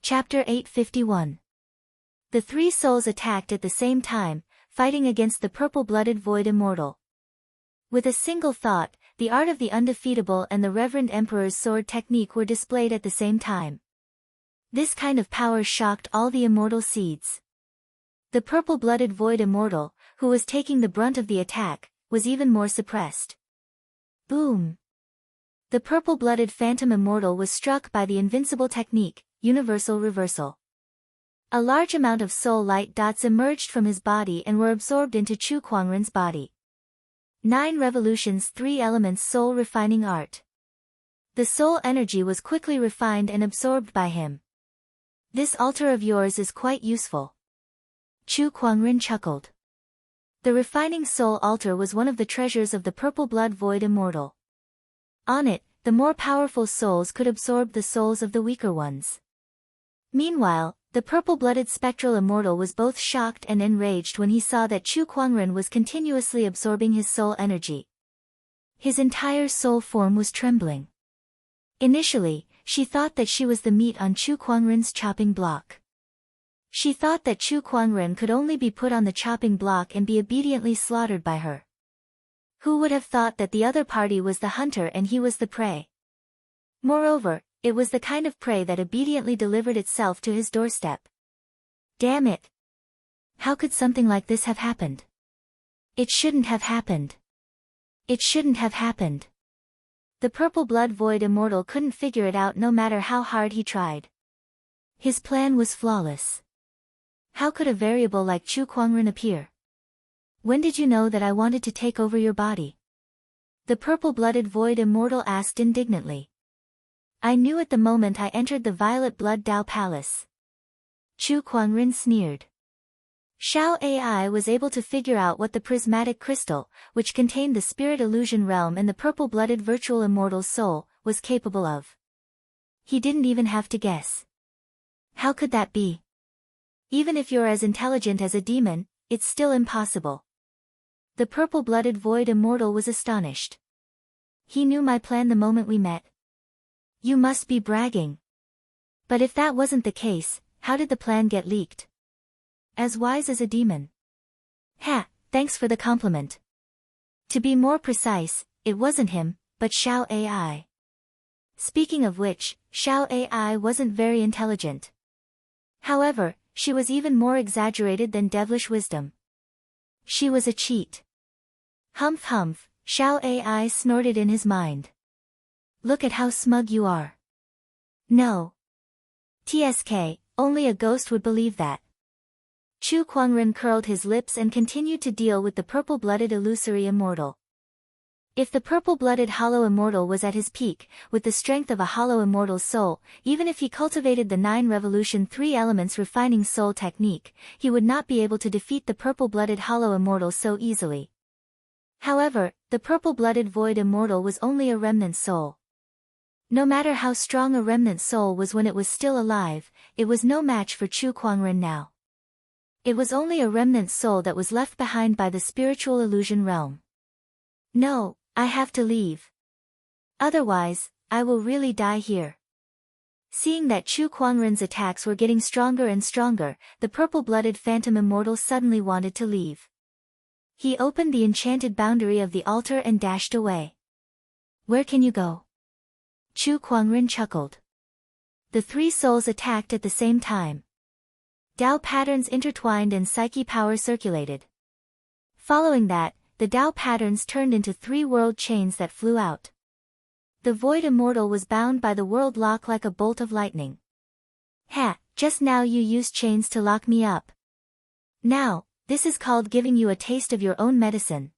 Chapter 851. The three souls attacked at the same time, fighting against the purple-blooded void immortal. With a single thought, the art of the undefeatable and the Reverend Emperor's sword technique were displayed at the same time. This kind of power shocked all the immortal seeds. The purple-blooded void immortal, who was taking the brunt of the attack, was even more suppressed. Boom! The purple-blooded phantom immortal was struck by the invincible technique, universal reversal. A large amount of soul light dots emerged from his body and were absorbed into Chu Kuangren's body. 9 revolutions 3 elements soul refining art. The soul energy was quickly refined and absorbed by him. This altar of yours is quite useful. Chu Kuangren chuckled. The refining soul altar was one of the treasures of the purple blood void immortal. On it, the more powerful souls could absorb the souls of the weaker ones. Meanwhile, the purple-blooded spectral immortal was both shocked and enraged when he saw that Chu Kuangren was continuously absorbing his soul energy. His entire soul form was trembling. Initially, she thought that she was the meat on Chu Kuangren's chopping block. She thought that Chu Kuangren could only be put on the chopping block and be obediently slaughtered by her. Who would have thought that the other party was the hunter and he was the prey? Moreover, it was the kind of prey that obediently delivered itself to his doorstep. Damn it! How could something like this have happened? It shouldn't have happened. It shouldn't have happened. The purple blood void immortal couldn't figure it out no matter how hard he tried. His plan was flawless. How could a variable like Chu Kuangren appear? When did you know that I wanted to take over your body? The purple-blooded void immortal asked indignantly. I knew at the moment I entered the Violet Blood Dao Palace. Chu Kuangren sneered. Xiao AI was able to figure out what the prismatic crystal, which contained the spirit illusion realm and the purple-blooded virtual immortal's soul, was capable of. He didn't even have to guess. How could that be? Even if you're as intelligent as a demon, it's still impossible. The purple-blooded void immortal was astonished. He knew my plan the moment we met. You must be bragging. But if that wasn't the case, how did the plan get leaked? As wise as a demon. Ha, thanks for the compliment. To be more precise, it wasn't him, but Xiao AI. Speaking of which, Xiao AI wasn't very intelligent. However, she was even more exaggerated than devilish wisdom. She was a cheat. Humph humph, Xiao AI snorted in his mind. Look at how smug you are. No. TSK, only a ghost would believe that. Chu Kuangren curled his lips and continued to deal with the purple-blooded illusory immortal. If the purple-blooded hollow immortal was at his peak, with the strength of a hollow immortal's soul, even if he cultivated the 9 revolution 3 elements refining soul technique, he would not be able to defeat the purple-blooded hollow immortal so easily. However, the purple-blooded void immortal was only a remnant soul. No matter how strong a remnant soul was when it was still alive, it was no match for Chu Kuangren now. It was only a remnant soul that was left behind by the spiritual illusion realm. No, I have to leave. Otherwise, I will really die here. Seeing that Chu Kuangren's attacks were getting stronger and stronger, the purple-blooded phantom immortal suddenly wanted to leave. He opened the enchanted boundary of the altar and dashed away. Where can you go? Chu Kuangren chuckled. The 3 souls attacked at the same time. Dao patterns intertwined and psyche power circulated. Following that, the Dao patterns turned into 3 world chains that flew out. The void immortal was bound by the world lock like a bolt of lightning. Ha, just now you used chains to lock me up. Now, this is called giving you a taste of your own medicine.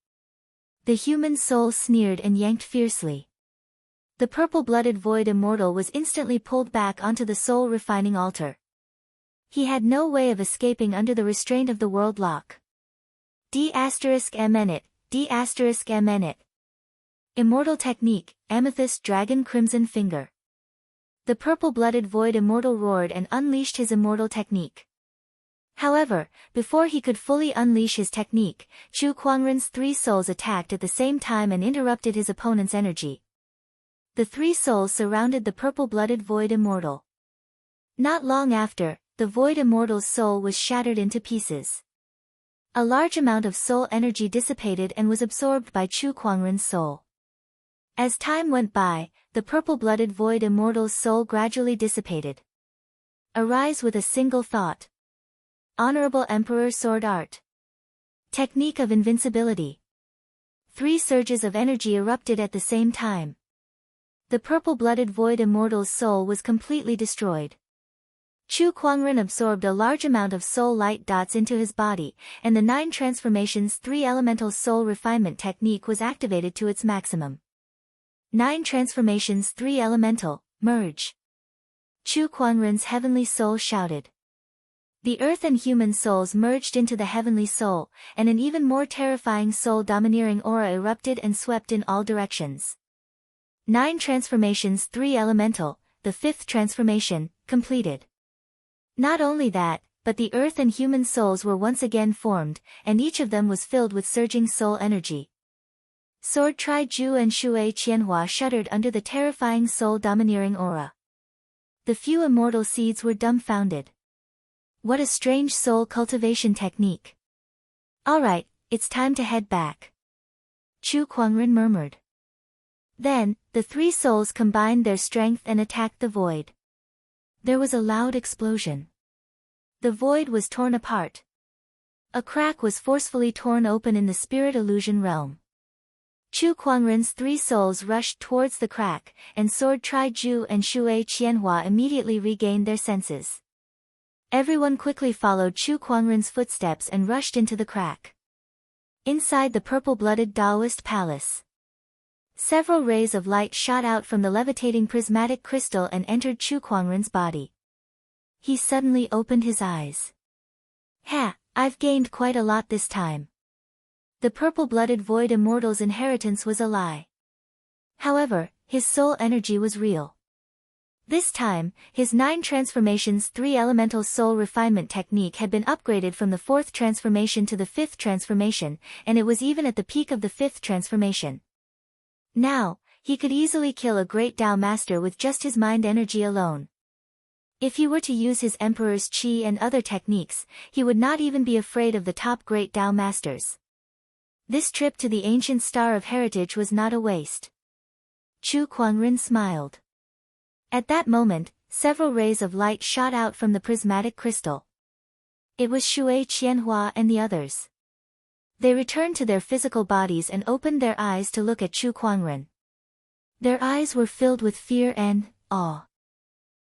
The human soul sneered and yanked fiercely. The purple-blooded void immortal was instantly pulled back onto the soul-refining altar. He had no way of escaping under the restraint of the world lock. D**M*N*it, D**M*N*it. Immortal technique, Amethyst Dragon Crimson Finger. The purple-blooded void immortal roared and unleashed his immortal technique. However, before he could fully unleash his technique, Chu Kuangren's 3 souls attacked at the same time and interrupted his opponent's energy. The 3 souls surrounded the purple-blooded void immortal. Not long after, the Void Immortal's soul was shattered into pieces. A large amount of soul energy dissipated and was absorbed by Chu Kuangren's soul. As time went by, the purple-blooded Void Immortal's soul gradually dissipated. Arise with a single thought. Honorable Emperor Sword Art. Technique of Invincibility. 3 surges of energy erupted at the same time. The purple-blooded Void Immortal's soul was completely destroyed. Chu Kuangren absorbed a large amount of soul light dots into his body, and the 9 transformations 3 elemental soul refinement technique was activated to its maximum. 9 transformations 3 elemental, merge. Chu Kuangren's heavenly soul shouted. The earth and human souls merged into the heavenly soul, and an even more terrifying soul-domineering aura erupted and swept in all directions. 9 transformations 3 elemental, the 5th transformation, completed. Not only that, but the earth and human souls were once again formed, and each of them was filled with surging soul energy. Sword Tri Ju and Shui Qianhua shuddered under the terrifying soul-domineering aura. The few immortal seeds were dumbfounded. What a strange soul cultivation technique. Alright, it's time to head back. Chu Kuangren murmured. Then, the 3 souls combined their strength and attacked the void. There was a loud explosion. The void was torn apart. A crack was forcefully torn open in the spirit illusion realm. Chu Kuangren's 3 souls rushed towards the crack, and Sword Tri Ju and Shui Qianhua immediately regained their senses. Everyone quickly followed Chu Kuangren's footsteps and rushed into the crack. Inside the purple-blooded Taoist palace, several rays of light shot out from the levitating prismatic crystal and entered Chu Kuangren's body. He suddenly opened his eyes. Ha, I've gained quite a lot this time. The purple-blooded Void Immortal's inheritance was a lie. However, his soul energy was real. This time, his 9 transformations 3 elemental soul refinement technique had been upgraded from the 4th transformation to the 5th transformation, and it was even at the peak of the 5th transformation. Now, he could easily kill a great Tao master with just his mind energy alone. If he were to use his Emperor's Qi and other techniques, he would not even be afraid of the top great Tao masters. This trip to the ancient Star of Heritage was not a waste. Chu Kuangren smiled. At that moment, several rays of light shot out from the prismatic crystal. It was Shui Qianhua and the others. They returned to their physical bodies and opened their eyes to look at Chu Kuangren. Their eyes were filled with fear and awe.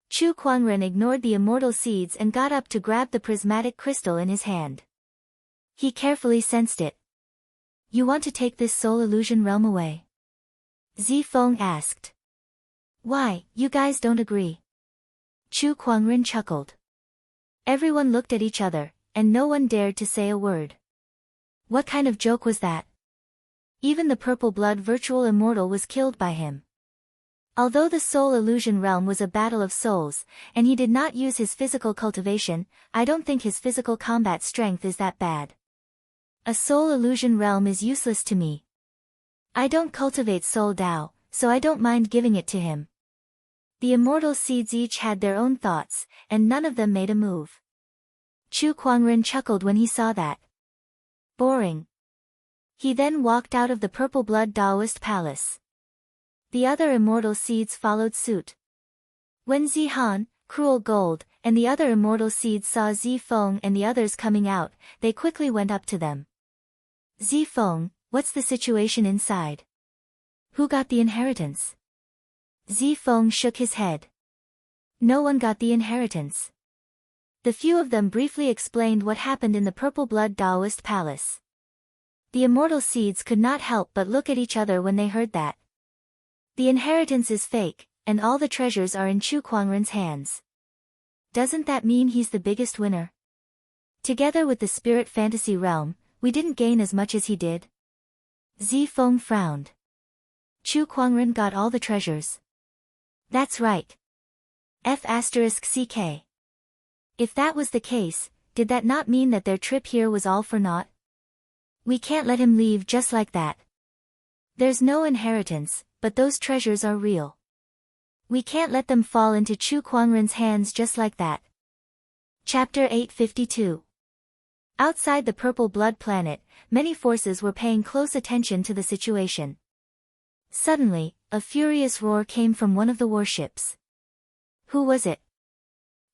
Chu Kuangren ignored the immortal seeds and got up to grab the prismatic crystal in his hand. He carefully sensed it. You want to take this soul illusion realm away? Zifeng asked. Why, you guys don't agree? Chu Kuangren chuckled. Everyone looked at each other, and no one dared to say a word. What kind of joke was that? Even the purple blood virtual immortal was killed by him. Although the soul illusion realm was a battle of souls, and he did not use his physical cultivation, I don't think his physical combat strength is that bad. A soul illusion realm is useless to me. I don't cultivate soul Dao, so I don't mind giving it to him. The immortal seeds each had their own thoughts, and none of them made a move. Chu Kuangren chuckled when he saw that. Boring. He then walked out of the purple blood Taoist palace. The other immortal seeds followed suit. When Zihan, Cruel Gold, and the other immortal seeds saw Zifeng and the others coming out, they quickly went up to them. Zifeng, what's the situation inside? Who got the inheritance? Zifeng shook his head. No one got the inheritance. The few of them briefly explained what happened in the purple blood Taoist palace. The immortal seeds could not help but look at each other when they heard that. The inheritance is fake, and all the treasures are in Chu Kuangren's hands. Doesn't that mean he's the biggest winner? Together with the spirit fantasy realm, we didn't gain as much as he did. Zifeng frowned. Chu Kuangren got all the treasures. That's right. F***CK. If that was the case, did that not mean that their trip here was all for naught? We can't let him leave just like that. There's no inheritance, but those treasures are real. We can't let them fall into Chu Kuangren's hands just like that. Chapter 852. Outside the Purple Blood planet, many forces were paying close attention to the situation. Suddenly, a furious roar came from one of the warships. Who was it?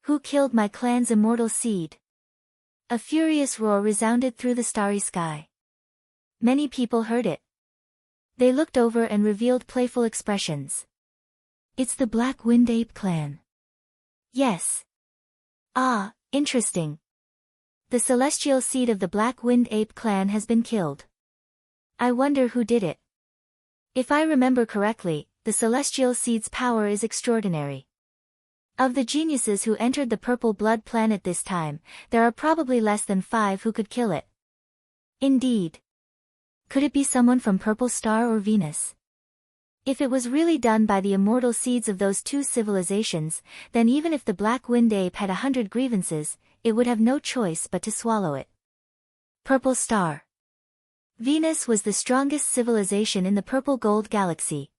Who killed my clan's immortal seed? A furious roar resounded through the starry sky. Many people heard it. They looked over and revealed playful expressions. It's the Black Wind Ape clan. Yes. Ah, interesting. The celestial seed of the Black Wind Ape clan has been killed. I wonder who did it. If I remember correctly, the celestial seed's power is extraordinary. Of the geniuses who entered the Purple Blood planet this time, there are probably less than 5 who could kill it. Indeed. Could it be someone from Purple Star or Venus? If it was really done by the immortal seeds of those 2 civilizations, then even if the Black Wind Ape had 100 grievances, it would have no choice but to swallow it. Purple Star. Venus was the strongest civilization in the Purple Gold Galaxy.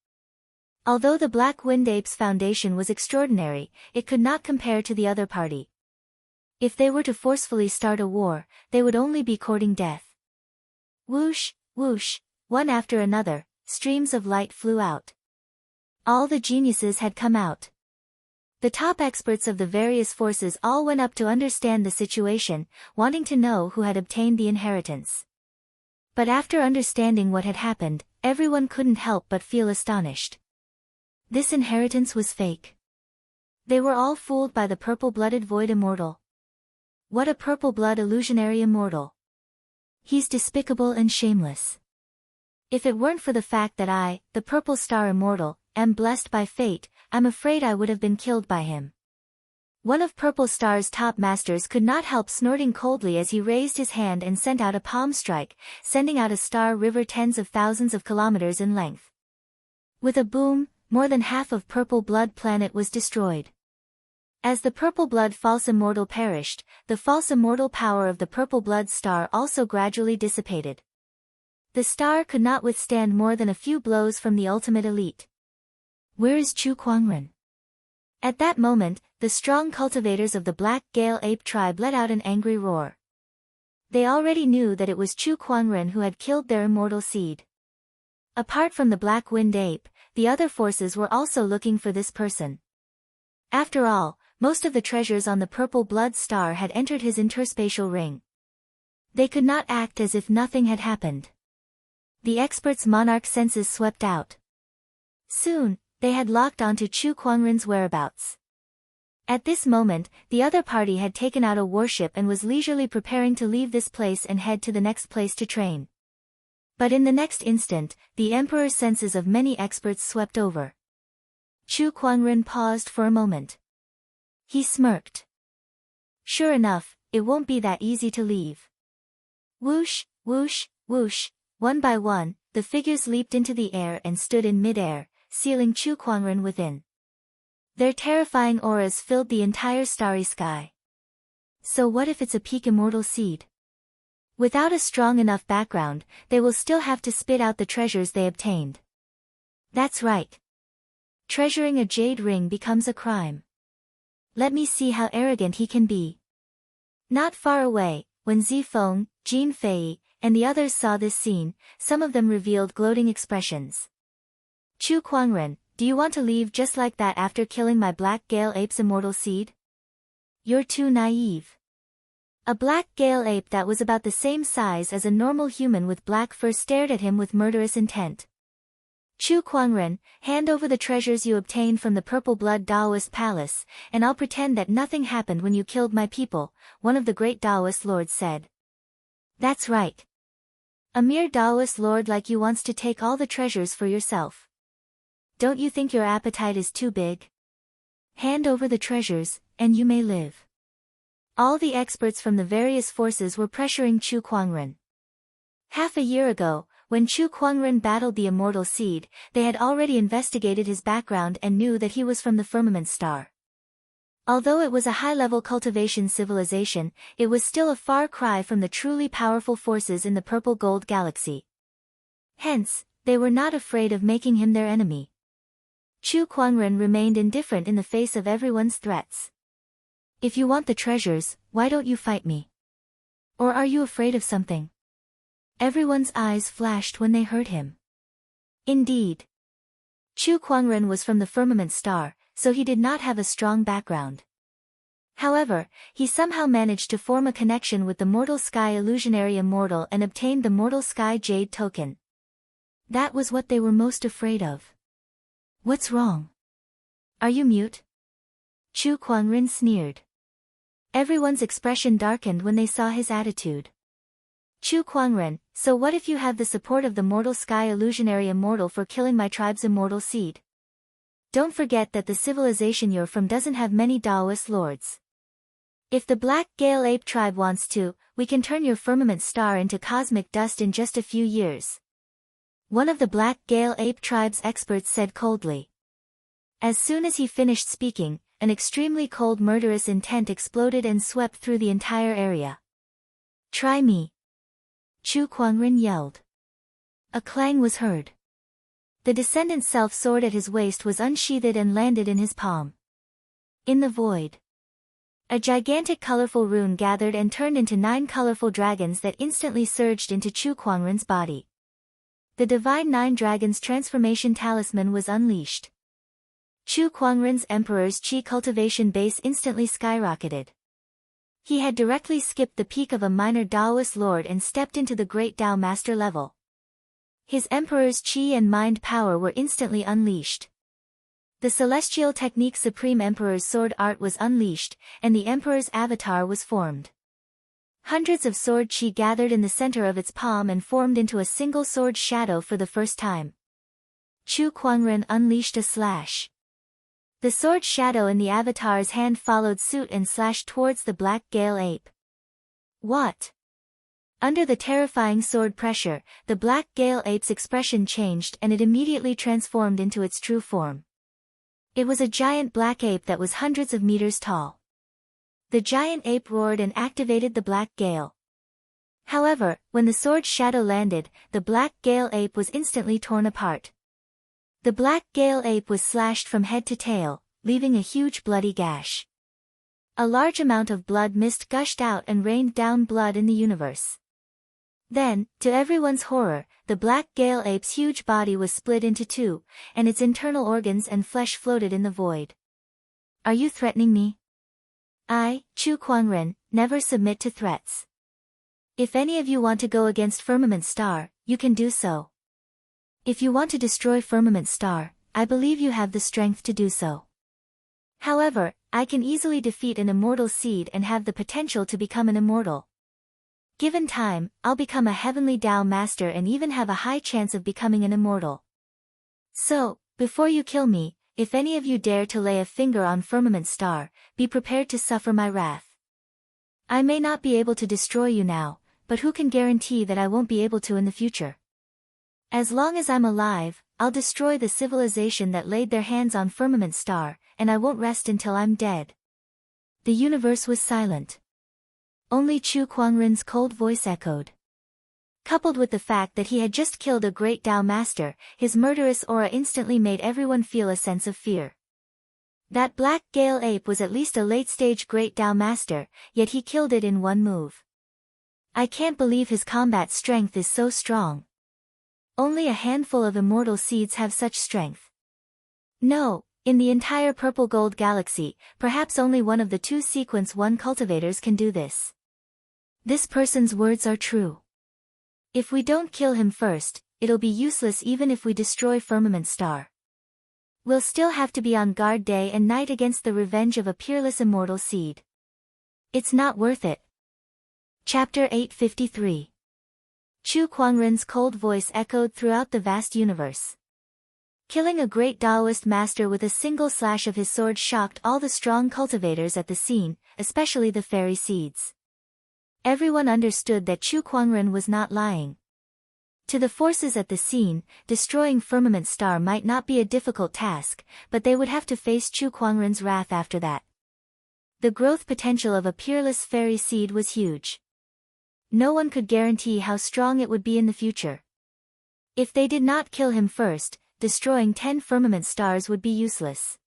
Although the Black Wind Ape's foundation was extraordinary, it could not compare to the other party. If they were to forcefully start a war, they would only be courting death. Whoosh, whoosh, one after another, streams of light flew out. All the geniuses had come out. The top experts of the various forces all went up to understand the situation, wanting to know who had obtained the inheritance. But after understanding what had happened, everyone couldn't help but feel astonished. This inheritance was fake. They were all fooled by the purple-blooded void immortal. What a purple-blood illusionary immortal. He's despicable and shameless. If it weren't for the fact that I, the Purple Star Immortal, am blessed by fate, I'm afraid I would have been killed by him. One of Purple Star's top masters could not help snorting coldly as he raised his hand and sent out a palm strike, sending out a star river tens of thousands of kilometers in length. With a boom, more than half of Purple Blood planet was destroyed. As the Purple Blood false immortal perished, the false immortal power of the Purple Blood star also gradually dissipated. The star could not withstand more than a few blows from the ultimate elite. Where is Chu Kuangren? At that moment, the strong cultivators of the Black Gale Ape tribe let out an angry roar. They already knew that it was Chu Kuangren who had killed their immortal seed. Apart from the Black Wind Ape, the other forces were also looking for this person. After all, most of the treasures on the Purple Blood star had entered his interspatial ring. They could not act as if nothing had happened. The experts' monarch senses swept out. Soon, they had locked onto Chu Kuangren's whereabouts. At this moment, the other party had taken out a warship and was leisurely preparing to leave this place and head to the next place to train. But in the next instant, the Emperor's senses of many experts swept over. Chu Kuangren paused for a moment. He smirked. Sure enough, it won't be that easy to leave. Whoosh, whoosh, whoosh, one by one, the figures leaped into the air and stood in mid-air, sealing Chu Kuangren within. Their terrifying auras filled the entire starry sky. So what if it's a peak immortal seed? Without a strong enough background, they will still have to spit out the treasures they obtained. That's right. Treasuring a jade ring becomes a crime. Let me see how arrogant he can be. Not far away, when Zifeng, Jin Fei, and the others saw this scene, some of them revealed gloating expressions. Chu Kuangren, do you want to leave just like that after killing my Black Gale Ape's immortal seed? You're too naive. A Black Gale Ape that was about the same size as a normal human with black fur stared at him with murderous intent. Chu Kuangren, hand over the treasures you obtained from the Purple Blood Daoist Palace, and I'll pretend that nothing happened when you killed my people, one of the great Daoist lords said. That's right. A mere Daoist lord like you wants to take all the treasures for yourself. Don't you think your appetite is too big? Hand over the treasures, and you may live. All the experts from the various forces were pressuring Chu Kuangren. Half a year ago, when Chu Kuangren battled the immortal seed, they had already investigated his background and knew that he was from the Firmament Star. Although it was a high-level cultivation civilization, it was still a far cry from the truly powerful forces in the Purple Gold Galaxy. Hence, they were not afraid of making him their enemy. Chu Kuangren remained indifferent in the face of everyone's threats. If you want the treasures, why don't you fight me? Or are you afraid of something? Everyone's eyes flashed when they heard him. Indeed. Chu Kuangren was from the Firmament Star, so he did not have a strong background. However, he somehow managed to form a connection with the Mortal Sky Illusionary Immortal and obtained the Mortal Sky Jade token. That was what they were most afraid of. What's wrong? Are you mute? Chu Kuangren sneered. Everyone's expression darkened when they saw his attitude. Chu Kuangren, so what if you have the support of the Mortal Sky Illusionary Immortal for killing my tribe's immortal seed? Don't forget that the civilization you're from doesn't have many Daoist lords. If the Black Gale Ape tribe wants to, we can turn your Firmament Star into cosmic dust in just a few years. One of the Black Gale Ape tribe's experts said coldly. As soon as he finished speaking, an extremely cold murderous intent exploded and swept through the entire area. Try me. Chu Kuangren yelled. A clang was heard. The descendant self-sword at his waist was unsheathed and landed in his palm. In the void, a gigantic colorful rune gathered and turned into 9 colorful dragons that instantly surged into Chu Kuangren's body. The Divine 9 Dragons transformation talisman was unleashed. Chu Kuangren's Emperor's Qi cultivation base instantly skyrocketed. He had directly skipped the peak of a minor Daoist lord and stepped into the Great Dao Master level. His Emperor's Qi and mind power were instantly unleashed. The Celestial Technique Supreme Emperor's sword art was unleashed, and the Emperor's avatar was formed. Hundreds of sword qi gathered in the center of its palm and formed into a single sword shadow for the first time. Chu Kuangren unleashed a slash. The sword shadow in the avatar's hand followed suit and slashed towards the Black Gale Ape. What? Under the terrifying sword pressure, the Black Gale Ape's expression changed and it immediately transformed into its true form. It was a giant black ape that was hundreds of meters tall. The giant ape roared and activated the Black Gale. However, when the sword shadow landed, the Black Gale Ape was instantly torn apart. The Black Gale Ape was slashed from head to tail, leaving a huge bloody gash. A large amount of blood mist gushed out and rained down blood in the universe. Then, to everyone's horror, the Black Gale Ape's huge body was split into 2, and its internal organs and flesh floated in the void. Are you threatening me? I, Chu Kuangren, never submit to threats. If any of you want to go against Firmament Star, you can do so. If you want to destroy Firmament Star, I believe you have the strength to do so. However, I can easily defeat an immortal seed and have the potential to become an immortal. Given time, I'll become a heavenly Dao master and even have a high chance of becoming an immortal. So, before you kill me, if any of you dare to lay a finger on Firmament Star, be prepared to suffer my wrath. I may not be able to destroy you now, but who can guarantee that I won't be able to in the future? As long as I'm alive, I'll destroy the civilization that laid their hands on Firmament Star, and I won't rest until I'm dead. The universe was silent. Only Chu Kuangren's cold voice echoed. Coupled with the fact that he had just killed a great Dao master, his murderous aura instantly made everyone feel a sense of fear. That Black Gale Ape was at least a late-stage great Dao master, yet he killed it in one move. I can't believe his combat strength is so strong. Only a handful of immortal seeds have such strength. No, in the entire Purple Gold Galaxy, perhaps only one of the 2 Sequence 1 cultivators can do this. This person's words are true. If we don't kill him first, it'll be useless even if we destroy Firmament Star. We'll still have to be on guard day and night against the revenge of a peerless immortal seed. It's not worth it. Chapter 853. Chu Kuangren's cold voice echoed throughout the vast universe. Killing a great Daoist master with a single slash of his sword shocked all the strong cultivators at the scene, especially the fairy seeds. Everyone understood that Chu Kuangren was not lying. To the forces at the scene, destroying Firmament Star might not be a difficult task, but they would have to face Chu Kuangren's wrath after that. The growth potential of a peerless fairy seed was huge. No one could guarantee how strong it would be in the future. If they did not kill him first, destroying 10 firmament stars would be useless.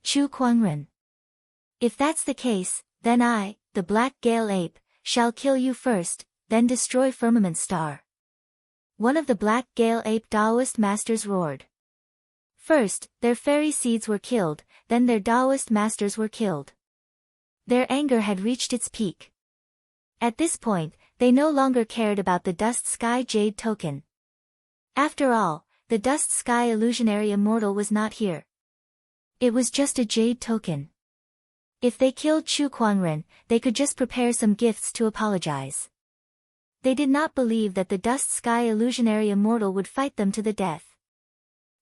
Chu Kuangren. If that's the case, then I, the Black Gale Ape, shall kill you first, then destroy firmament star. One of the Black Gale Ape Taoist masters roared. First, their fairy seeds were killed, then their Taoist masters were killed. Their anger had reached its peak. At this point, they no longer cared about the Dust Sky Jade token. After all, the Dust Sky Illusionary Immortal was not here. It was just a jade token. If they killed Chu Kuangren, they could just prepare some gifts to apologize. They did not believe that the Dust Sky Illusionary Immortal would fight them to the death.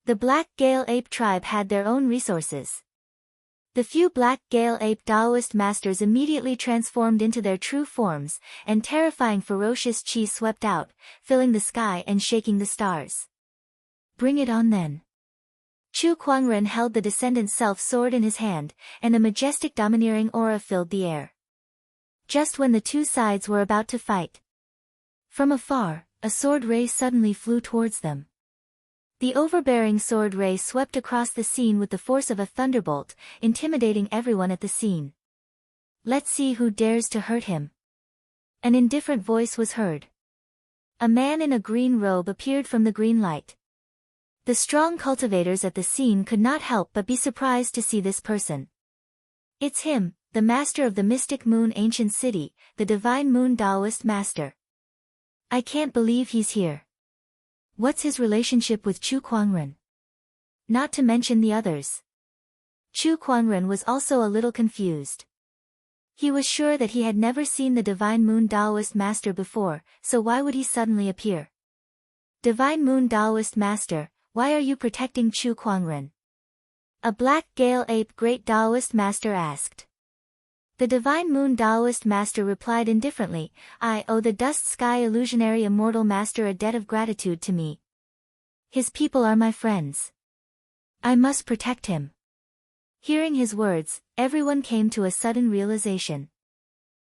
The Black Gale Ape tribe had their own resources. The few Black Gale Ape Taoist masters immediately transformed into their true forms, and terrifying ferocious chi swept out, filling the sky and shaking the stars. Bring it on then. Chu Kuangren held the Descendant Self sword in his hand, and a majestic domineering aura filled the air. Just when the two sides were about to fight. From afar, a sword ray suddenly flew towards them. The overbearing sword ray swept across the scene with the force of a thunderbolt, intimidating everyone at the scene. Let's see who dares to hurt him. An indifferent voice was heard. A man in a green robe appeared from the green light. The strong cultivators at the scene could not help but be surprised to see this person. It's him, the master of the Mystic Moon Ancient City, the Divine Moon Taoist Master. I can't believe he's here. What's his relationship with Chu Kuangren? Not to mention the others. Chu Kuangren was also a little confused. He was sure that he had never seen the Divine Moon Taoist Master before, so why would he suddenly appear? Divine Moon Taoist Master, why are you protecting Chu Kuangren? A Black Gale Ape Great Taoist Master asked. The Divine Moon Taoist Master replied indifferently, I owe the Dust Sky Illusionary Immortal Master a debt of gratitude to me. His people are my friends. I must protect him. Hearing his words, everyone came to a sudden realization.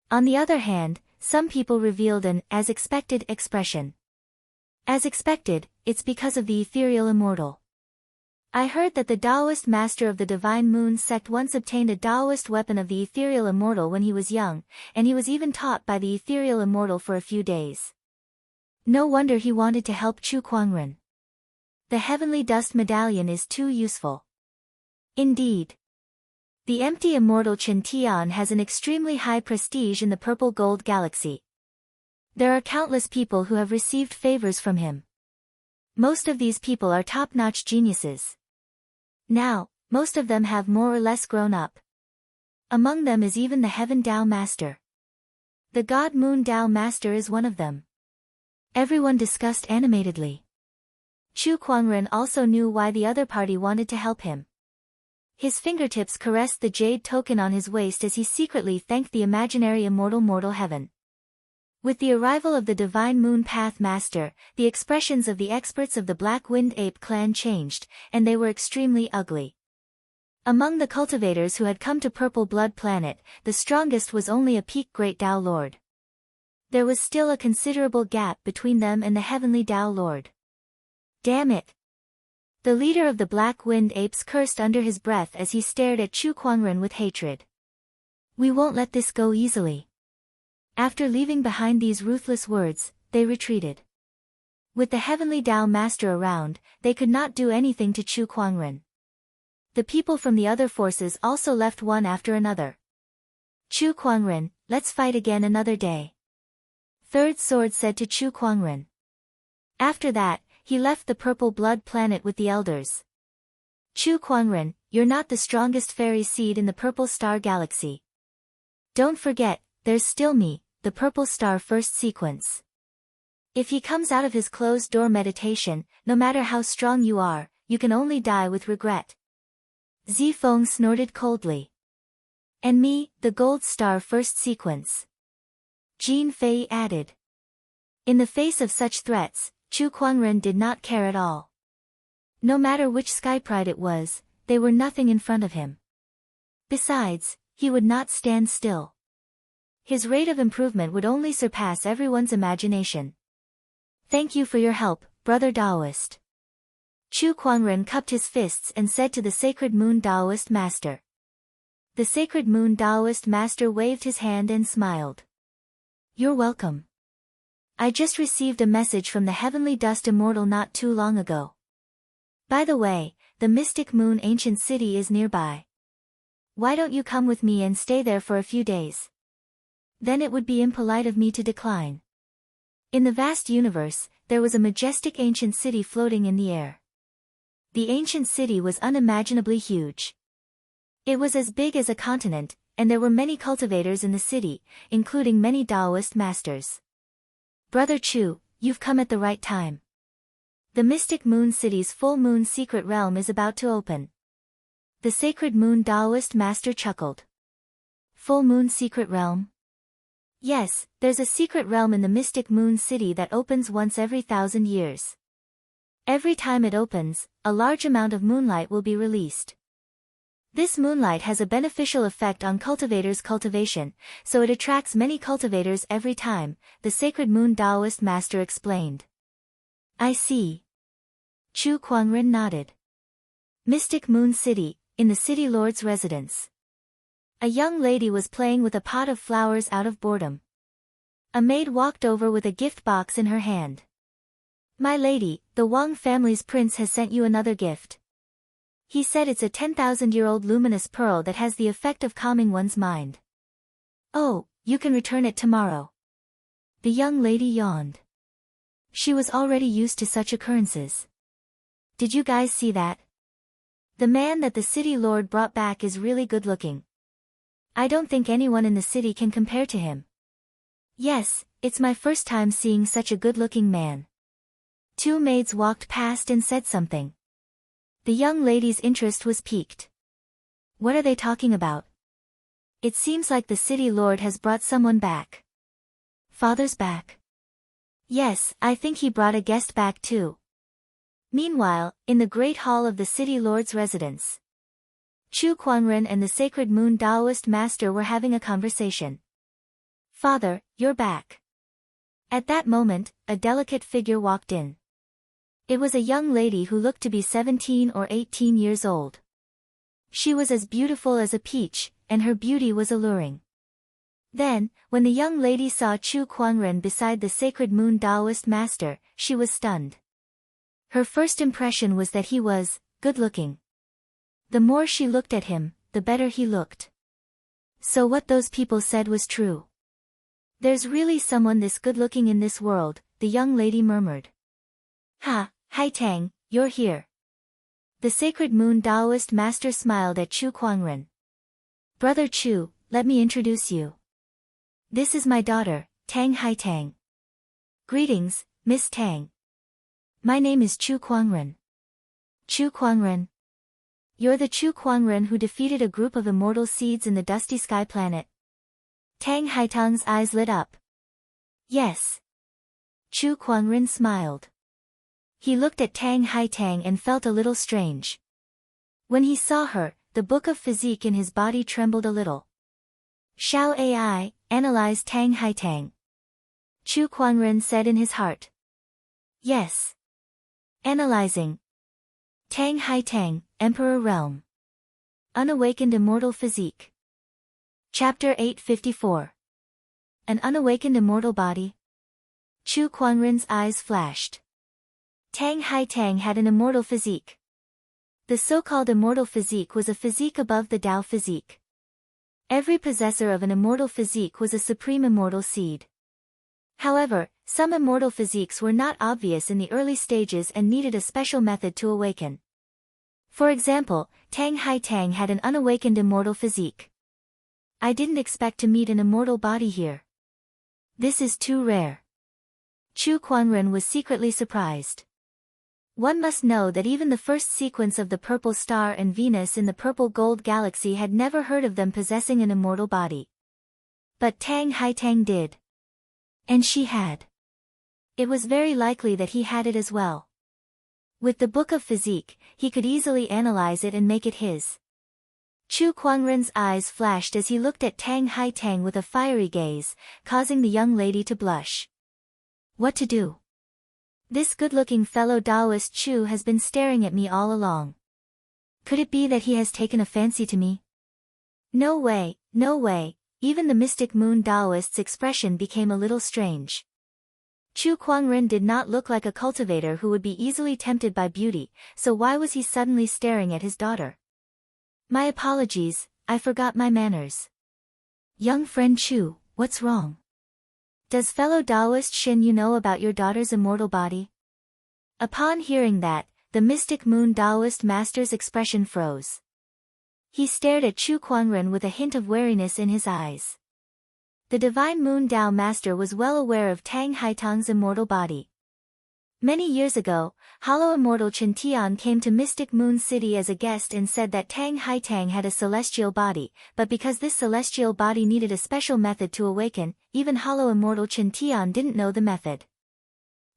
On the other hand, some people revealed an as expected expression. As expected, it's because of the ethereal immortal. I heard that the Taoist master of the Divine Moon sect once obtained a Taoist weapon of the ethereal immortal when he was young, and he was even taught by the ethereal immortal for a few days. No wonder he wanted to help Chu Kuangren. The heavenly dust medallion is too useful. Indeed. The empty immortal Chen Tian has an extremely high prestige in the purple gold galaxy. There are countless people who have received favors from him. Most of these people are top-notch geniuses. Now, most of them have more or less grown up. Among them is even the Heaven Dao Master. The God Moon Dao Master is one of them. Everyone discussed animatedly. Chu Kuangren also knew why the other party wanted to help him. His fingertips caressed the jade token on his waist as he secretly thanked the imaginary immortal mortal heaven. With the arrival of the Divine Moon Path Master, the expressions of the experts of the Black Wind Ape clan changed, and they were extremely ugly. Among the cultivators who had come to Purple Blood Planet, the strongest was only a peak Great Dao Lord. There was still a considerable gap between them and the Heavenly Dao Lord. Damn it! The leader of the Black Wind Apes cursed under his breath as he stared at Chu Kuangren with hatred. We won't let this go easily. After leaving behind these ruthless words, they retreated. With the Heavenly Dao Master around, they could not do anything to Chu Kuangren. The people from the other forces also left one after another. Chu Kuangren, let's fight again another day. Third Sword said to Chu Kuangren. After that, he left the Purple Blood Planet with the elders. Chu Kuangren, you're not the strongest fairy seed in the Purple Star Galaxy. Don't forget, there's still me, the Purple Star First Sequence. If he comes out of his closed-door meditation, no matter how strong you are, you can only die with regret. Zifeng snorted coldly. And me, the Gold Star First Sequence. Jean Fei added. In the face of such threats, Chu Kuangren did not care at all. No matter which sky pride it was, they were nothing in front of him. Besides, he would not stand still. His rate of improvement would only surpass everyone's imagination. Thank you for your help, Brother Taoist. Chu Kuangren cupped his fists and said to the Sacred Moon Taoist Master. The Sacred Moon Taoist Master waved his hand and smiled. You're welcome. I just received a message from the Heavenly Dust Immortal not too long ago. By the way, the Mystic Moon Ancient City is nearby. Why don't you come with me and stay there for a few days? Then it would be impolite of me to decline. In the vast universe, there was a majestic ancient city floating in the air. The ancient city was unimaginably huge. It was as big as a continent, and there were many cultivators in the city, including many Taoist masters. Brother Chu, you've come at the right time. The Mystic Moon City's full moon secret realm is about to open. The Sacred Moon Taoist Master chuckled. Full moon secret realm? Yes, there's a secret realm in the Mystic Moon City that opens once every 1,000 years. Every time it opens, a large amount of moonlight will be released. This moonlight has a beneficial effect on cultivators' cultivation, so it attracts many cultivators every time, the Sacred Moon Taoist Master explained. I see. Chu Kuangren nodded. Mystic Moon City, in the City Lord's residence. A young lady was playing with a pot of flowers out of boredom. A maid walked over with a gift box in her hand. My lady, the Wang family's prince has sent you another gift. He said it's a 10,000-year-old luminous pearl that has the effect of calming one's mind. Oh, you can return it tomorrow. The young lady yawned. She was already used to such occurrences. Did you guys see that? The man that the city lord brought back is really good-looking. I don't think anyone in the city can compare to him. Yes, it's my first time seeing such a good-looking man. Two maids walked past and said something. The young lady's interest was piqued. What are they talking about? It seems like the city lord has brought someone back. Father's back? Yes, I think he brought a guest back too. Meanwhile, in the great hall of the city lord's residence, Chu Kuangren and the Sacred Moon Taoist Master were having a conversation. Father, you're back. At that moment, a delicate figure walked in. It was a young lady who looked to be 17 or 18 years old. She was as beautiful as a peach, and her beauty was alluring. Then, when the young lady saw Chu Kuangren beside the Sacred Moon Taoist Master, she was stunned. Her first impression was that he was good-looking. The more she looked at him, the better he looked. So what those people said was true. There's really someone this good-looking in this world, the young lady murmured. Ha, Hai Tang, you're here. The Sacred Moon Taoist Master smiled at Chu Kuangren. Brother Chu, let me introduce you. This is my daughter, Tang Hai Tang. Greetings, Miss Tang. My name is Chu Kuangren. Chu Kuangren. You're the Chu Kuangren who defeated a group of immortal seeds in the Dusty Sky planet. Tang Haitang's eyes lit up. Yes. Chu Kuangren smiled. He looked at Tang Haitang and felt a little strange. When he saw her, the book of physique in his body trembled a little. Shall AI analyze Tang Haitang? Chu Kuangren said in his heart. Yes. Analyzing. Tang Haitang, Emperor Realm. Unawakened Immortal Physique. Chapter 854. An unawakened immortal body? Chu Kuangren's eyes flashed. Tang Haitang had an immortal physique. The so-called immortal physique was a physique above the Tao physique. Every possessor of an immortal physique was a supreme immortal seed. However, some immortal physiques were not obvious in the early stages and needed a special method to awaken. For example, Tang Haitang had an unawakened immortal physique. I didn't expect to meet an immortal body here. This is too rare. Chu Kuangren was secretly surprised. One must know that even the first sequence of the Purple Star and Venus in the Purple Gold Galaxy had never heard of them possessing an immortal body. But Tang Haitang did. And she had. It was very likely that he had it as well. With the Book of Physique, he could easily analyze it and make it his. Chu Kuangren's eyes flashed as he looked at Tang Haitang with a fiery gaze, causing the young lady to blush. What to do? This good-looking fellow Taoist Chu has been staring at me all along. Could it be that he has taken a fancy to me? No way, no way. Even the mystic moon Taoist's expression became a little strange. Chu Kuangren did not look like a cultivator who would be easily tempted by beauty, so why was he suddenly staring at his daughter? My apologies, I forgot my manners. Young friend Chu, what's wrong? Does fellow Taoist Xin you know about your daughter's immortal body? Upon hearing that, the mystic moon Taoist master's expression froze. He stared at Chu Kuangren with a hint of wariness in his eyes. The divine moon Tao master was well aware of Tang Haitang's immortal body. Many years ago, Hollow Immortal Chen Tian came to Mystic Moon City as a guest and said that Tang Haitang had a celestial body, but because this celestial body needed a special method to awaken, even Hollow Immortal Chen Tian didn't know the method.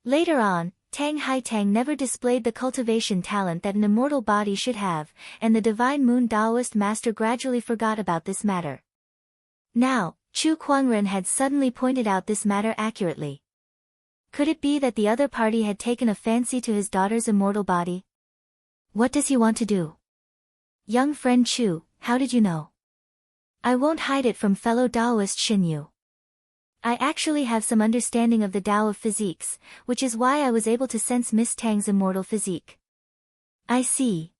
Later on, Tang Haitang never displayed the cultivation talent that an immortal body should have, and the divine moon Taoist master gradually forgot about this matter. Now, Chu Kuangren had suddenly pointed out this matter accurately. Could it be that the other party had taken a fancy to his daughter's immortal body? What does he want to do? Young friend Chu, how did you know? I won't hide it from fellow Taoist Xinyu. I actually have some understanding of the Tao of physiques, which is why I was able to sense Miss Tang's immortal physique. I see.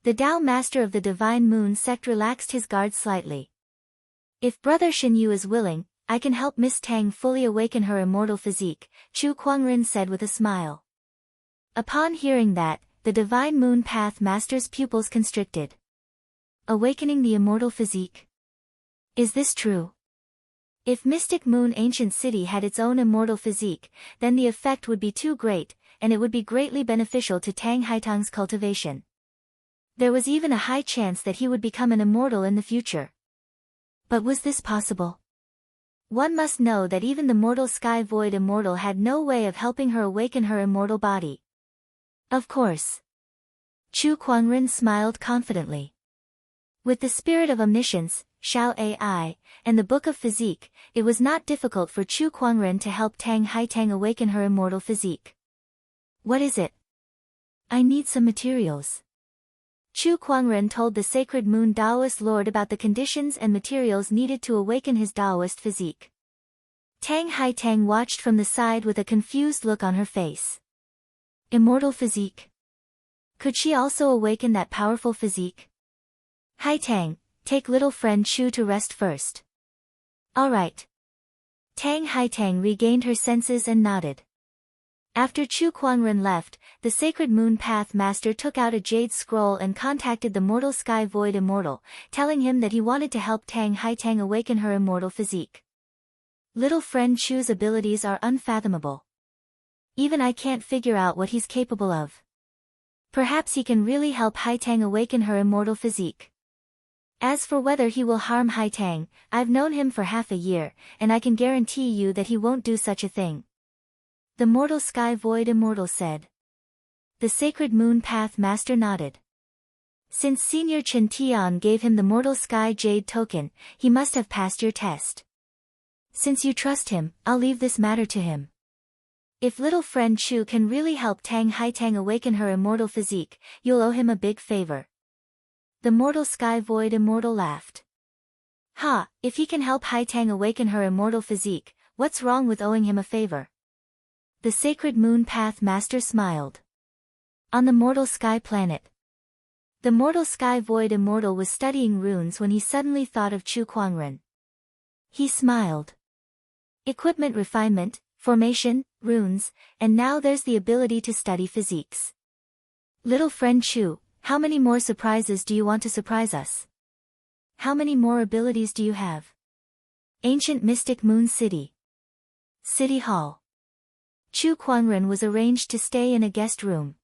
The Tao master of the Divine Moon sect relaxed his guard slightly. If Brother Xinyu is willing, I can help Miss Tang fully awaken her immortal physique, Chu Kuangren said with a smile. Upon hearing that, the Divine Moon Path Master's pupils constricted. Awakening the immortal physique? Is this true? If Mystic Moon Ancient City had its own immortal physique, then the effect would be too great, and it would be greatly beneficial to Tang Haitang's cultivation. There was even a high chance that he would become an immortal in the future. But was this possible? One must know that even the mortal Sky Void Immortal had no way of helping her awaken her immortal body. Of course. Chu Kuangren smiled confidently. With the spirit of omniscience, Xiao Ai, and the Book of Physique, it was not difficult for Chu Kuangren to help Tang Haitang awaken her immortal physique. What is it? I need some materials. Chu Kuangren told the sacred moon Taoist lord about the conditions and materials needed to awaken his Taoist physique. Tang Haitang watched from the side with a confused look on her face. Immortal physique? Could she also awaken that powerful physique? Haitang, take little friend Chu to rest first. All right. Tang Haitang regained her senses and nodded. After Chu Kuangren left, the Sacred Moon Path Master took out a jade scroll and contacted the Mortal Sky Void Immortal, telling him that he wanted to help Tang Haitang awaken her immortal physique. Little friend Chu's abilities are unfathomable. Even I can't figure out what he's capable of. Perhaps he can really help Haitang awaken her immortal physique. As for whether he will harm Haitang, I've known him for half a year, and I can guarantee you that he won't do such a thing. The Mortal Sky Void Immortal said. The Sacred Moon Path Master nodded. Since Senior Chen Tian gave him the Mortal Sky Jade token, he must have passed your test. Since you trust him, I'll leave this matter to him. If little friend Chu can really help Tang Haitang awaken her immortal physique, you'll owe him a big favor. The Mortal Sky Void Immortal laughed. Ha, if he can help Haitang awaken her immortal physique, what's wrong with owing him a favor? The Sacred Moon Path Master smiled. On the Mortal Sky Planet. The Mortal Sky Void Immortal was studying runes when he suddenly thought of Chu Kuangren. He smiled. Equipment refinement, formation, runes, and now there's the ability to study physiques. Little friend Chu, how many more surprises do you want to surprise us? How many more abilities do you have? Ancient Mystic Moon City. City Hall. Chu Kuangren was arranged to stay in a guest room.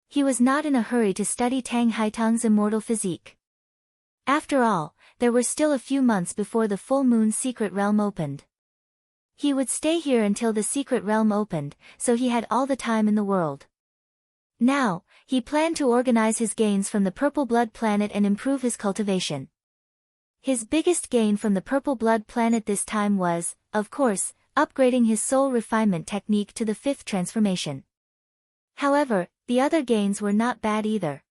He was not in a hurry to study Tang Haitang's immortal physique. After all, there were still a few months before the full moon secret realm opened. He would stay here until the secret realm opened, so he had all the time in the world. Now, he planned to organize his gains from the Purple Blood planet and improve his cultivation. His biggest gain from the Purple Blood planet this time was, of course, upgrading his soul refinement technique to the 5th transformation. However, the other gains were not bad either.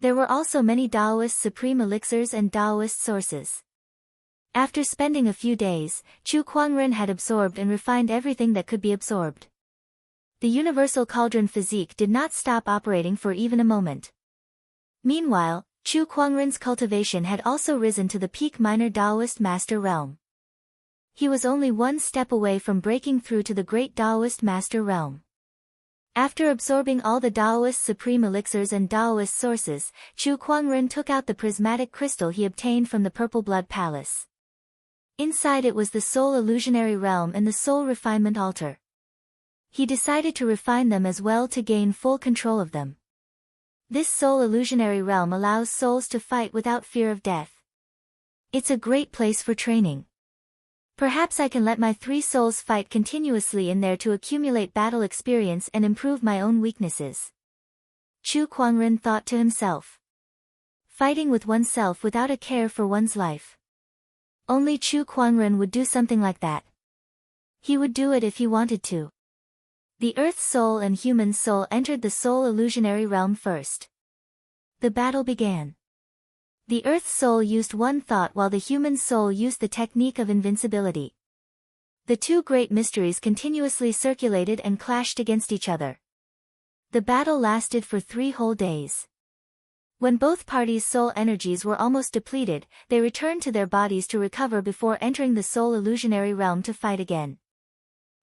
There were also many Taoist supreme elixirs and Taoist sources. After spending a few days, Chu Kuangren had absorbed and refined everything that could be absorbed. The universal cauldron physique did not stop operating for even a moment. Meanwhile, Chu Kuangren's cultivation had also risen to the peak minor Taoist master realm. He was only one step away from breaking through to the great Taoist master realm. After absorbing all the Taoist supreme elixirs and Taoist sources, Chu Kuangren took out the prismatic crystal he obtained from the Purple Blood Palace. Inside it was the soul illusionary realm and the soul refinement altar. He decided to refine them as well to gain full control of them. This soul illusionary realm allows souls to fight without fear of death. It's a great place for training. Perhaps I can let my 3 souls fight continuously in there to accumulate battle experience and improve my own weaknesses. Chu Kuangren thought to himself. Fighting with oneself without a care for one's life. Only Chu Kuangren would do something like that. He would do it if he wanted to. The Earth soul and human soul entered the soul illusionary realm first. The battle began. The Earth soul used one thought while the human soul used the technique of invincibility. The 2 great mysteries continuously circulated and clashed against each other. The battle lasted for 3 whole days. When both parties' soul energies were almost depleted, they returned to their bodies to recover before entering the soul illusionary realm to fight again.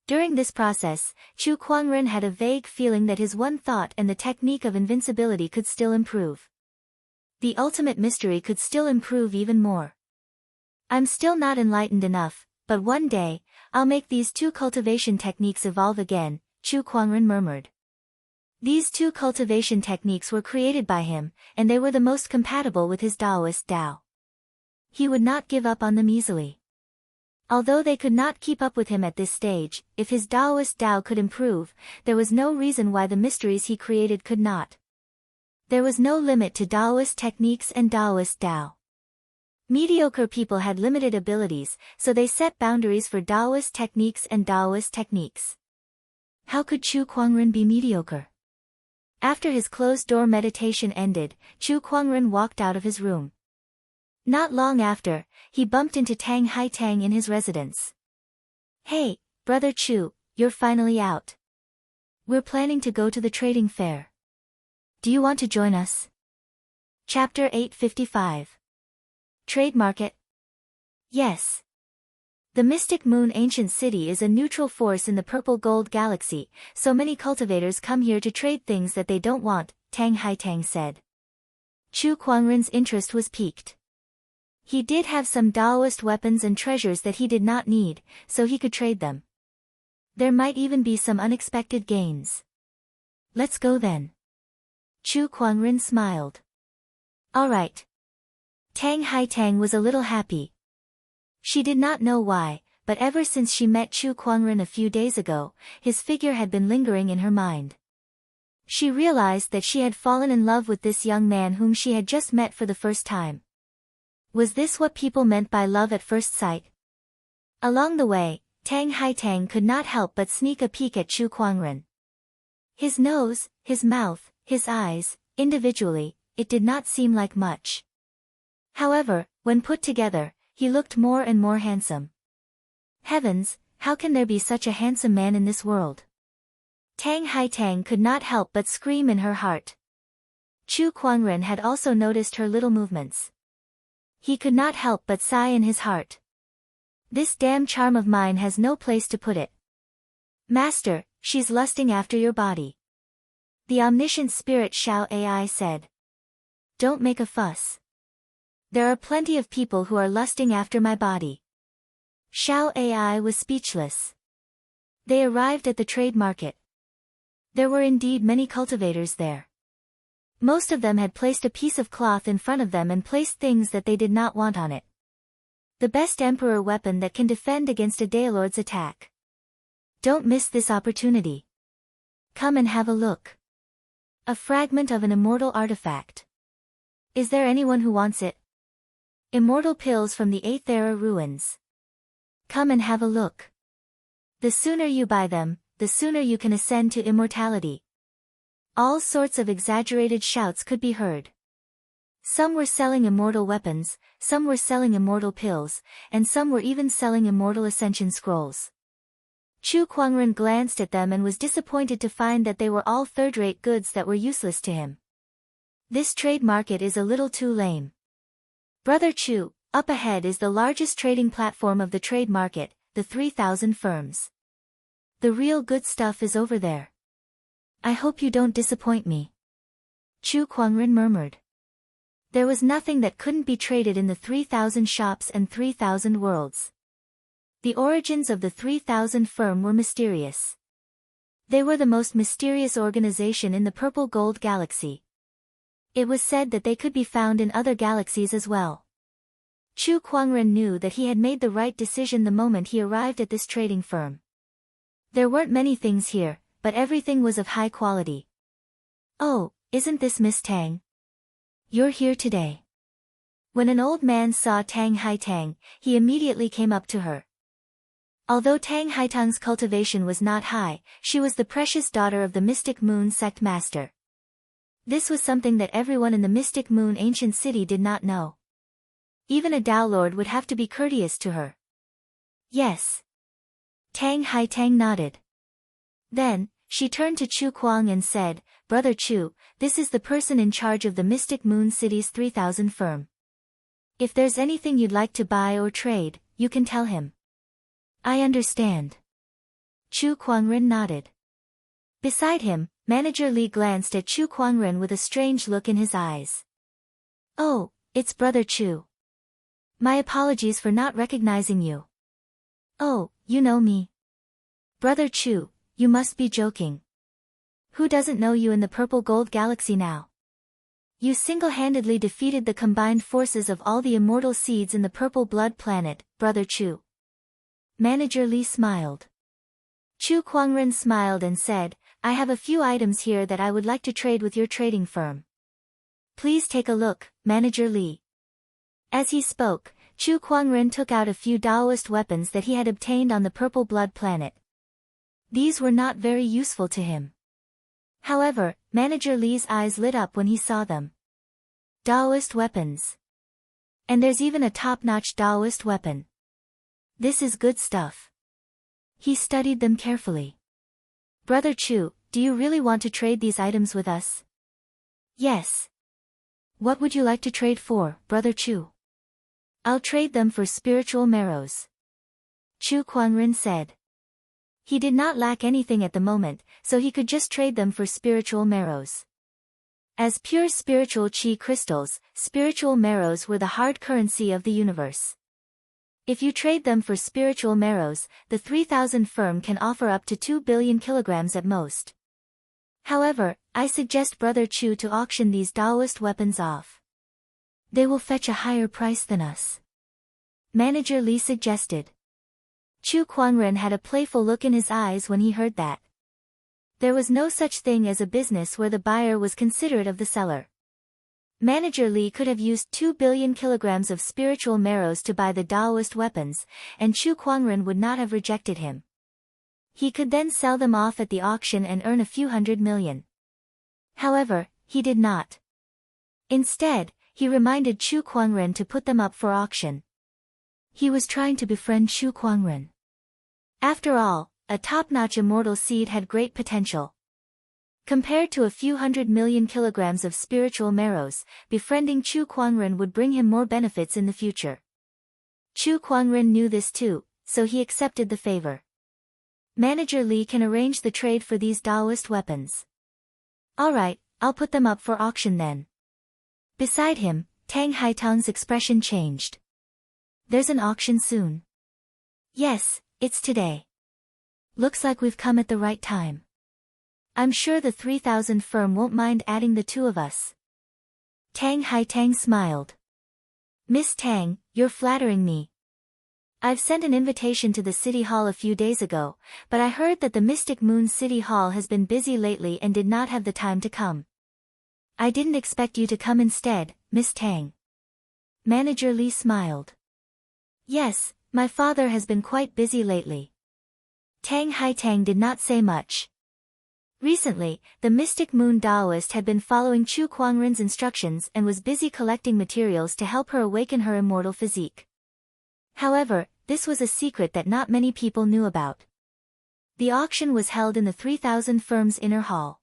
During this process, Chu Kuangren had a vague feeling that his one thought and the technique of invincibility could still improve. The ultimate mystery could still improve even more. I'm still not enlightened enough, but one day, I'll make these 2 cultivation techniques evolve again, Chu Kuangren murmured. These 2 cultivation techniques were created by him, and they were the most compatible with his Taoist Tao. He would not give up on them easily. Although they could not keep up with him at this stage, if his Taoist Tao could improve, there was no reason why the mysteries he created could not. There was no limit to Taoist techniques and Taoist Tao. Mediocre people had limited abilities, so they set boundaries for Taoist techniques and Taoist techniques. How could Chu Kuangren be mediocre? After his closed-door meditation ended, Chu Kuangren walked out of his room. Not long after, he bumped into Tang Haitang in his residence. Hey, Brother Chu, you're finally out. We're planning to go to the trading fair. Do you want to join us? Chapter 855. Trade Market. Yes. The Mystic Moon Ancient City is a neutral force in the Purple Gold Galaxy, so many cultivators come here to trade things that they don't want, Tang Haitang said. Chu Kuangren's interest was piqued. He did have some Taoist weapons and treasures that he did not need, so he could trade them. There might even be some unexpected gains. Let's go then. Chu Kuangren smiled. All right. Tang Haitang was a little happy. She did not know why, but ever since she met Chu Kuangren a few days ago, his figure had been lingering in her mind. She realized that she had fallen in love with this young man whom she had just met for the first time. Was this what people meant by love at first sight? Along the way, Tang Haitang could not help but sneak a peek at Chu Kuangren. His nose, his mouth, his eyes, individually, it did not seem like much. However, when put together, he looked more and more handsome. Heavens, how can there be such a handsome man in this world? Tang Haitang could not help but scream in her heart. Chu Kuangren had also noticed her little movements. He could not help but sigh in his heart. This damn charm of mine has no place to put it. Master, she's lusting after your body. The omniscient spirit Xiao Ai said. Don't make a fuss. There are plenty of people who are lusting after my body. Xiao Ai was speechless. They arrived at the trade market. There were indeed many cultivators there. Most of them had placed a piece of cloth in front of them and placed things that they did not want on it. The best emperor weapon that can defend against a Daylord's attack. Don't miss this opportunity. Come and have a look. A fragment of an immortal artifact. Is there anyone who wants it? Immortal pills from the 8th era ruins. Come and have a look. The sooner you buy them, the sooner you can ascend to immortality. All sorts of exaggerated shouts could be heard. Some were selling immortal weapons, some were selling immortal pills, and some were even selling immortal ascension scrolls. Chu Kuangren glanced at them and was disappointed to find that they were all third-rate goods that were useless to him. This trade market is a little too lame. Brother Chu, up ahead is the largest trading platform of the trade market, the 3,000 firms. The real good stuff is over there. I hope you don't disappoint me. Chu Kuangren murmured. There was nothing that couldn't be traded in the 3,000 shops and 3,000 worlds. The origins of the 3,000 firm were mysterious. They were the most mysterious organization in the Purple Gold Galaxy. It was said that they could be found in other galaxies as well. Chu Kuangren knew that he had made the right decision the moment he arrived at this trading firm. There weren't many things here, but everything was of high quality. Oh, isn't this Miss Tang? You're here today. When an old man saw Tang Haitang, he immediately came up to her. Although Tang Haitang's cultivation was not high, she was the precious daughter of the Mystic Moon sect master. This was something that everyone in the Mystic Moon ancient city did not know. Even a Dao Lord would have to be courteous to her. Yes. Tang Haitang nodded. Then, she turned to Chu Kuang and said, Brother Chu, this is the person in charge of the Mystic Moon City's 3,000 firm. If there's anything you'd like to buy or trade, you can tell him. I understand. Chu Kuangren nodded. Beside him, Manager Li glanced at Chu Kuangren with a strange look in his eyes. Oh, it's Brother Chu. My apologies for not recognizing you. Oh, you know me. Brother Chu, you must be joking. Who doesn't know you in the Purple Gold Galaxy now? You single-handedly defeated the combined forces of all the immortal seeds in the Purple Blood Planet, Brother Chu. Manager Li smiled. Chu Kuangren smiled and said, I have a few items here that I would like to trade with your trading firm. Please take a look, Manager Li. As he spoke, Chu Kuangren took out a few Daoist weapons that he had obtained on the Purple Blood Planet. These were not very useful to him. However, Manager Li's eyes lit up when he saw them. Daoist weapons. And there's even a top-notch Daoist weapon. This is good stuff. He studied them carefully. Brother Chu, do you really want to trade these items with us? Yes. What would you like to trade for, Brother Chu? I'll trade them for spiritual marrows. Chu Kuangren said. He did not lack anything at the moment, so he could just trade them for spiritual marrows. As pure spiritual chi crystals, spiritual marrows were the hard currency of the universe. If you trade them for spiritual marrows, the 3,000 firm can offer up to 2 billion kilograms at most. However, I suggest Brother Chu to auction these Daoist weapons off. They will fetch a higher price than us. Manager Li suggested. Chu Kuangren had a playful look in his eyes when he heard that. There was no such thing as a business where the buyer was considerate of the seller. Manager Li could have used 2 billion kilograms of spiritual marrows to buy the Daoist weapons, and Chu Kuangren would not have rejected him. He could then sell them off at the auction and earn a few hundred million. However, he did not. Instead, he reminded Chu Kuangren to put them up for auction. He was trying to befriend Chu Kuangren. After all, a top-notch immortal seed had great potential. Compared to a few 100 million kilograms of spiritual marrows, befriending Chu Kuangren would bring him more benefits in the future. Chu Kuangren knew this too, so he accepted the favor. Manager Li can arrange the trade for these Daoist weapons. Alright, I'll put them up for auction then. Beside him, Tang Haitang's expression changed. There's an auction soon. Yes, it's today. Looks like we've come at the right time. I'm sure the 3,000 firm won't mind adding the two of us. Tang Haitang smiled. Miss Tang, you're flattering me. I've sent an invitation to the City Hall a few days ago, but I heard that the Mystic Moon City Hall has been busy lately and did not have the time to come. I didn't expect you to come instead, Miss Tang. Manager Li smiled. Yes, my father has been quite busy lately. Tang Haitang did not say much. Recently, the mystic moon Taoist had been following Chu Kuangren's instructions and was busy collecting materials to help her awaken her immortal physique. However, this was a secret that not many people knew about. The auction was held in the 3,000 firms inner hall.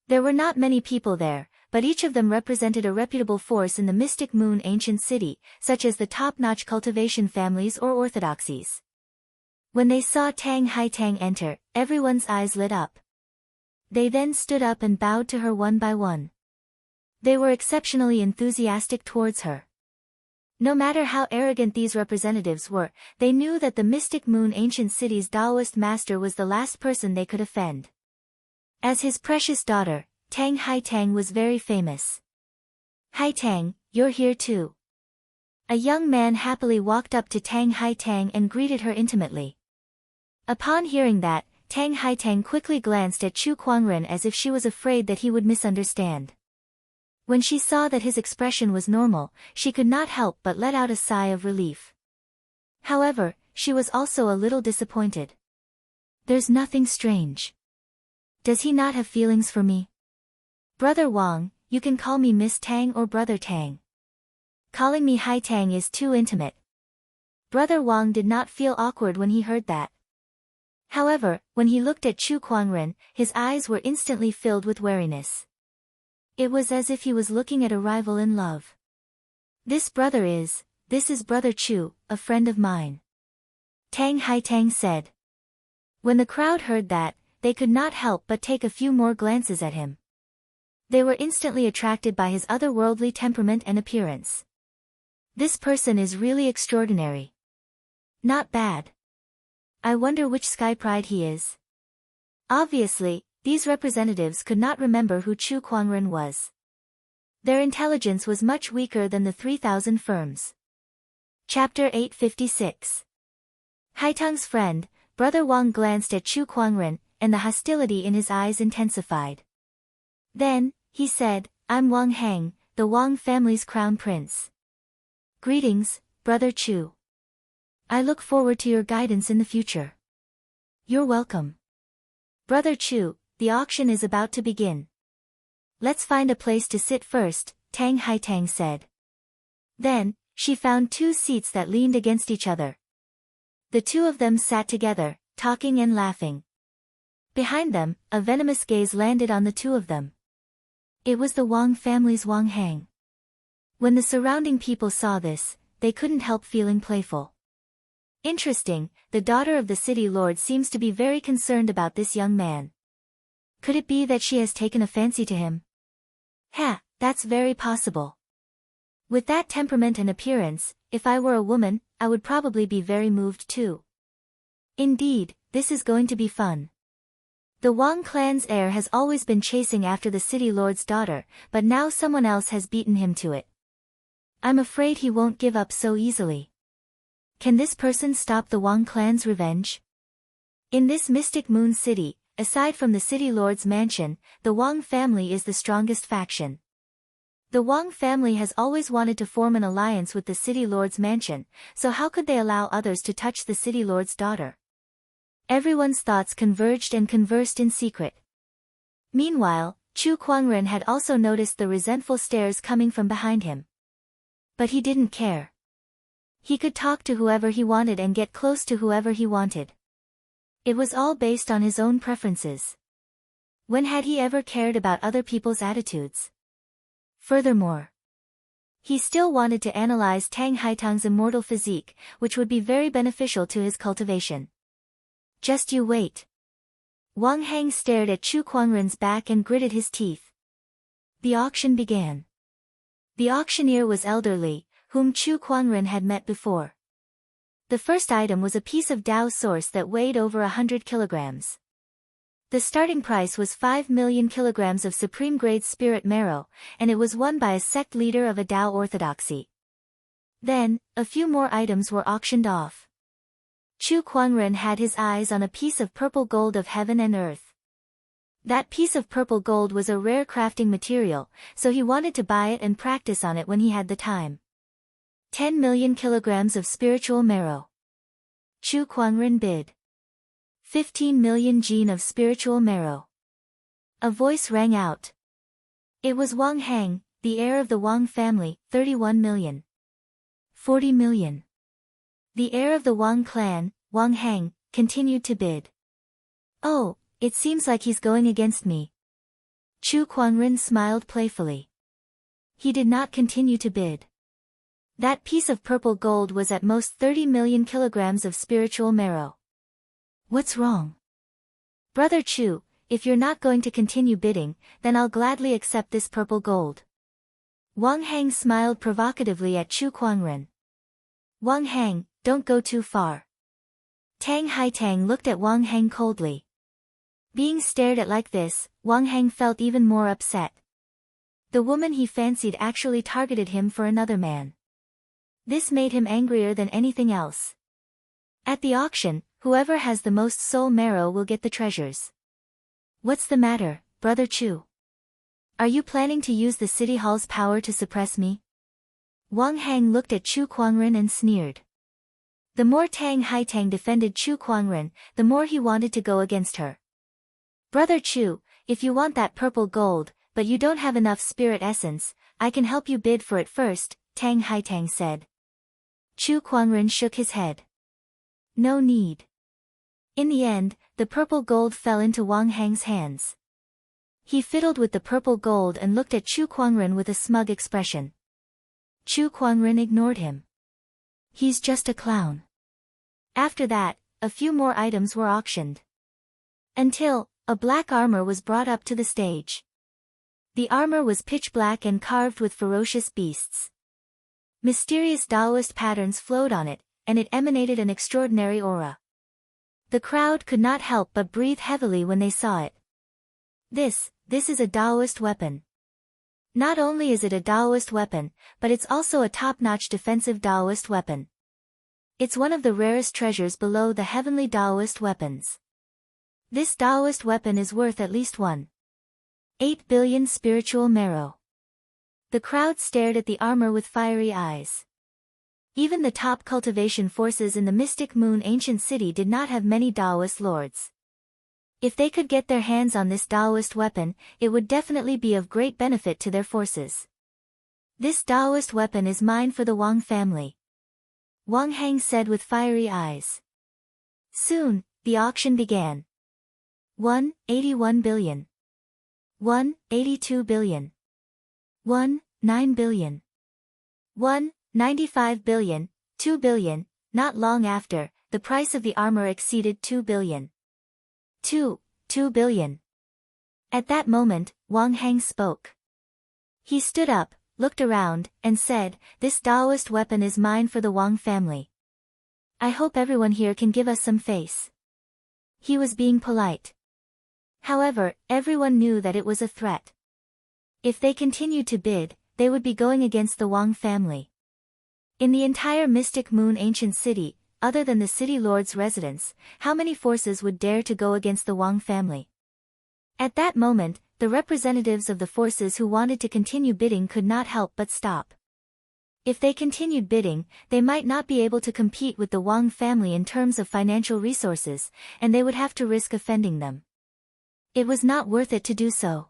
There were not many people there, but each of them represented a reputable force in the mystic moon ancient city, such as the top-notch cultivation families or orthodoxies. When they saw Tang Haitang enter, everyone's eyes lit up. They then stood up and bowed to her one by one. They were exceptionally enthusiastic towards her. No matter how arrogant these representatives were, they knew that the mystic moon ancient city's Taoist master was the last person they could offend. As his precious daughter, Tang Haitang was very famous. "Haitang, you're here too." A young man happily walked up to Tang Haitang and greeted her intimately. Upon hearing that, Tang Haitang quickly glanced at Chu Kuangren as if she was afraid that he would misunderstand. When she saw that his expression was normal, she could not help but let out a sigh of relief. However, she was also a little disappointed. "There's nothing strange. Does he not have feelings for me?" "Brother Wang, you can call me Miss Tang or Brother Tang. Calling me Haitang is too intimate." Brother Wang did not feel awkward when he heard that. However, when he looked at Chu Kuangren, his eyes were instantly filled with wariness. It was as if he was looking at a rival in love. This is Brother Chu, a friend of mine," Tang Haitang said. When the crowd heard that, they could not help but take a few more glances at him. They were instantly attracted by his otherworldly temperament and appearance. This person is really extraordinary. Not bad. I wonder which sky pride he is. Obviously, these representatives could not remember who Chu Kuangren was. Their intelligence was much weaker than the 3,000 firms. Chapter 856. Haitang's friend, Brother Wang glanced at Chu Kuangren, and the hostility in his eyes intensified. Then, he said, "I'm Wang Hang, the Wang family's crown prince. Greetings, Brother Chu. I look forward to your guidance in the future." "You're welcome. Brother Chu, the auction is about to begin. Let's find a place to sit first," Tang Haitang said. Then, she found 2 seats that leaned against each other. The 2 of them sat together, talking and laughing. Behind them, a venomous gaze landed on the 2 of them. It was the Wang family's Wang Hang. When the surrounding people saw this, they couldn't help feeling playful. Interesting, the daughter of the city lord seems to be very concerned about this young man. Could it be that she has taken a fancy to him? That's very possible. With that temperament and appearance, if I were a woman, I would probably be very moved too. Indeed, this is going to be fun. The Wang clan's heir has always been chasing after the city lord's daughter, but now someone else has beaten him to it. I'm afraid he won't give up so easily. Can this person stop the Wang clan's revenge? In this mystic moon city, aside from the city lord's mansion, the Wang family is the strongest faction. The Wang family has always wanted to form an alliance with the city lord's mansion, so how could they allow others to touch the city lord's daughter? Everyone's thoughts converged and conversed in secret. Meanwhile, Chu Kuangren had also noticed the resentful stares coming from behind him. But he didn't care. He could talk to whoever he wanted and get close to whoever he wanted. It was all based on his own preferences. When had he ever cared about other people's attitudes? Furthermore, he still wanted to analyze Tang Haitang's immortal physique, which would be very beneficial to his cultivation. Just you wait. Wang Hang stared at Chu Kuangren's back and gritted his teeth. The auction began. The auctioneer was elderly, whom Chu Kuangren had met before. The first item was a piece of Dao source that weighed over 100 kilograms. The starting price was 5 million kilograms of supreme-grade spirit marrow, and it was won by a sect leader of a Dao orthodoxy. Then, a few more items were auctioned off. Chu Kuangren had his eyes on a piece of purple gold of heaven and earth. That piece of purple gold was a rare crafting material, so he wanted to buy it and practice on it when he had the time. 10 million kilograms of spiritual marrow. Chu Kuangren bid 15 million gene of spiritual marrow. A voice rang out. It was Wang Hang, the heir of the Wang family, 31 million. 40 million. The heir of the Wang clan, Wang Hang, continued to bid. Oh, it seems like he's going against me. Chu Kuangren smiled playfully. He did not continue to bid. That piece of purple gold was at most 30 million kilograms of spiritual marrow. What's wrong? Brother Chu, if you're not going to continue bidding, then I'll gladly accept this purple gold. Wang Hang smiled provocatively at Chu Kuangren. Wang Hang, don't go too far. Tang Haitang looked at Wang Hang coldly. Being stared at like this, Wang Hang felt even more upset. The woman he fancied actually targeted him for another man. This made him angrier than anything else. At the auction, whoever has the most soul marrow will get the treasures. What's the matter, Brother Chu? Are you planning to use the city hall's power to suppress me? Wang Hang looked at Chu Kuangren and sneered. The more Tang Haitang defended Chu Kuangren, the more he wanted to go against her. Brother Chu, if you want that purple gold, but you don't have enough spirit essence, I can help you bid for it first, Tang Haitang said. Chu Kuangren shook his head. No need. In the end, the purple gold fell into Wang Hang's hands. He fiddled with the purple gold and looked at Chu Kuangren with a smug expression. Chu Kuangren ignored him. He's just a clown. After that, a few more items were auctioned. Until, a black armor was brought up to the stage. The armor was pitch black and carved with ferocious beasts. Mysterious Taoist patterns flowed on it, and it emanated an extraordinary aura. The crowd could not help but breathe heavily when they saw it. This is a Taoist weapon. Not only is it a Taoist weapon, but it's also a top-notch defensive Taoist weapon. It's one of the rarest treasures below the heavenly Taoist weapons. This Taoist weapon is worth at least 1.8 billion spiritual marrow. The crowd stared at the armor with fiery eyes. Even the top cultivation forces in the Mystic Moon ancient city did not have many Taoist lords. If they could get their hands on this Taoist weapon, it would definitely be of great benefit to their forces. This Taoist weapon is mine for the Wang family. Wang Hang said with fiery eyes. Soon, the auction began. 181 billion. 182 billion. 9 billion. 95 billion, 2 billion, not long after, the price of the armor exceeded 2 billion. 2 billion. At that moment, Wang Hang spoke. He stood up, looked around, and said, this Taoist weapon is mine for the Wang family. I hope everyone here can give us some face. He was being polite. However, everyone knew that it was a threat. If they continued to bid, they would be going against the Wang family. In the entire Mystic Moon ancient city, other than the city lord's residence, how many forces would dare to go against the Wang family? At that moment, the representatives of the forces who wanted to continue bidding could not help but stop. If they continued bidding, they might not be able to compete with the Wang family in terms of financial resources, and they would have to risk offending them. It was not worth it to do so.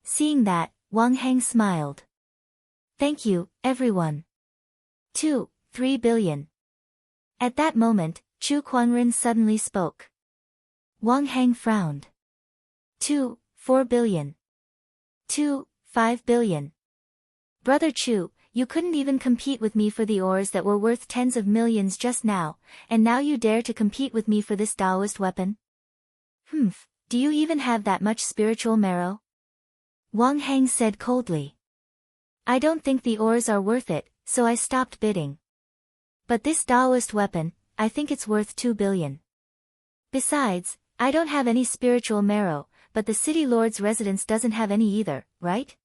Seeing that, Wang Hang smiled. Thank you, everyone. 3 billion. At that moment, Chu Kuangren suddenly spoke. Wang Hang frowned. 4 billion. 5 billion. Brother Chu, you couldn't even compete with me for the ores that were worth tens of millions just now, and now you dare to compete with me for this Taoist weapon? Do you even have that much spiritual marrow? Wang Hang said coldly. I don't think the ores are worth it, so I stopped bidding. But this Taoist weapon, I think it's worth 2 billion. Besides, I don't have any spiritual marrow, but the city lord's residence doesn't have any either, right?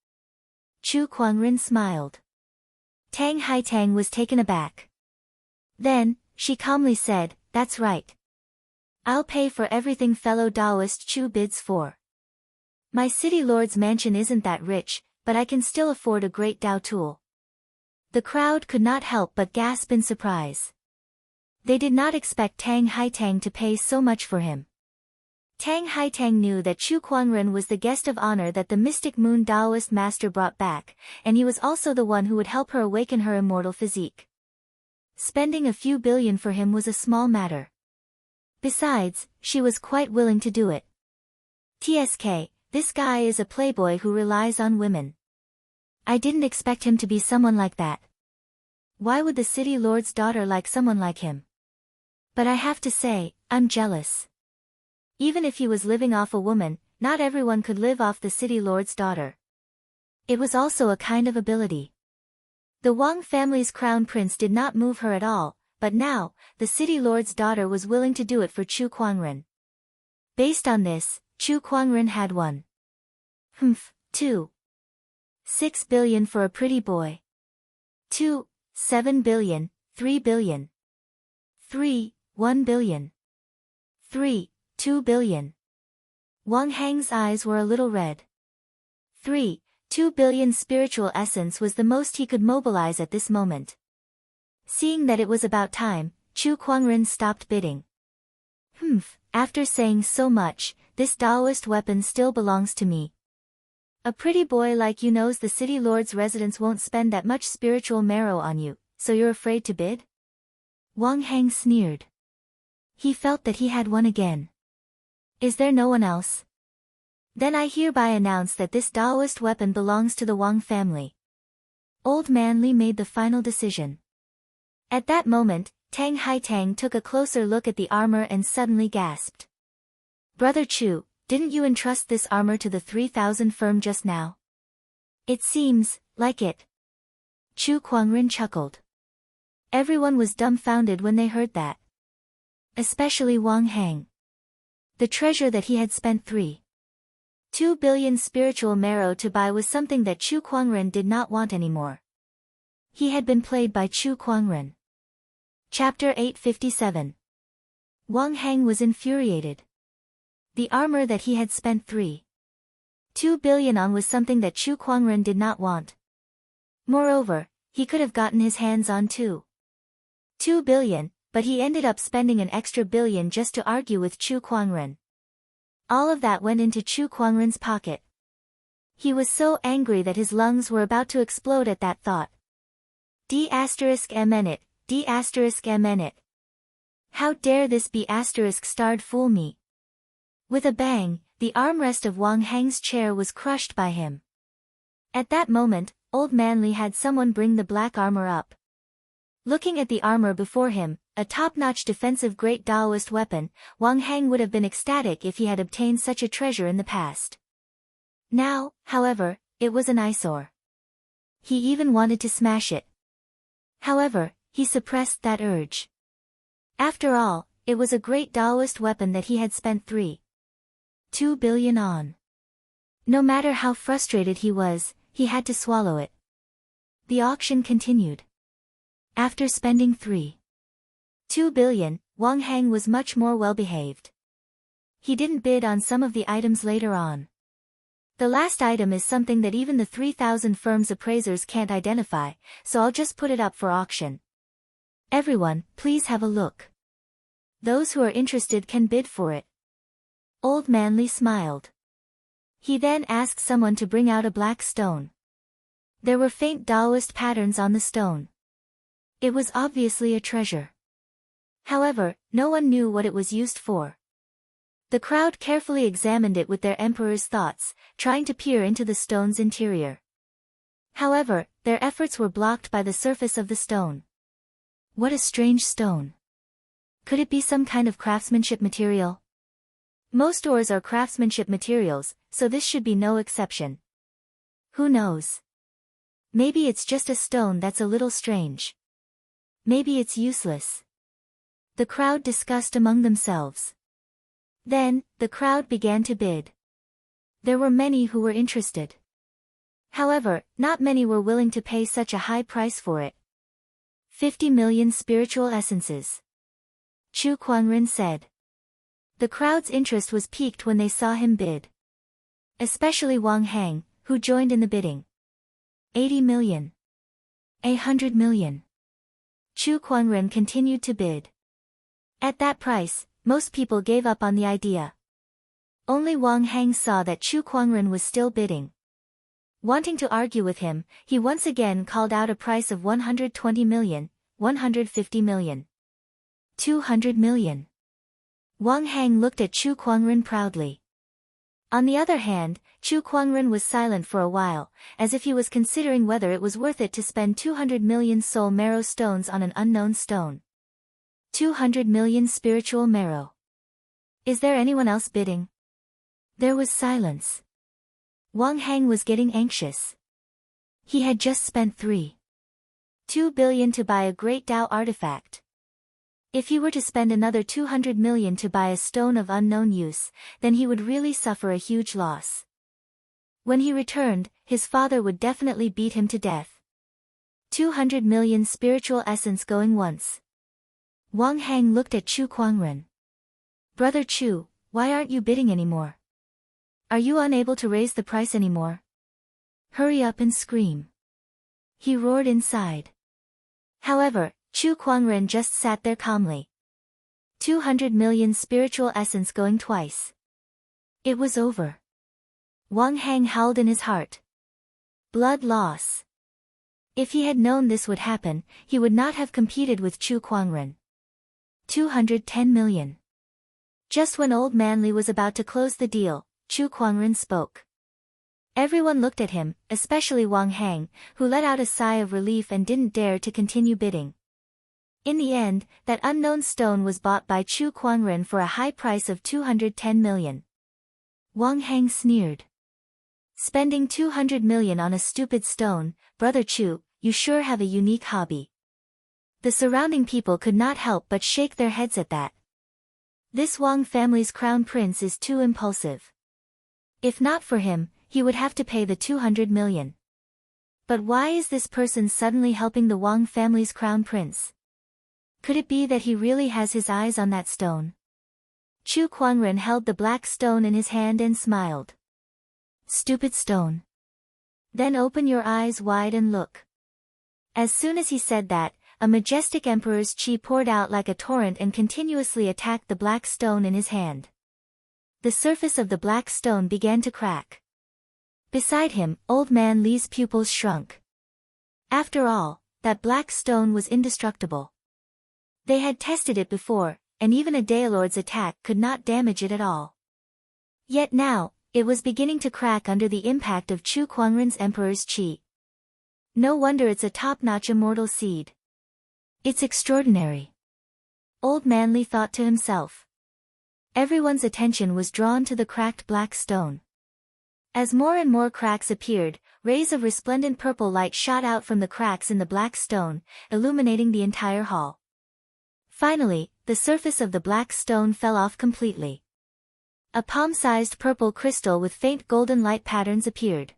Chu Kuangren smiled. Tang Haitang was taken aback. Then, she calmly said, that's right. I'll pay for everything fellow Taoist Chu bids for. My city lord's mansion isn't that rich, but I can still afford a great Tao tool. The crowd could not help but gasp in surprise. They did not expect Tang Haitang to pay so much for him. Tang Haitang knew that Chu Kuangren was the guest of honor that the mystic moon Taoist master brought back, and he was also the one who would help her awaken her immortal physique. Spending a few billion for him was a small matter. Besides, she was quite willing to do it. TSK, this guy is a playboy who relies on women. I didn't expect him to be someone like that. Why would the city lord's daughter like someone like him? But I have to say, I'm jealous. Even if he was living off a woman, not everyone could live off the city lord's daughter. It was also a kind of ability. The Wang family's crown prince did not move her at all, but now, the city lord's daughter was willing to do it for Chu Kuangren. Based on this, Chu Kuangren had won. 2. 6 billion for a pretty boy. 2. 7 billion, 3 billion. 3. 1 billion. 3. 2 billion. Wang Hang's eyes were a little red. 3. 2 billion spiritual essence was the most he could mobilize at this moment. Seeing that it was about time, Chu Kuangren stopped bidding. After saying so much, this Taoist weapon still belongs to me. A pretty boy like you knows the city lord's residence won't spend that much spiritual marrow on you, so you're afraid to bid? Wang Hang sneered. He felt that he had won again. Is there no one else? Then I hereby announce that this Taoist weapon belongs to the Wang family. Old Man Li made the final decision. At that moment, Tang Haitang took a closer look at the armor and suddenly gasped. Brother Chu, didn't you entrust this armor to the 3,000 firm just now? It seems like it. Chu Kuangren chuckled. Everyone was dumbfounded when they heard that. Especially Wang Hang. The treasure that he had spent 2 billion spiritual marrow to buy was something that Chu Kuangren did not want anymore. He had been played by Chu Kuangren. Chapter 857. Wang Hang was infuriated. The armor that he had spent 2 billion on was something that Chu Kuangren did not want. Moreover, he could have gotten his hands on 2 billion, but he ended up spending an extra billion just to argue with Chu Kuangren. All of that went into Chu Kuangren's pocket. He was so angry that his lungs were about to explode at that thought. D*mn D*mn. How dare this B***starred fool me? With a bang, the armrest of Wang Hang's chair was crushed by him. At that moment, Old Man Li had someone bring the black armor up. Looking at the armor before him, a top-notch defensive great Taoist weapon, Wang Hang would have been ecstatic if he had obtained such a treasure in the past. Now, however, it was an eyesore. He even wanted to smash it. However, he suppressed that urge. After all, it was a great Taoist weapon that he had spent 2 billion on. No matter how frustrated he was, he had to swallow it. The auction continued. After spending 2 billion, Wang Hang was much more well-behaved. He didn't bid on some of the items later on. The last item is something that even the 3,000 firms' appraisers can't identify, so I'll just put it up for auction. Everyone, please have a look. Those who are interested can bid for it. Old Man Li smiled. He then asked someone to bring out a black stone. There were faint Taoist patterns on the stone. It was obviously a treasure. However, no one knew what it was used for. The crowd carefully examined it with their emperor's thoughts, trying to peer into the stone's interior. However, their efforts were blocked by the surface of the stone. What a strange stone. Could it be some kind of craftsmanship material? Most ores are craftsmanship materials, so this should be no exception. Who knows? Maybe it's just a stone that's a little strange. Maybe it's useless. The crowd discussed among themselves. Then, the crowd began to bid. There were many who were interested. However, not many were willing to pay such a high price for it. 50 million spiritual essences. Chu Kuangren said. The crowd's interest was piqued when they saw him bid. Especially Wang Hang, who joined in the bidding. 80 million. 100 million. Chu Kuangren continued to bid. At that price, most people gave up on the idea. Only Wang Hang saw that Chu Kuangren was still bidding. Wanting to argue with him, he once again called out a price of 120 million, 150 million. 200 million. Wang Hang looked at Chu Kuangren proudly. On the other hand, Chu Kuangren was silent for a while, as if he was considering whether it was worth it to spend 200 million soul marrow stones on an unknown stone. 200 million spiritual marrow. Is there anyone else bidding? There was silence. Wang Hang was getting anxious. He had just spent 3.2 billion to buy a great Tao artifact. If he were to spend another 200 million to buy a stone of unknown use, then he would really suffer a huge loss. When he returned, his father would definitely beat him to death. 200 million spiritual essence going once. Wang Hang looked at Chu Kuangren. Brother Chu, why aren't you bidding anymore? Are you unable to raise the price anymore? Hurry up and scream. He roared inside. However, Chu Kuangren just sat there calmly. 200 million spiritual essence going twice. It was over. Wang Hang howled in his heart. Blood loss. If he had known this would happen, he would not have competed with Chu Kuangren. 210 million. Just when Old Man Li was about to close the deal, Chu Kuangren spoke. Everyone looked at him, especially Wang Hang, who let out a sigh of relief and didn't dare to continue bidding. In the end, that unknown stone was bought by Chu Kuangren for a high price of 210 million. Wang Hang sneered. Spending 200 million on a stupid stone, Brother Chu, you sure have a unique hobby. The surrounding people could not help but shake their heads at that. This Wang family's crown prince is too impulsive. If not for him, he would have to pay the 200 million. But why is this person suddenly helping the Wang family's crown prince? Could it be that he really has his eyes on that stone? Chu Kuangren held the black stone in his hand and smiled. Stupid stone. Then open your eyes wide and look. As soon as he said that, a majestic emperor's chi poured out like a torrent and continuously attacked the black stone in his hand. The surface of the black stone began to crack. Beside him, Old Man Li's pupils shrunk. After all, that black stone was indestructible. They had tested it before, and even a Daelord's attack could not damage it at all. Yet now, it was beginning to crack under the impact of Chu Kuangren's emperor's chi. No wonder it's a top-notch immortal seed. It's extraordinary. Old Man Li thought to himself. Everyone's attention was drawn to the cracked black stone. As more and more cracks appeared, rays of resplendent purple light shot out from the cracks in the black stone, illuminating the entire hall. Finally, the surface of the black stone fell off completely. A palm-sized purple crystal with faint golden light patterns appeared.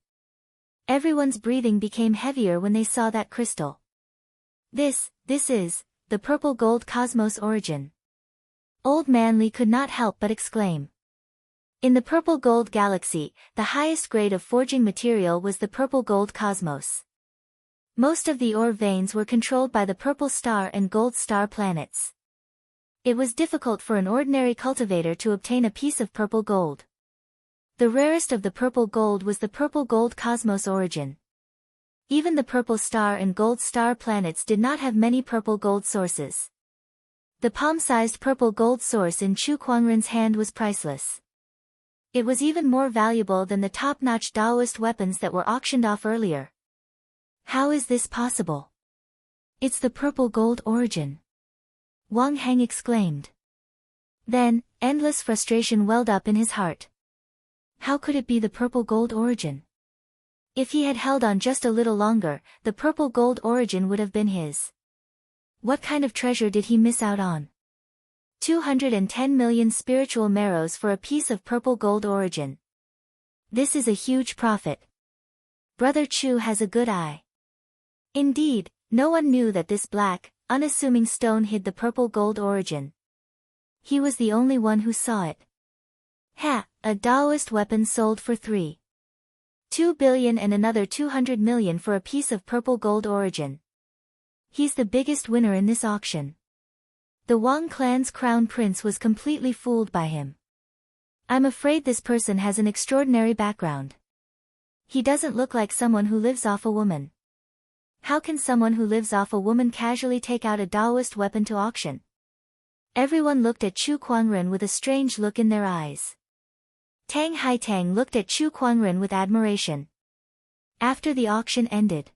Everyone's breathing became heavier when they saw that crystal. This is, the purple gold cosmos origin. Old Man Li could not help but exclaim. In the purple gold galaxy, the highest grade of forging material was the purple gold cosmos. Most of the ore veins were controlled by the purple star and gold star planets. It was difficult for an ordinary cultivator to obtain a piece of purple gold. The rarest of the purple gold was the purple gold cosmos origin. Even the purple star and gold star planets did not have many purple gold sources. The palm-sized purple gold source in Chu Kuangren's hand was priceless. It was even more valuable than the top-notch Taoist weapons that were auctioned off earlier. How is this possible? It's the purple gold origin. Wang Hang exclaimed. Then, endless frustration welled up in his heart. How could it be the purple gold origin? If he had held on just a little longer, the purple gold origin would have been his. What kind of treasure did he miss out on? 210 million spiritual marrows for a piece of purple gold origin. This is a huge profit. Brother Chu has a good eye. Indeed, no one knew that this black, unassuming stone hid the purple gold origin. He was the only one who saw it. Ha! A Taoist weapon sold for 3.2 billion and another 200 million for a piece of purple gold origin. He's the biggest winner in this auction. The Wang clan's crown prince was completely fooled by him. I'm afraid this person has an extraordinary background. He doesn't look like someone who lives off a woman. How can someone who lives off a woman casually take out a Taoist weapon to auction? Everyone looked at Chu Kuangren with a strange look in their eyes. Tang Haitang looked at Chu Kuangren with admiration. After the auction ended.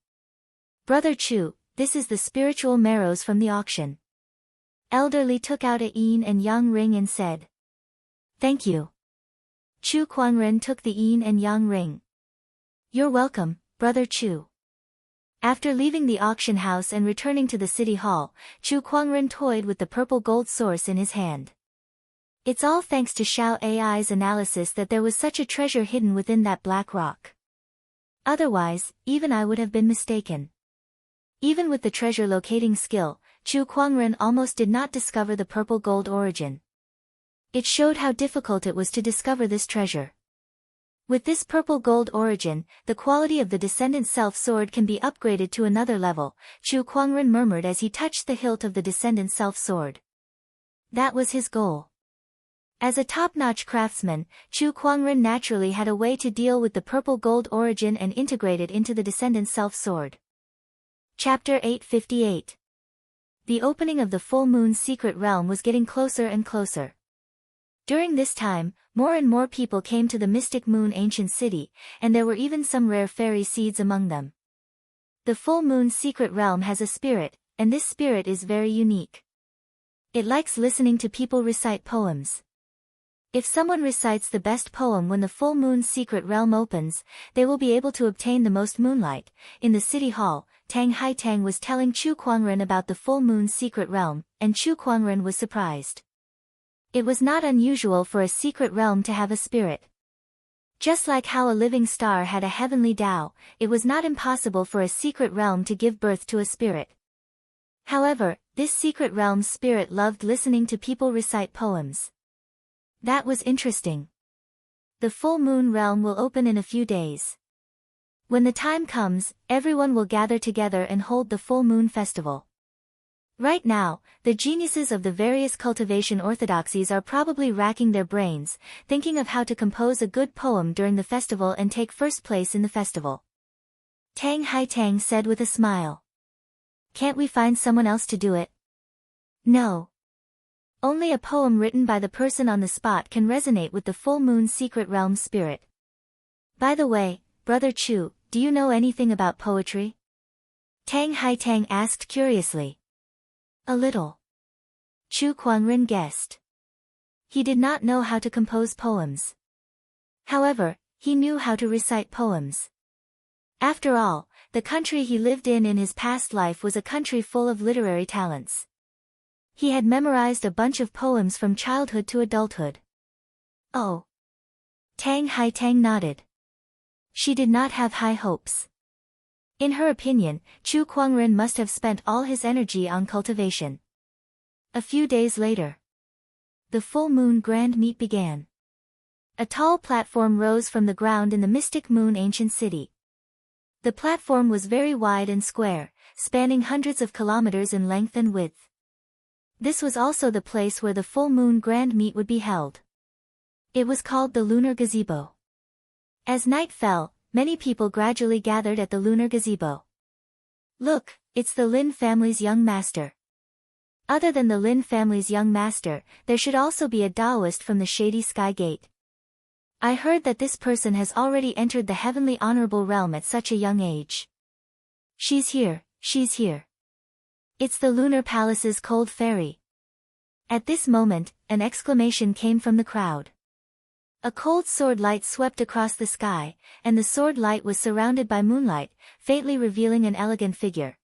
Brother Chu, this is the spiritual marrows from the auction. Elder Li took out a yin and yang ring and said. Thank you. Chu Kuangren took the yin and yang ring. You're welcome, Brother Chu. After leaving the auction house and returning to the city hall, Chu Kuangren toyed with the purple gold source in his hand. It's all thanks to Xiao AI's analysis that there was such a treasure hidden within that black rock. Otherwise, even I would have been mistaken. Even with the treasure locating skill, Chu Kuangren almost did not discover the purple gold origin. It showed how difficult it was to discover this treasure. With this purple gold origin, the quality of the Descendant Self sword can be upgraded to another level, Chu Kuangren murmured as he touched the hilt of the Descendant Self sword. That was his goal. As a top-notch craftsman, Chu Kuangren naturally had a way to deal with the purple gold origin and integrate it into the Descendant Self sword. Chapter 858. The opening of the full moon's secret realm was getting closer and closer. During this time, more and more people came to the Mystic Moon ancient city, and there were even some rare fairy seeds among them. The full moon's secret realm has a spirit, and this spirit is very unique. It likes listening to people recite poems. If someone recites the best poem when the full moon's secret realm opens, they will be able to obtain the most moonlight. In the city hall, Tang Haitang was telling Chu Kuangren about the full moon's secret realm, and Chu Kuangren was surprised. It was not unusual for a secret realm to have a spirit. Just like how a living star had a heavenly Tao, it was not impossible for a secret realm to give birth to a spirit. However, this secret realm's spirit loved listening to people recite poems. That was interesting. The full moon realm will open in a few days. When the time comes, everyone will gather together and hold the full moon festival. Right now, the geniuses of the various cultivation orthodoxies are probably racking their brains, thinking of how to compose a good poem during the festival and take first place in the festival. Tang Haitang said with a smile. Can't we find someone else to do it? No. Only a poem written by the person on the spot can resonate with the full moon's secret realm spirit. By the way, Brother Chu, do you know anything about poetry? Tang Haitang asked curiously. A little. Chu Kuangren guessed. He did not know how to compose poems. However, he knew how to recite poems. After all, the country he lived in his past life was a country full of literary talents. He had memorized a bunch of poems from childhood to adulthood. Oh. Tang Haitang nodded. She did not have high hopes. In her opinion, Chu Kuangren must have spent all his energy on cultivation. A few days later. The full moon grand meet began. A tall platform rose from the ground in the Mystic Moon ancient city. The platform was very wide and square, spanning hundreds of kilometers in length and width. This was also the place where the full moon grand meet would be held. It was called the Lunar Gazebo. As night fell, many people gradually gathered at the lunar gazebo. Look, it's the Lin family's young master. Other than the Lin family's young master, there should also be a Taoist from the Shady Sky Gate. I heard that this person has already entered the heavenly honorable realm at such a young age. She's here, she's here. It's the lunar palace's cold fairy. At this moment, an exclamation came from the crowd. A cold sword light swept across the sky, and the sword light was surrounded by moonlight, faintly revealing an elegant figure.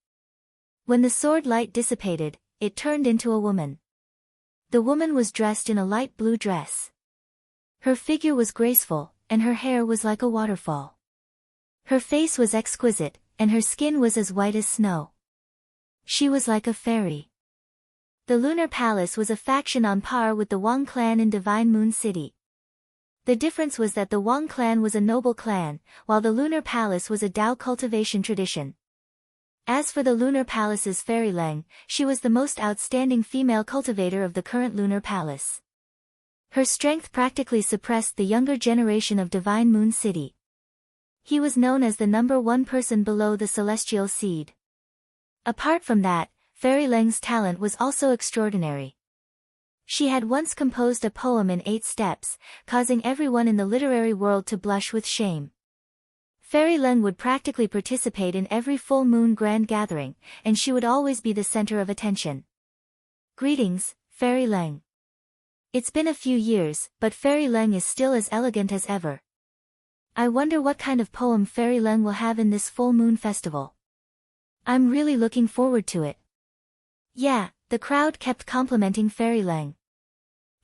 When the sword light dissipated, it turned into a woman. The woman was dressed in a light blue dress. Her figure was graceful, and her hair was like a waterfall. Her face was exquisite, and her skin was as white as snow. She was like a fairy. The Lunar Palace was a faction on par with the Wang clan in Divine Moon City. The difference was that the Wang clan was a noble clan, while the Lunar Palace was a Tao cultivation tradition. As for the lunar palace's Fairy Lang, she was the most outstanding female cultivator of the current lunar palace. Her strength practically suppressed the younger generation of Divine Moon City. He was known as the #1 person below the celestial seed. Apart from that, Fairy Lang's talent was also extraordinary. She had once composed a poem in 8 steps, causing everyone in the literary world to blush with shame. Fairy Lang would practically participate in every full moon grand gathering, and she would always be the center of attention. Greetings, Fairy Lang. It's been a few years, but Fairy Lang is still as elegant as ever. I wonder what kind of poem Fairy Lang will have in this full moon festival. I'm really looking forward to it. Yeah, the crowd kept complimenting Fairy Lang.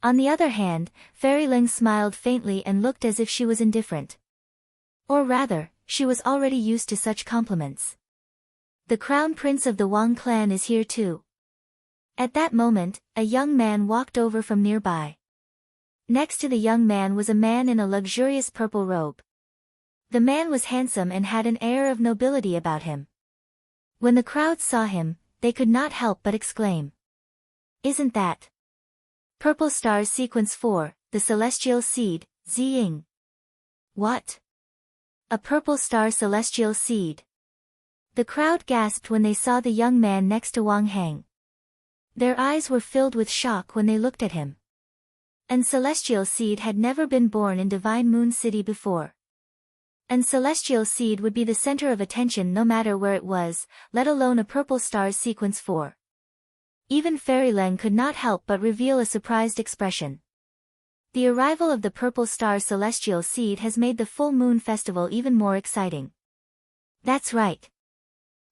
On the other hand, Fairy Lang smiled faintly and looked as if she was indifferent. Or rather, she was already used to such compliments. The crown prince of the Wang clan is here too. At that moment, a young man walked over from nearby. Next to the young man was a man in a luxurious purple robe. The man was handsome and had an air of nobility about him. When the crowd saw him, they could not help but exclaim. Isn't that Purple Stars Sequence 4, the Celestial Seed, Ziying? What? A purple star celestial seed. The crowd gasped when they saw the young man next to Wang Hang. Their eyes were filled with shock when they looked at him. An celestial seed had never been born in Divine Moon City before. An celestial seed would be the center of attention no matter where it was, let alone a purple star's sequence 4. Even Fairy Lang could not help but reveal a surprised expression. The arrival of the purple star celestial seed has made the full moon festival even more exciting. That's right.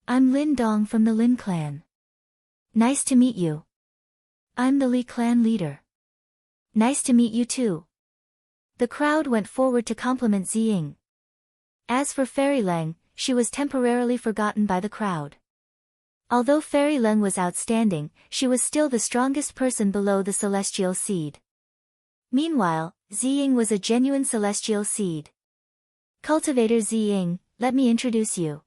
I'm Lin Dong from the Lin clan. Nice to meet you. I'm the Li clan leader. Nice to meet you too. The crowd went forward to compliment Ziying. As for Fairy Lang, she was temporarily forgotten by the crowd. Although Fairy Lang was outstanding, she was still the strongest person below the celestial seed. Meanwhile, Ziying was a genuine celestial seed. Cultivator Ziying, let me introduce you.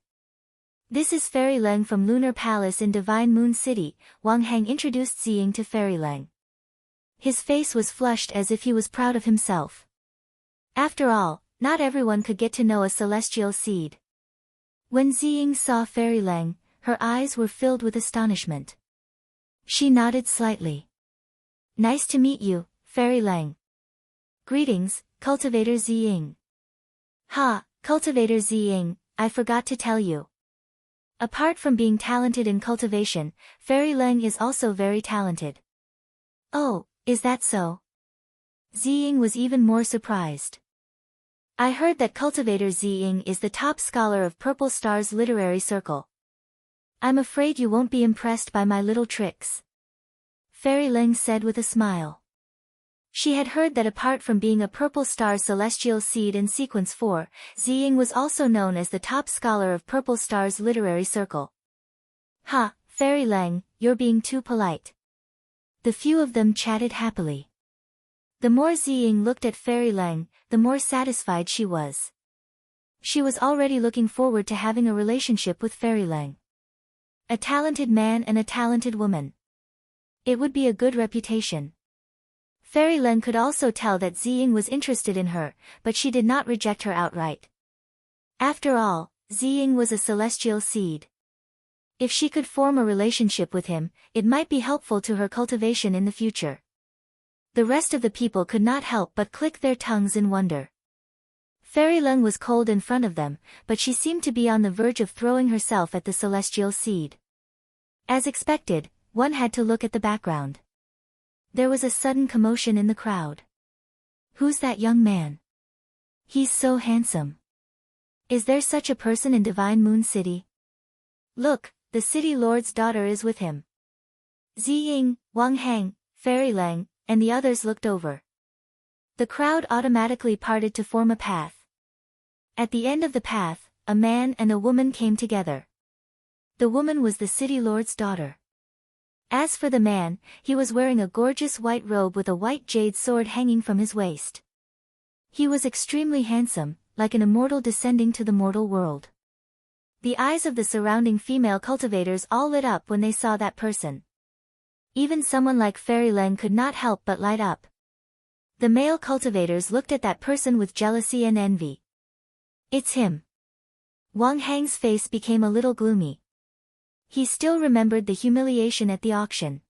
This is Fairy Lang from Lunar Palace in Divine Moon City. Wang Hang introduced Ziying to Fairy Lang. His face was flushed as if he was proud of himself. After all, not everyone could get to know a celestial seed. When Ziying saw Fairy Lang, her eyes were filled with astonishment. She nodded slightly. Nice to meet you, Fairy Lang. Greetings, Cultivator Ziying. Ha, Cultivator Ziying, I forgot to tell you. Apart from being talented in cultivation, Fairy Lang is also very talented. Oh, is that so? Ziying was even more surprised. I heard that Cultivator Ziying is the top scholar of Purple Star's literary circle. I'm afraid you won't be impressed by my little tricks. Fairy Lang said with a smile. She had heard that apart from being a Purple Star celestial seed in Sequence 4, Ziying was also known as the top scholar of Purple Star's literary circle. Ha, Fairy Lang, you're being too polite. The few of them chatted happily. The more Ziying looked at Fairy Lang, the more satisfied she was. She was already looking forward to having a relationship with Fairy Lang. A talented man and a talented woman. It would be a good reputation. Fairy Lang could also tell that Ziying was interested in her, but she did not reject her outright. After all, Ziying was a celestial seed. If she could form a relationship with him, it might be helpful to her cultivation in the future. The rest of the people could not help but click their tongues in wonder. Fairy Lang was cold in front of them, but she seemed to be on the verge of throwing herself at the celestial seed. As expected, one had to look at the background. There was a sudden commotion in the crowd. Who's that young man? He's so handsome. Is there such a person in Divine Moon City? Look, the city lord's daughter is with him. Ziying, Wang Hang, Fairy Lang, and the others looked over. The crowd automatically parted to form a path. At the end of the path, a man and a woman came together. The woman was the city lord's daughter. As for the man, he was wearing a gorgeous white robe with a white jade sword hanging from his waist. He was extremely handsome, like an immortal descending to the mortal world. The eyes of the surrounding female cultivators all lit up when they saw that person. Even someone like Fairy Len could not help but light up. The male cultivators looked at that person with jealousy and envy. It's him. Wang Hang's face became a little gloomy. He still remembered the humiliation at the auction.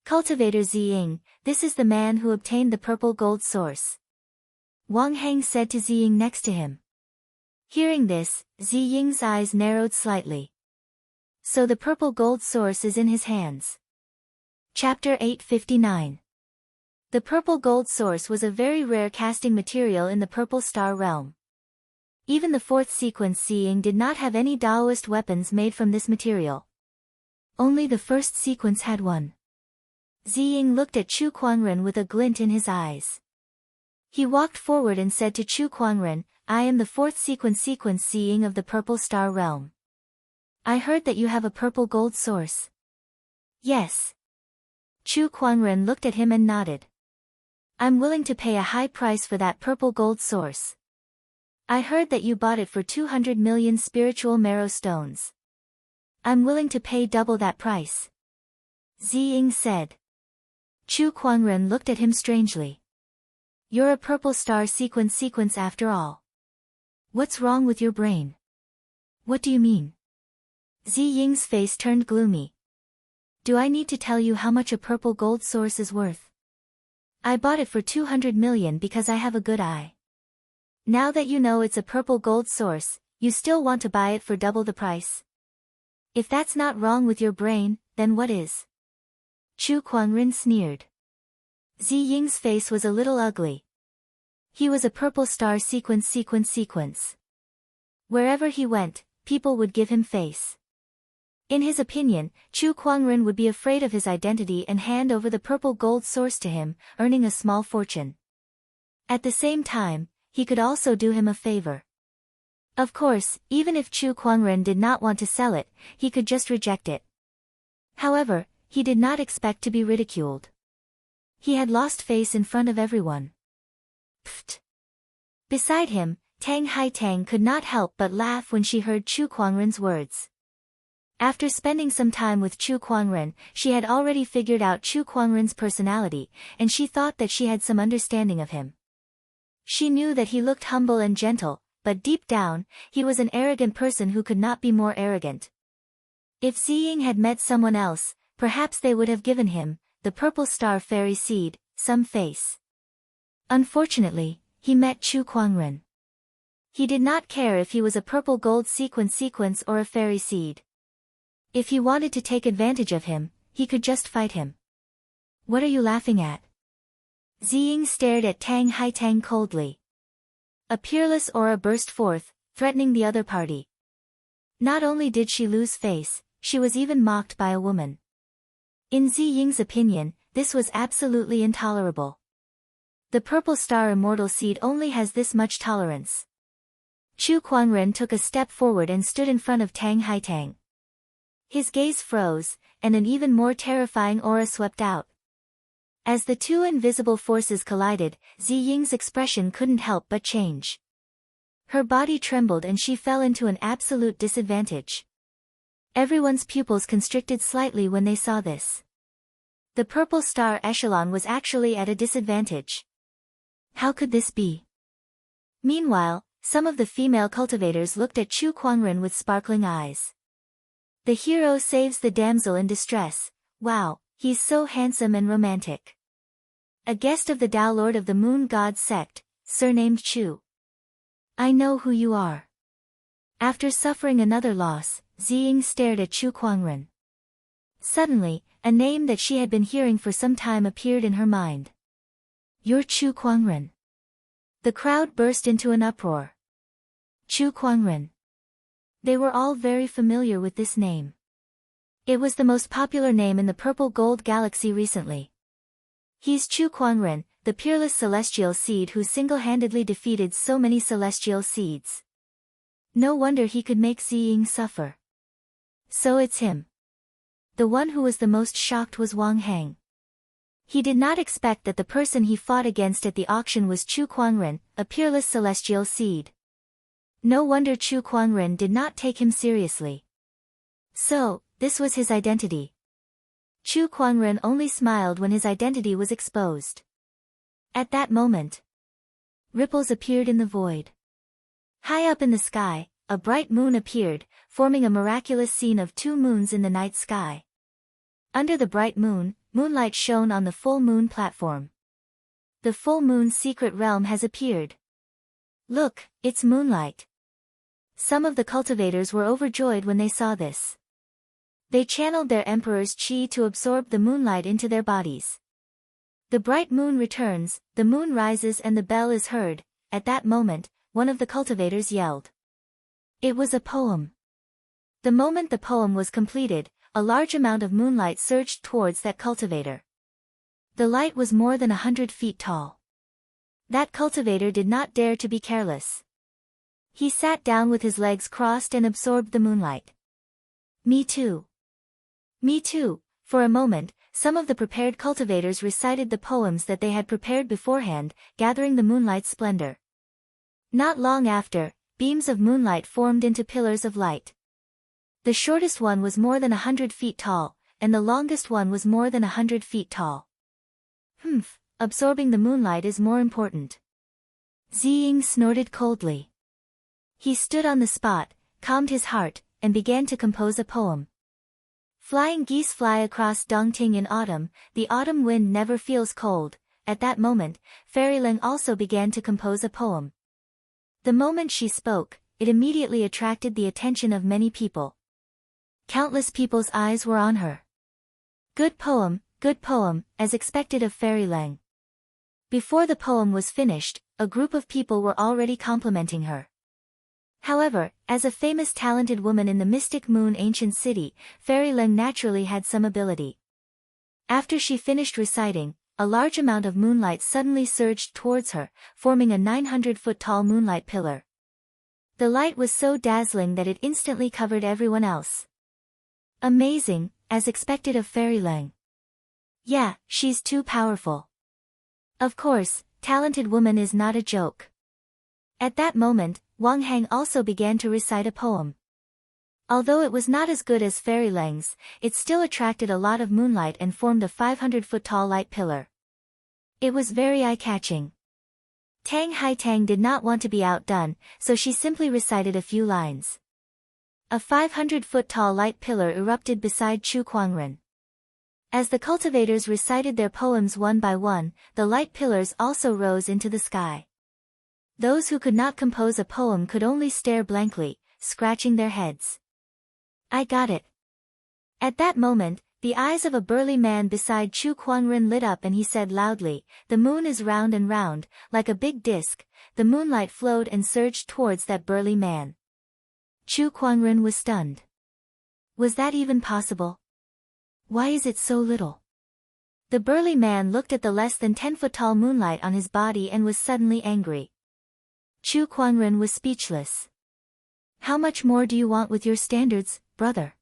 Cultivator Ziying, this is the man who obtained the purple gold source. Wang Hang said to Ziying next to him. Hearing this, Ziying's eyes narrowed slightly. So the purple gold source is in his hands. Chapter 859. The purple gold source was a very rare casting material in the purple star realm. Even the fourth sequence Ziying did not have any Daoist weapons made from this material. Only the first sequence had one. Ziying looked at Chu Kuangren with a glint in his eyes. He walked forward and said to Chu Kuangren, I am the fourth sequence Ziying of the purple star realm. I heard that you have a purple gold source. Yes. Chu Kuangren looked at him and nodded. I'm willing to pay a high price for that purple gold source. I heard that you bought it for 200 million spiritual marrow stones. I'm willing to pay double that price. Ziying said. Chu Kuangren looked at him strangely. You're a purple star sequence after all. What's wrong with your brain? What do you mean? Ziying's face turned gloomy. Do I need to tell you how much a purple gold source is worth? I bought it for 200 million because I have a good eye. Now that you know it's a purple gold source, you still want to buy it for double the price? If that's not wrong with your brain, then what is? Chu Kuangren sneered. Ziying's face was a little ugly. He was a purple star sequence. Wherever he went, people would give him face. In his opinion, Chu Kuangren would be afraid of his identity and hand over the purple gold source to him, earning a small fortune. At the same time, he could also do him a favor. Of course, even if Chu Kuangren did not want to sell it, he could just reject it. However, he did not expect to be ridiculed. He had lost face in front of everyone. Pfft. Beside him, Tang Haitang could not help but laugh when she heard Chu Kuangren's words. After spending some time with Chu Kuangren, she had already figured out Chu Kuangren's personality, and she thought that she had some understanding of him. She knew that he looked humble and gentle, but deep down, he was an arrogant person who could not be more arrogant. If Ziying had met someone else, perhaps they would have given him, the purple star fairy seed, some face. Unfortunately, he met Chu Kuangren. He did not care if he was a purple gold sequence or a fairy seed. If he wanted to take advantage of him, he could just fight him. What are you laughing at? Ziying stared at Tang Haitang coldly. A peerless aura burst forth, threatening the other party. Not only did she lose face, she was even mocked by a woman. In Ziying's opinion, this was absolutely intolerable. The purple star immortal seed only has this much tolerance. Chu Kuangren took a step forward and stood in front of Tang Haitang. His gaze froze, and an even more terrifying aura swept out. As the two invisible forces collided, Ziying's expression couldn't help but change. Her body trembled and she fell into an absolute disadvantage. Everyone's pupils constricted slightly when they saw this. The purple star echelon was actually at a disadvantage. How could this be? Meanwhile, some of the female cultivators looked at Chu Kuangren with sparkling eyes. The hero saves the damsel in distress. Wow, he's so handsome and romantic. A guest of the Tao Lord of the Moon God sect, surnamed Chu. I know who you are. After suffering another loss, Ziying stared at Chu Kuangren. Suddenly, a name that she had been hearing for some time appeared in her mind. You're Chu Kuangren. The crowd burst into an uproar. Chu Kuangren. They were all very familiar with this name. It was the most popular name in the Purple Gold Galaxy recently. He's Chu Kuangren, the peerless celestial seed who single-handedly defeated so many celestial seeds. No wonder he could make Ziying suffer. So it's him. The one who was the most shocked was Wang Hang. He did not expect that the person he fought against at the auction was Chu Kuangren, a peerless celestial seed. No wonder Chu Kuangren did not take him seriously. So, this was his identity. Chu Kuangren only smiled when his identity was exposed. At that moment, ripples appeared in the void. High up in the sky, a bright moon appeared, forming a miraculous scene of two moons in the night sky. Under the bright moon, moonlight shone on the full moon platform. The full moon's secret realm has appeared. Look, it's moonlight. Some of the cultivators were overjoyed when they saw this. They channeled their emperor's qi to absorb the moonlight into their bodies. The bright moon returns, the moon rises and the bell is heard. At that moment, one of the cultivators yelled. It was a poem. The moment the poem was completed, a large amount of moonlight surged towards that cultivator. The light was more than 100 feet tall. That cultivator did not dare to be careless. He sat down with his legs crossed and absorbed the moonlight. Me too. Me too. For a moment, some of the prepared cultivators recited the poems that they had prepared beforehand, gathering the moonlight's splendor. Not long after, beams of moonlight formed into pillars of light. The shortest one was more than 100 feet tall, and the longest one was more than 100 feet tall. Absorbing the moonlight is more important. Ziying snorted coldly. He stood on the spot, calmed his heart, and began to compose a poem. Flying geese fly across Dongting in autumn, the autumn wind never feels cold. At that moment, Fairy Ling also began to compose a poem. The moment she spoke, it immediately attracted the attention of many people. Countless people's eyes were on her. Good poem, as expected of Fairy Ling. Before the poem was finished, a group of people were already complimenting her. However, as a famous talented woman in the Mystic Moon ancient city, Fairy Ling naturally had some ability. After she finished reciting, a large amount of moonlight suddenly surged towards her, forming a 900-foot-tall moonlight pillar. The light was so dazzling that it instantly covered everyone else. Amazing, as expected of Fairy Ling. Yeah, she's too powerful. Of course, talented woman is not a joke. At that moment, Wang Hang also began to recite a poem. Although it was not as good as Fairy Ling's, it still attracted a lot of moonlight and formed a 500-foot-tall light pillar. It was very eye-catching. Tang Haitang did not want to be outdone, so she simply recited a few lines. A 500-foot-tall light pillar erupted beside Chu Kuangren. As the cultivators recited their poems one by one, the light pillars also rose into the sky. Those who could not compose a poem could only stare blankly, scratching their heads. I got it. At that moment, the eyes of a burly man beside Chu Kuangren lit up and he said loudly, the moon is round and round, like a big disc. The moonlight flowed and surged towards that burly man. Chu Kuangren was stunned. Was that even possible? Why is it so little? The burly man looked at the less than 10-foot-tall moonlight on his body and was suddenly angry. Chu Kuangren was speechless. How much more do you want with your standards, brother?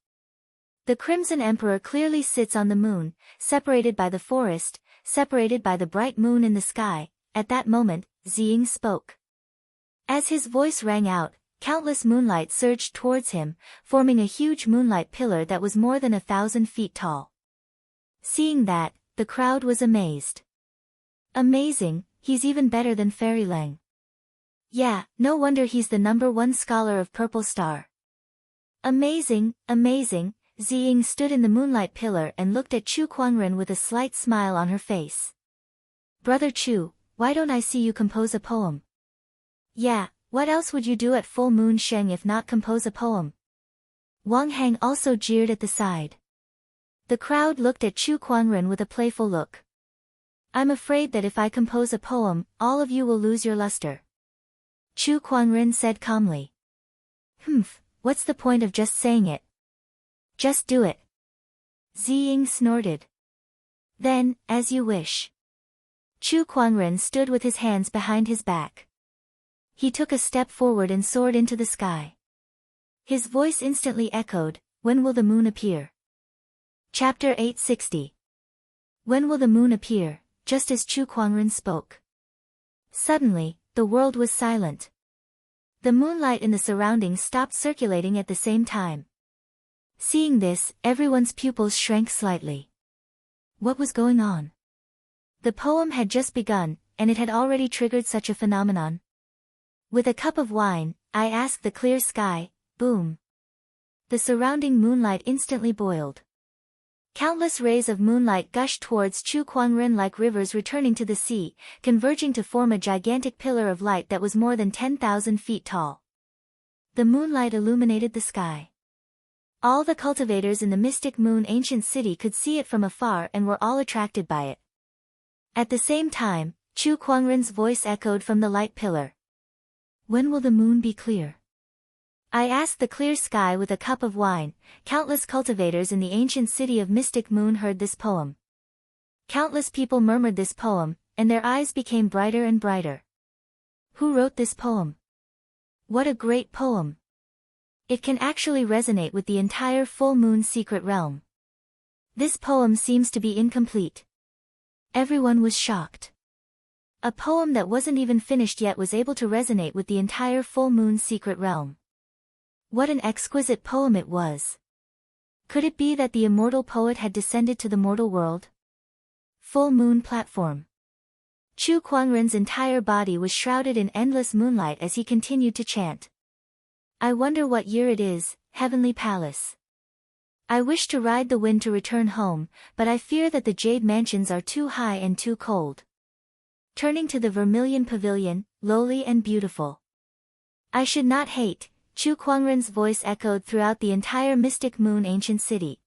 The Crimson Emperor clearly sits on the moon, separated by the forest, separated by the bright moon in the sky. At that moment, Ziying spoke. As his voice rang out, countless moonlight surged towards him, forming a huge moonlight pillar that was more than 1,000 feet tall. Seeing that, the crowd was amazed. Amazing, he's even better than Fairy Ling. Yeah, no wonder he's the #1 scholar of Purple Star. Amazing, Ziying stood in the moonlight pillar and looked at Chu Kuangren with a slight smile on her face. Brother Chu, why don't I see you compose a poem? Yeah, what else would you do at full moon Sheng if not compose a poem? Wang Hang also jeered at the side. The crowd looked at Chu Kuangren with a playful look. I'm afraid that if I compose a poem, all of you will lose your luster. Chu Kuangren said calmly. What's the point of just saying it? Just do it. Ziying snorted. Then, as you wish. Chu Kuangren stood with his hands behind his back. He took a step forward and soared into the sky. His voice instantly echoed, when will the moon appear? Chapter 860. When will the moon appear? Just as Chu Kuangren spoke. Suddenly, the world was silent. The moonlight in the surroundings stopped circulating at the same time. Seeing this, everyone's pupils shrank slightly. What was going on? The poem had just begun, and it had already triggered such a phenomenon. With a cup of wine, I asked the clear sky, boom. The surrounding moonlight instantly boiled. Countless rays of moonlight gushed towards Chu Kuangren like rivers returning to the sea, converging to form a gigantic pillar of light that was more than 10,000 feet tall. The moonlight illuminated the sky. All the cultivators in the Mystic Moon ancient city could see it from afar and were all attracted by it. At the same time, Chu Kuangren's voice echoed from the light pillar. When will the moon be clear? I asked the clear sky with a cup of wine. Countless cultivators in the ancient city of Mystic Moon heard this poem. Countless people murmured this poem, and their eyes became brighter and brighter. Who wrote this poem? What a great poem! It can actually resonate with the entire full moon secret realm. This poem seems to be incomplete. Everyone was shocked. A poem that wasn't even finished yet was able to resonate with the entire full moon secret realm. What an exquisite poem it was! Could it be that the immortal poet had descended to the mortal world? Full moon platform. Chu Kuangren's entire body was shrouded in endless moonlight as he continued to chant. I wonder what year it is, heavenly palace. I wish to ride the wind to return home, but I fear that the jade mansions are too high and too cold. Turning to the vermilion pavilion, lowly and beautiful. I should not hate. Chu Kuangren's voice echoed throughout the entire Mystic Moon ancient city.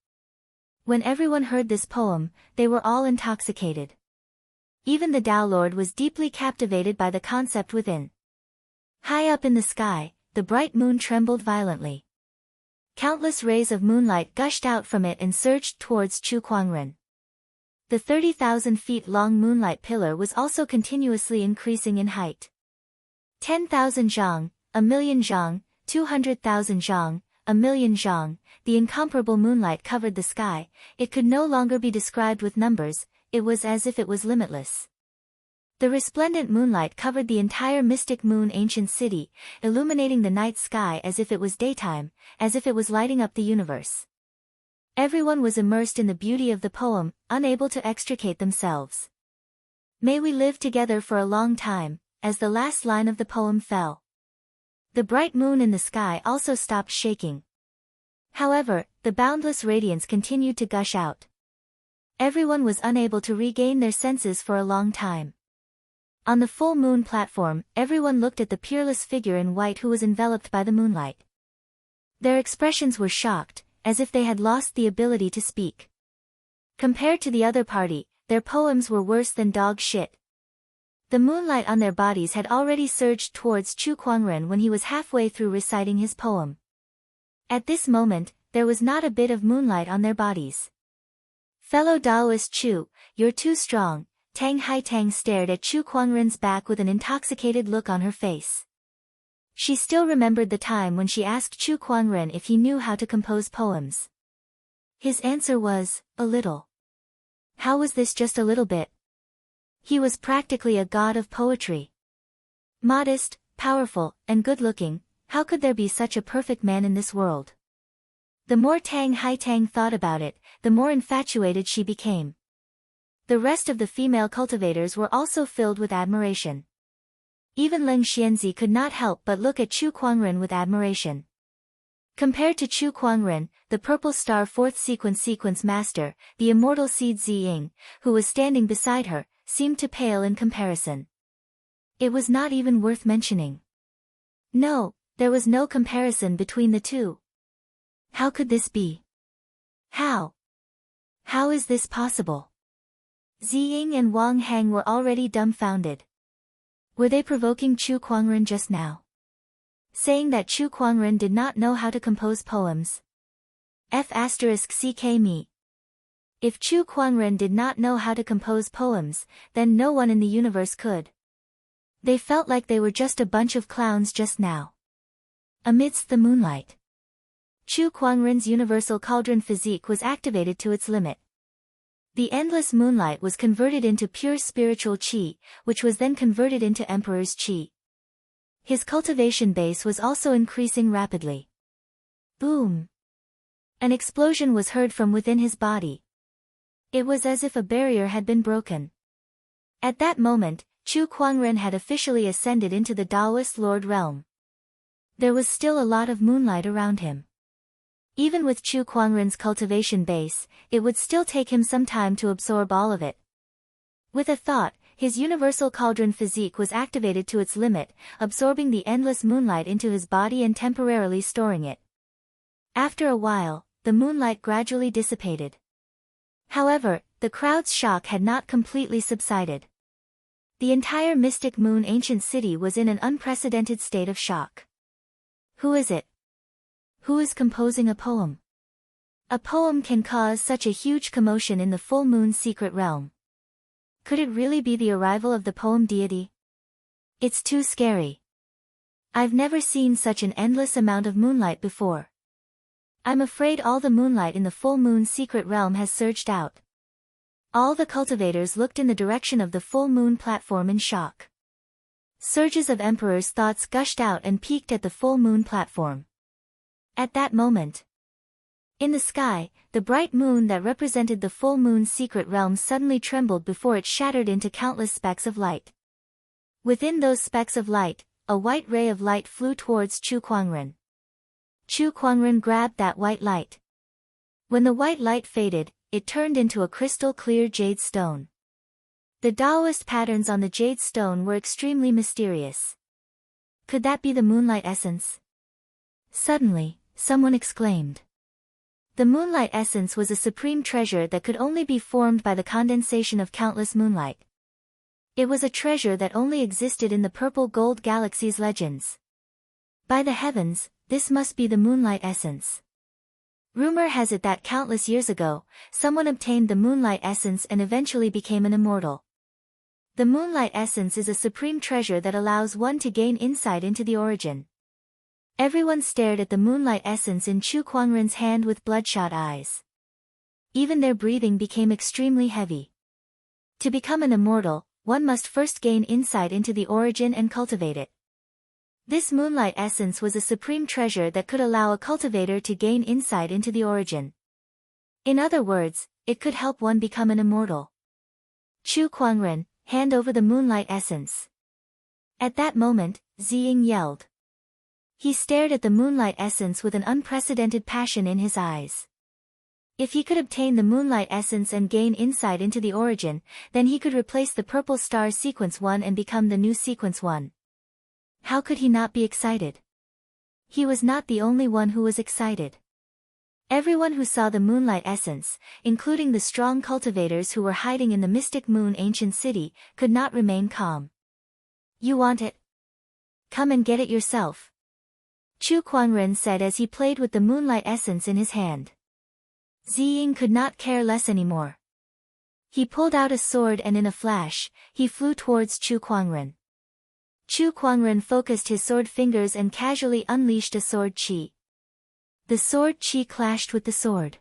When everyone heard this poem, they were all intoxicated. Even the Tao Lord was deeply captivated by the concept within. High up in the sky, the bright moon trembled violently. Countless rays of moonlight gushed out from it and surged towards Chu Kuangren. The 30,000 feet long moonlight pillar was also continuously increasing in height. 10,000 zhang, a million zhang, 200,000 zhang, a million zhang, the incomparable moonlight covered the sky. It could no longer be described with numbers, it was as if it was limitless. The resplendent moonlight covered the entire Mystic Moon ancient city, illuminating the night sky as if it was daytime, as if it was lighting up the universe. Everyone was immersed in the beauty of the poem, unable to extricate themselves. May we live together for a long time, as the last line of the poem fell. The bright moon in the sky also stopped shaking. However, the boundless radiance continued to gush out. Everyone was unable to regain their senses for a long time. On the full moon platform, everyone looked at the peerless figure in white who was enveloped by the moonlight. Their expressions were shocked, as if they had lost the ability to speak. Compared to the other party, their poems were worse than dog shit. The moonlight on their bodies had already surged towards Chu Kuangren when he was halfway through reciting his poem. At this moment, there was not a bit of moonlight on their bodies. Fellow Daoist Chu, you're too strong. Tang Haitang stared at Chu Kuangren's back with an intoxicated look on her face. She still remembered the time when she asked Chu Kuangren if he knew how to compose poems. His answer was, a little. How was this just a little bit? He was practically a god of poetry. Modest, powerful, and good-looking, how could there be such a perfect man in this world? The more Tang Haitang thought about it, the more infatuated she became. The rest of the female cultivators were also filled with admiration. Even Leng Xianzi could not help but look at Chu Kuangren with admiration. Compared to Chu Kuangren, the Purple Star Fourth Sequence Master, the immortal Seed Ziying, who was standing beside her, seemed to pale in comparison. It was not even worth mentioning. No, there was no comparison between the two. How could this be? How? How is this possible? Ziying and Wang Hang were already dumbfounded. Were they provoking Chu Kuangren just now? Saying that Chu Kuangren did not know how to compose poems? F***ck me. If Chu Kuangren did not know how to compose poems, then no one in the universe could. They felt like they were just a bunch of clowns just now. Amidst the moonlight, Chu Kuangren's universal cauldron physique was activated to its limit. The endless moonlight was converted into pure spiritual qi, which was then converted into Emperor's qi. His cultivation base was also increasing rapidly. Boom! An explosion was heard from within his body. It was as if a barrier had been broken. At that moment, Chu Kuangren had officially ascended into the Taoist Lord realm. There was still a lot of moonlight around him. Even with Chu Kuangren's cultivation base, it would still take him some time to absorb all of it. With a thought, his universal cauldron physique was activated to its limit, absorbing the endless moonlight into his body and temporarily storing it. After a while, the moonlight gradually dissipated. However, the crowd's shock had not completely subsided. The entire Mystic Moon ancient city was in an unprecedented state of shock. Who is it? Who is composing a poem? A poem can cause such a huge commotion in the full moon's secret realm. Could it really be the arrival of the poem deity? It's too scary. I've never seen such an endless amount of moonlight before. I'm afraid all the moonlight in the full moon's secret realm has surged out. All the cultivators looked in the direction of the full moon platform in shock. Surges of emperor's thoughts gushed out and peaked at the full moon platform. At that moment, in the sky, the bright moon that represented the full moon's secret realm suddenly trembled before it shattered into countless specks of light. Within those specks of light, a white ray of light flew towards Chu Kuangren. Chu Kuangren grabbed that white light. When the white light faded, it turned into a crystal-clear jade stone. The Taoist patterns on the jade stone were extremely mysterious. Could that be the moonlight essence? Suddenly, someone exclaimed. The moonlight essence was a supreme treasure that could only be formed by the condensation of countless moonlight. It was a treasure that only existed in the purple gold galaxy's legends. By the heavens, this must be the moonlight essence. Rumor has it that countless years ago, someone obtained the moonlight essence and eventually became an immortal. The moonlight essence is a supreme treasure that allows one to gain insight into the origin. Everyone stared at the moonlight essence in Chu Kuangren's hand with bloodshot eyes. Even their breathing became extremely heavy. To become an immortal, one must first gain insight into the origin and cultivate it. This moonlight essence was a supreme treasure that could allow a cultivator to gain insight into the origin. In other words, it could help one become an immortal. Chu Kuangren, hand over the moonlight essence. At that moment, Ziying yelled. He stared at the moonlight essence with an unprecedented passion in his eyes. If he could obtain the moonlight essence and gain insight into the origin, then he could replace the purple star sequence 1 and become the new sequence 1. How could he not be excited? He was not the only one who was excited. Everyone who saw the moonlight essence, including the strong cultivators who were hiding in the Mystic Moon ancient city, could not remain calm. You want it? Come and get it yourself. Chu Kuangren said as he played with the moonlight essence in his hand. Ziying could not care less anymore. He pulled out a sword and in a flash, he flew towards Chu Kuangren. Chu Kuangren focused his sword fingers and casually unleashed a sword chi. The sword chi clashed with the sword.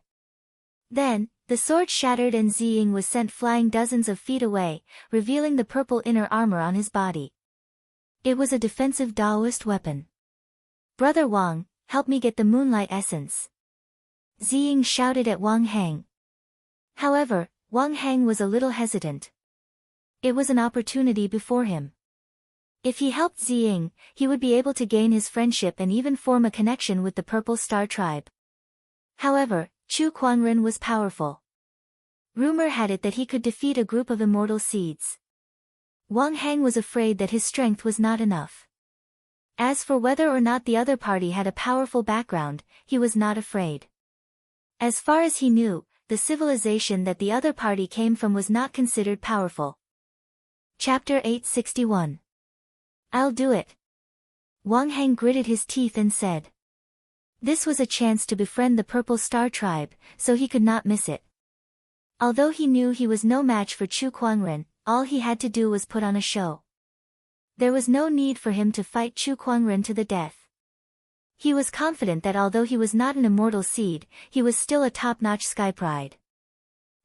Then, the sword shattered and Ziying was sent flying dozens of feet away, revealing the purple inner armor on his body. It was a defensive Taoist weapon. Brother Wang, help me get the moonlight essence. Ziying shouted at Wang Hang. However, Wang Hang was a little hesitant. It was an opportunity before him. If he helped Ziying, he would be able to gain his friendship and even form a connection with the Purple Star tribe. However, Chu Kuangren was powerful. Rumor had it that he could defeat a group of immortal seeds. Wang Hang was afraid that his strength was not enough. As for whether or not the other party had a powerful background, he was not afraid. As far as he knew, the civilization that the other party came from was not considered powerful. Chapter 861. I'll do it. Wang Hang gritted his teeth and said. This was a chance to befriend the Purple Star tribe, so he could not miss it. Although he knew he was no match for Chu Kuangren, all he had to do was put on a show. There was no need for him to fight Chu Kuangren to the death. He was confident that although he was not an immortal seed, he was still a top-notch sky pride.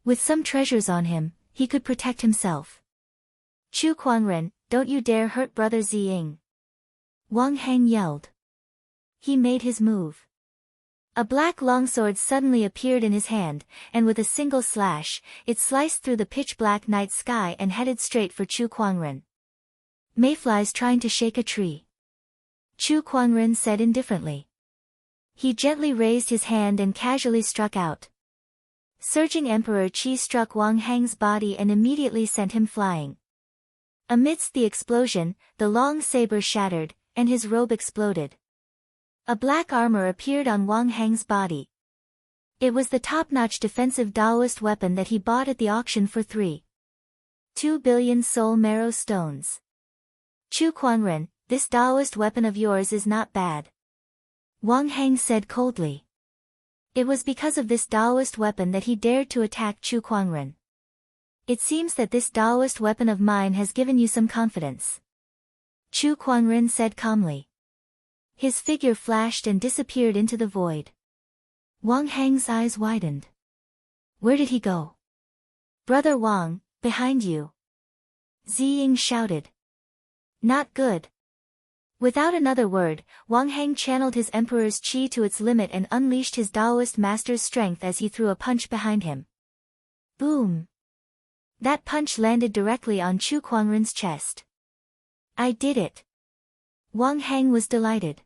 With some treasures on him, he could protect himself. Chu Kuangren, don't you dare hurt brother Ziying. Wang Heng yelled. He made his move. A black longsword suddenly appeared in his hand, and with a single slash, it sliced through the pitch-black night sky and headed straight for Chu Kuangren. Mayflies trying to shake a tree. Chu Kuangren said indifferently. He gently raised his hand and casually struck out. Surging Emperor Qi struck Wang Heng's body and immediately sent him flying. Amidst the explosion, the long saber shattered, and his robe exploded. A black armor appeared on Wang Heng's body. It was the top-notch defensive Daoist weapon that he bought at the auction for 3.2 billion soul marrow stones. Chu Kuangren, this Daoist weapon of yours is not bad. Wang Heng said coldly. It was because of this Daoist weapon that he dared to attack Chu Kuangren. It seems that this Daoist weapon of mine has given you some confidence. Chu Kuangren said calmly. His figure flashed and disappeared into the void. Wang Heng's eyes widened. Where did he go? Brother Wang, behind you. Ziying shouted. Not good. Without another word, Wang Heng channeled his emperor's qi to its limit and unleashed his Daoist master's strength as he threw a punch behind him. Boom! That punch landed directly on Chu Kuangren's chest. I did it. Wang Heng was delighted.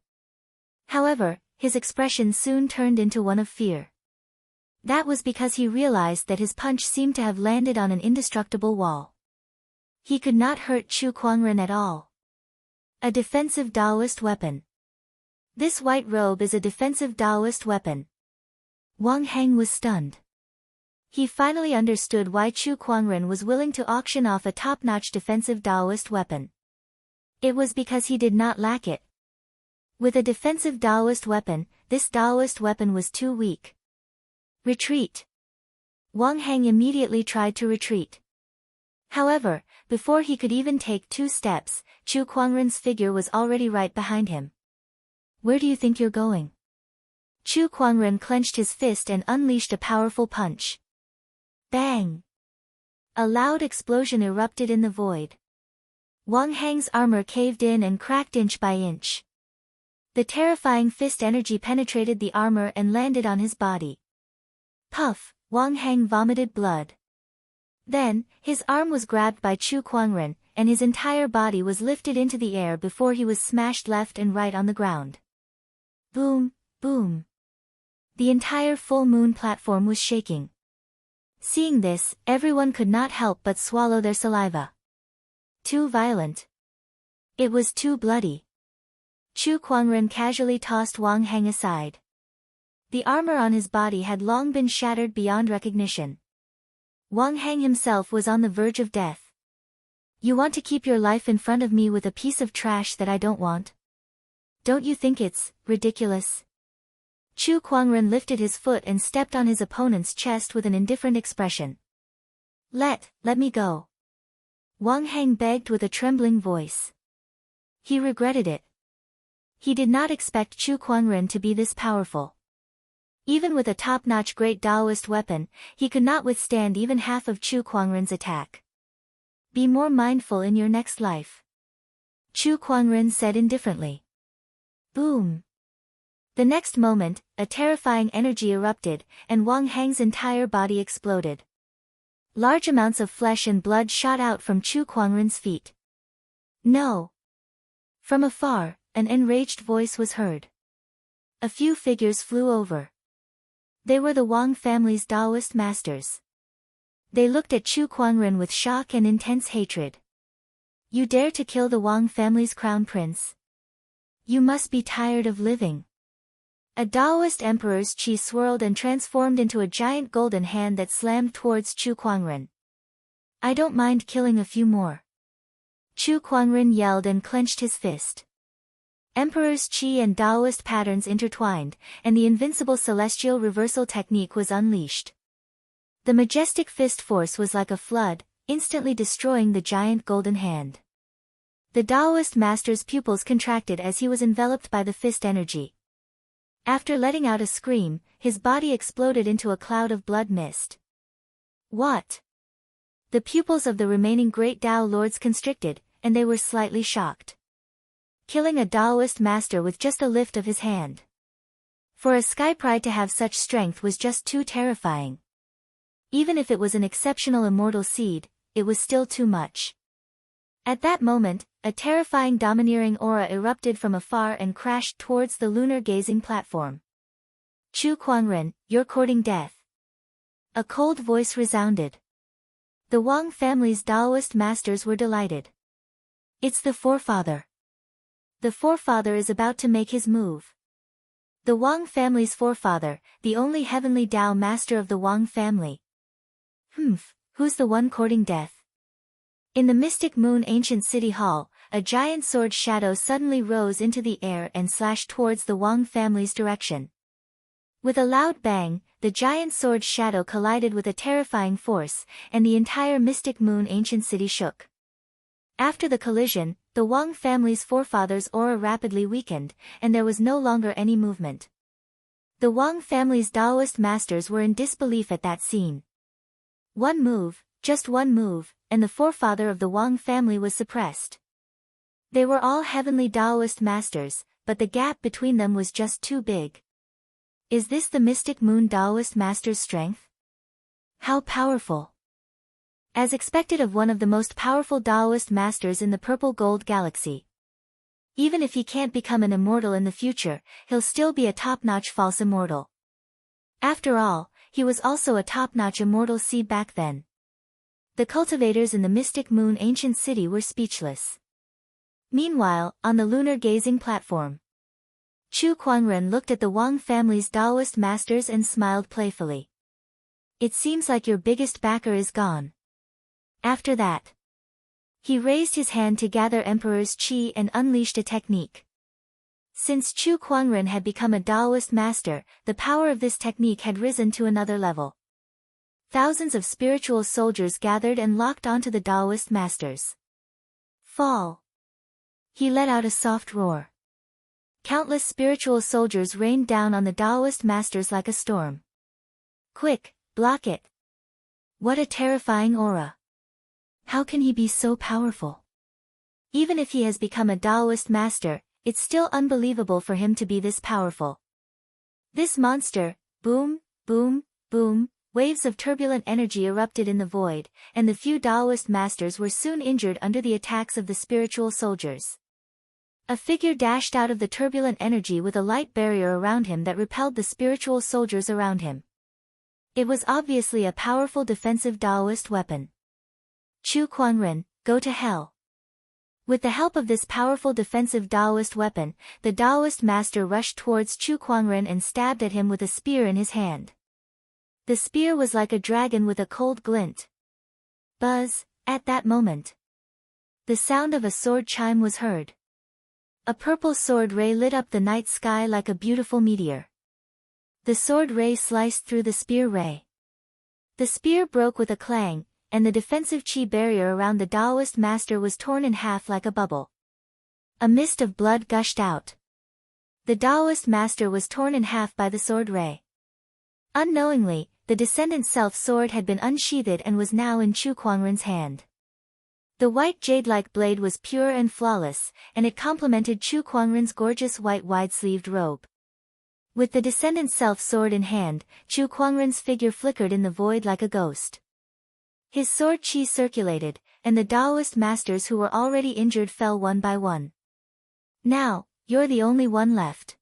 However, his expression soon turned into one of fear. That was because he realized that his punch seemed to have landed on an indestructible wall. He could not hurt Chu Kuangren at all. A defensive Daoist weapon. This white robe is a defensive Daoist weapon. Wang Heng was stunned. He finally understood why Chu Kuangren was willing to auction off a top-notch defensive Daoist weapon. It was because he did not lack it. With a defensive Daoist weapon, this Daoist weapon was too weak. Retreat. Wang Heng immediately tried to retreat. However, before he could even take 2 steps, Chu Kuangren's figure was already right behind him. Where do you think you're going? Chu Kuangren clenched his fist and unleashed a powerful punch. Bang! A loud explosion erupted in the void. Wang Heng's armor caved in and cracked inch by inch. The terrifying fist energy penetrated the armor and landed on his body. Puff! Wang Heng vomited blood. Then, his arm was grabbed by Chu Kuangren, and his entire body was lifted into the air before he was smashed left and right on the ground. Boom, boom. The entire full moon platform was shaking. Seeing this, everyone could not help but swallow their saliva. Too violent. It was too bloody. Chu Kuangren casually tossed Wang Heng aside. The armor on his body had long been shattered beyond recognition. Wang Heng himself was on the verge of death. You want to keep your life in front of me with a piece of trash that I don't want? Don't you think it's ridiculous? Chu Kuangren lifted his foot and stepped on his opponent's chest with an indifferent expression. Let me go. Wang Heng begged with a trembling voice. He regretted it. He did not expect Chu Kuangren to be this powerful. Even with a top-notch great Daoist weapon, he could not withstand even half of Chu Kuangren's attack. Be more mindful in your next life. Chu Kuangren said indifferently. Boom! The next moment, a terrifying energy erupted, and Wang Heng's entire body exploded. Large amounts of flesh and blood shot out from Chu Kuangren's feet. No! From afar, an enraged voice was heard. A few figures flew over. They were the Wang family's Daoist masters. They looked at Chu Kuangren with shock and intense hatred. You dare to kill the Wang family's crown prince? You must be tired of living. A Daoist emperor's qi swirled and transformed into a giant golden hand that slammed towards Chu Kuangren. I don't mind killing a few more. Chu Kuangren yelled and clenched his fist. Emperor's qi and Daoist patterns intertwined, and the invincible celestial reversal technique was unleashed. The majestic fist force was like a flood, instantly destroying the giant golden hand. The Daoist master's pupils contracted as he was enveloped by the fist energy. After letting out a scream, his body exploded into a cloud of blood mist. What? The pupils of the remaining great Dao lords constricted, and they were slightly shocked. killing a Daoist master with just a lift of his hand. For a sky pride to have such strength was just too terrifying. Even if it was an exceptional immortal seed, it was still too much. At that moment, a terrifying domineering aura erupted from afar and crashed towards the lunar gazing platform. Chu Kuangren, you're courting death. A cold voice resounded. The Wang family's Daoist masters were delighted. It's the forefather. The forefather is about to make his move. The Wang family's forefather, the only heavenly Dao master of the Wang family. Who's the one courting death? In the Mystic Moon Ancient City Hall, a giant sword shadow suddenly rose into the air and slashed towards the Wang family's direction. With a loud bang, the giant sword shadow collided with a terrifying force, and the entire Mystic Moon Ancient City shook. After the collision, the Wang family's forefathers' aura rapidly weakened, and there was no longer any movement. The Wang family's Daoist masters were in disbelief at that scene. One move, just one move, and the forefather of the Wang family was suppressed. They were all heavenly Daoist masters, but the gap between them was just too big. Is this the Mystic Moon Daoist master's strength? How powerful! As expected of one of the most powerful Daoist masters in the Purple Gold Galaxy. Even if he can't become an immortal in the future, he'll still be a top-notch false immortal. After all, he was also a top-notch immortal seed back then. The cultivators in the Mystic Moon Ancient City were speechless. Meanwhile, on the lunar gazing platform, Chu Kuangren looked at the Wang family's Daoist masters and smiled playfully. It seems like your biggest backer is gone. After that, he raised his hand to gather Emperor's Qi and unleashed a technique. Since Chu Kuangren had become a Daoist master, the power of this technique had risen to another level. Thousands of spiritual soldiers gathered and locked onto the Daoist masters. Fall! He let out a soft roar. Countless spiritual soldiers rained down on the Daoist masters like a storm. Quick, block it! What a terrifying aura! How can he be so powerful? Even if he has become a Daoist master, it's still unbelievable for him to be this powerful. This monster, boom, boom, boom, waves of turbulent energy erupted in the void, and the few Daoist masters were soon injured under the attacks of the spiritual soldiers. A figure dashed out of the turbulent energy with a light barrier around him that repelled the spiritual soldiers around him. It was obviously a powerful defensive Daoist weapon. Chu Kuangren, go to hell. With the help of this powerful defensive Daoist weapon, the Daoist master rushed towards Chu Kuangren and stabbed at him with a spear in his hand. The spear was like a dragon with a cold glint. Buzz, at that moment, the sound of a sword chime was heard. A purple sword ray lit up the night sky like a beautiful meteor. The sword ray sliced through the spear ray. The spear broke with a clang, and the defensive Qi barrier around the Daoist master was torn in half like a bubble. A mist of blood gushed out. The Daoist master was torn in half by the sword ray. Unknowingly, the Descendant Self sword had been unsheathed and was now in Chu Kuangren's hand. The white jade-like blade was pure and flawless, and it complemented Chu Kuangren's gorgeous white wide-sleeved robe. With the Descendant Self sword in hand, Chu Kuangren's figure flickered in the void like a ghost. His sword Qi circulated, and the Daoist masters who were already injured fell one by one. Now, you're the only one left.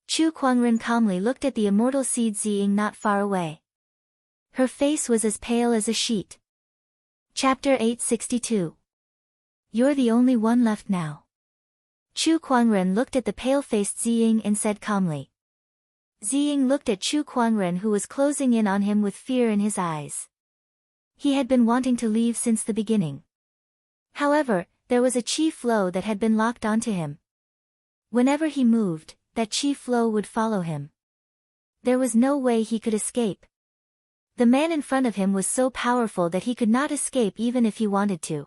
Chu Kuangren calmly looked at the immortal seed Ziying not far away. Her face was as pale as a sheet. Chapter 862. You're the only one left now. Chu Kuangren looked at the pale-faced Ziying and said calmly. Ziying looked at Chu Kuangren who was closing in on him with fear in his eyes. He had been wanting to leave since the beginning. However, there was a Qi flow that had been locked onto him. Whenever he moved, that Qi flow would follow him. There was no way he could escape. The man in front of him was so powerful that he could not escape even if he wanted to.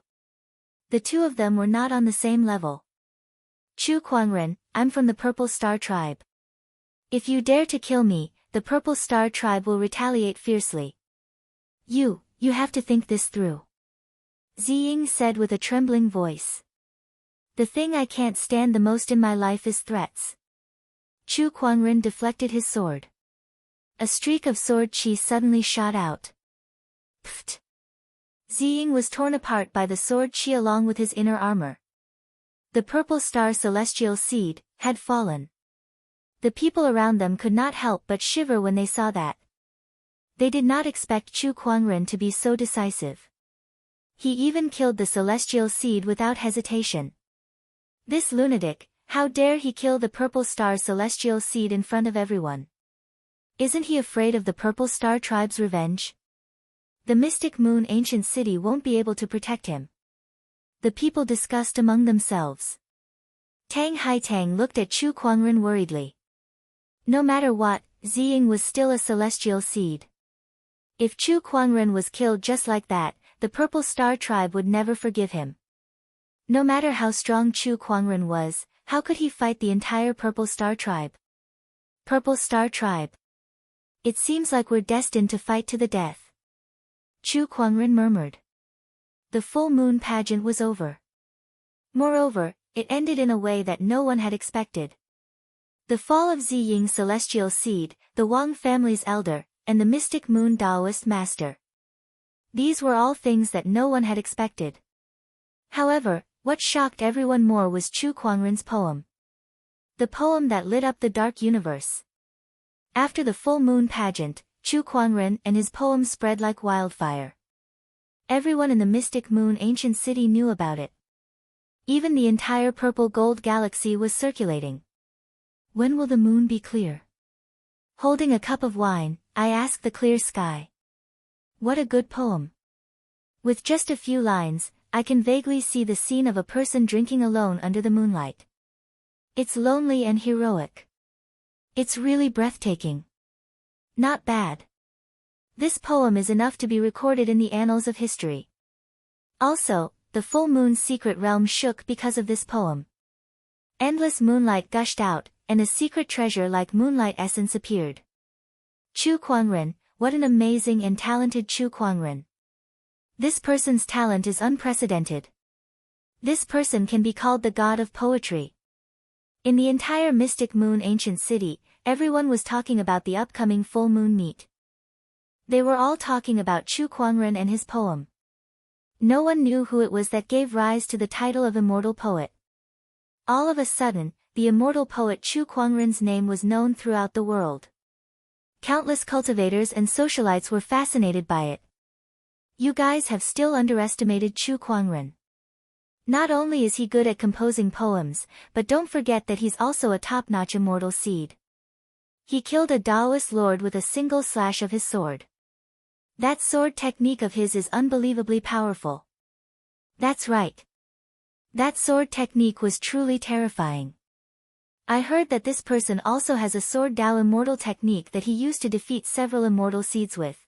The two of them were not on the same level. Chu Kuangren, I'm from the Purple Star Tribe. If you dare to kill me, the Purple Star Tribe will retaliate fiercely. You have to think this through. Ziying said with a trembling voice. The thing I can't stand the most in my life is threats. Chu Kuangren deflected his sword. A streak of sword chi suddenly shot out. Pfft! Ziying was torn apart by the sword chi along with his inner armor. The purple star celestial seed had fallen. The people around them could not help but shiver when they saw that. They did not expect Chu Kuangren to be so decisive. He even killed the celestial seed without hesitation. This lunatic, how dare he kill the purple star celestial seed in front of everyone? Isn't he afraid of the purple star tribe's revenge? The mystic moon ancient city won't be able to protect him. The people discussed among themselves. Tang Haitang looked at Chu Kuangren worriedly. No matter what, Ziying was still a celestial seed. If Chu Kuangren was killed just like that, the purple star tribe would never forgive him. No matter how strong Chu Kuangren was, how could he fight the entire purple star tribe? Purple star tribe. It seems like we're destined to fight to the death. Chu Kuangren murmured. The full moon pageant was over. Moreover, it ended in a way that no one had expected. The fall of Ziying's celestial seed, the Wang family's elder, and the mystic moon Taoist master. These were all things that no one had expected. However, what shocked everyone more was Chu Kuangren's poem. The poem that lit up the dark universe. After the full moon pageant, Chu Kuangren and his poem spread like wildfire. Everyone in the mystic moon ancient city knew about it. Even the entire purple gold galaxy was circulating. When will the moon be clear? Holding a cup of wine, I asked the clear sky. What a good poem. With just a few lines, I can vaguely see the scene of a person drinking alone under the moonlight. It's lonely and heroic. It's really breathtaking. Not bad. This poem is enough to be recorded in the annals of history. Also, the full moon's secret realm shook because of this poem. Endless moonlight gushed out, and a secret treasure like moonlight essence appeared. Chu Kuangren, what an amazing and talented Chu Kuangren. This person's talent is unprecedented. This person can be called the god of poetry. In the entire mystic moon ancient city, everyone was talking about the upcoming full moon meet. They were all talking about Chu Kuangren and his poem. No one knew who it was that gave rise to the title of immortal poet. All of a sudden, the immortal poet Chu Kuangren's name was known throughout the world. Countless cultivators and socialites were fascinated by it. You guys have still underestimated Chu Kuangren. Not only is he good at composing poems, but don't forget that he's also a top-notch immortal seed. He killed a Taoist lord with a single slash of his sword. That sword technique of his is unbelievably powerful. That's right. That sword technique was truly terrifying. I heard that this person also has a sword Dao immortal technique that he used to defeat several immortal seeds with.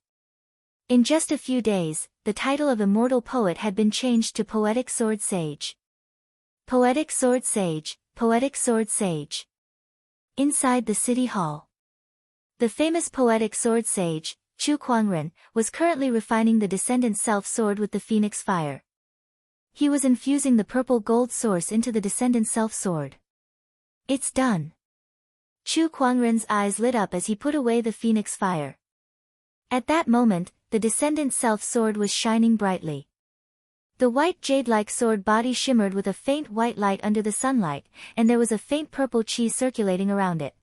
In just a few days, the title of immortal poet had been changed to Poetic Sword Sage. Poetic Sword Sage, Poetic Sword Sage. Inside the city hall. The famous Poetic Sword Sage, Chu Kuangren, was currently refining the Descendant Self Sword with the Phoenix Fire. He was infusing the purple gold source into the Descendant Self Sword. It's done. Chu Kuangren's eyes lit up as he put away the Phoenix Fire. At that moment, the Descendant Self Sword was shining brightly. The white jade-like sword body shimmered with a faint white light under the sunlight, and there was a faint purple chi circulating around it.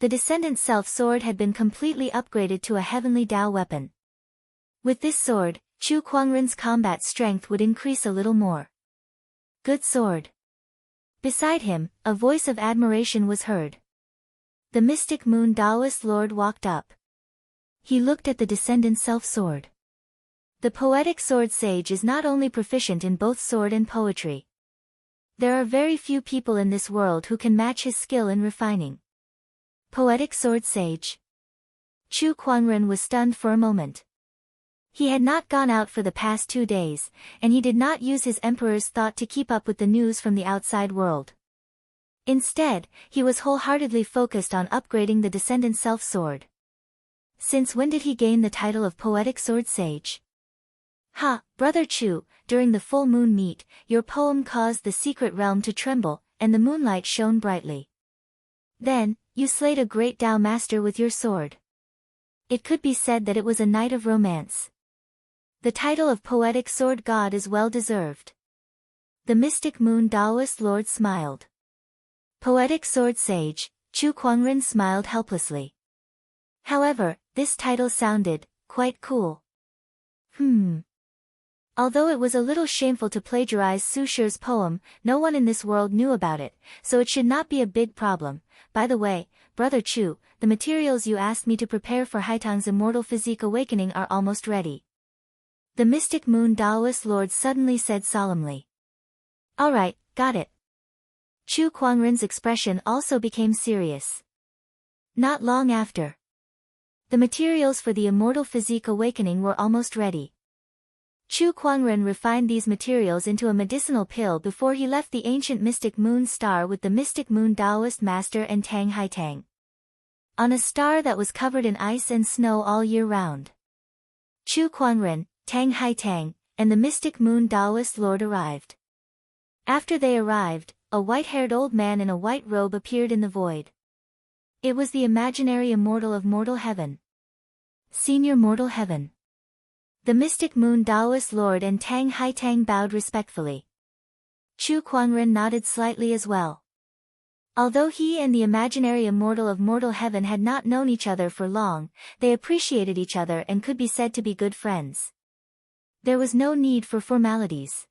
The Descendant Self Sword had been completely upgraded to a heavenly Dao weapon. With this sword, Chu Kuangren's combat strength would increase a little more. Good sword. Beside him, a voice of admiration was heard. The mystic moon Taoist lord walked up. He looked at the Descendant Self Sword. The Poetic Sword Sage is not only proficient in both sword and poetry. There are very few people in this world who can match his skill in refining. Poetic Sword Sage. Chu Kuangren was stunned for a moment. He had not gone out for the past 2 days, and he did not use his Emperor's thought to keep up with the news from the outside world. Instead, he was wholeheartedly focused on upgrading the Descendant Self Sword. Since when did he gain the title of Poetic Sword Sage? Ha, Brother Chu, during the full moon meet, your poem caused the secret realm to tremble, and the moonlight shone brightly. Then, you slayed a great Tao master with your sword. It could be said that it was a night of romance. The title of poetic sword god is well deserved. The mystic moon Taoist lord smiled. Poetic sword sage, Chu Kuangren smiled helplessly. However, this title sounded quite cool. Although it was a little shameful to plagiarize Su Shi's poem, no one in this world knew about it, so it should not be a big problem. By the way, Brother Chu, the materials you asked me to prepare for Haitang's immortal physique awakening are almost ready. The mystic moon Taoist lord suddenly said solemnly. Alright, got it. Chu Kuangren's expression also became serious. Not long after. The materials for the immortal physique awakening were almost ready. Chu Kuangren refined these materials into a medicinal pill before he left the ancient mystic moon star with the mystic moon Taoist master and Tang Haitang. On a star that was covered in ice and snow all year round. Chu Kuangren, Tang Haitang, and the mystic moon Taoist lord arrived. After they arrived, a white-haired old man in a white robe appeared in the void. It was the imaginary immortal of mortal heaven. Senior mortal heaven. The mystic moon Taoist lord and Tang Haitang bowed respectfully. Chu Kuangren nodded slightly as well. Although he and the imaginary immortal of mortal heaven had not known each other for long, they appreciated each other and could be said to be good friends. There was no need for formalities.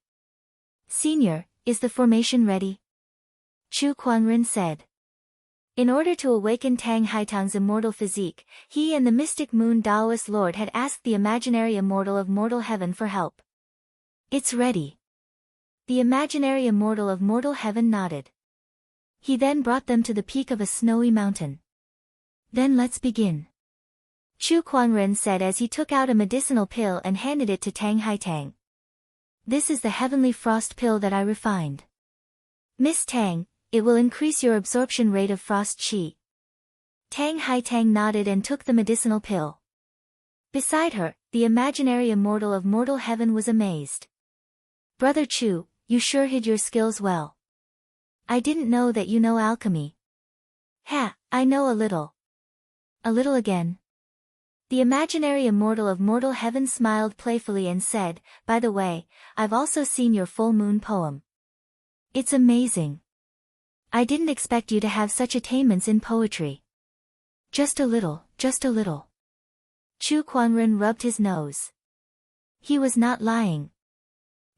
Senior, is the formation ready? Chu Kuangren said. In order to awaken Tang Haitang's immortal physique, he and the mystic moon Taoist lord had asked the imaginary immortal of mortal heaven for help. It's ready. The imaginary immortal of mortal heaven nodded. He then brought them to the peak of a snowy mountain. Then let's begin. Chu Kuangren said as he took out a medicinal pill and handed it to Tang Haitang. This is the heavenly frost pill that I refined. Miss Tang, it will increase your absorption rate of frost qi. Tang Haitang nodded and took the medicinal pill. Beside her, the imaginary immortal of mortal heaven was amazed. Brother Chu, you sure hid your skills well. I didn't know that you know alchemy. Ha, I know a little. A little again. The imaginary immortal of mortal heaven smiled playfully and said, by the way, I've also seen your full moon poem. It's amazing. I didn't expect you to have such attainments in poetry. Just a little, just a little. Chu Kuangren rubbed his nose. He was not lying.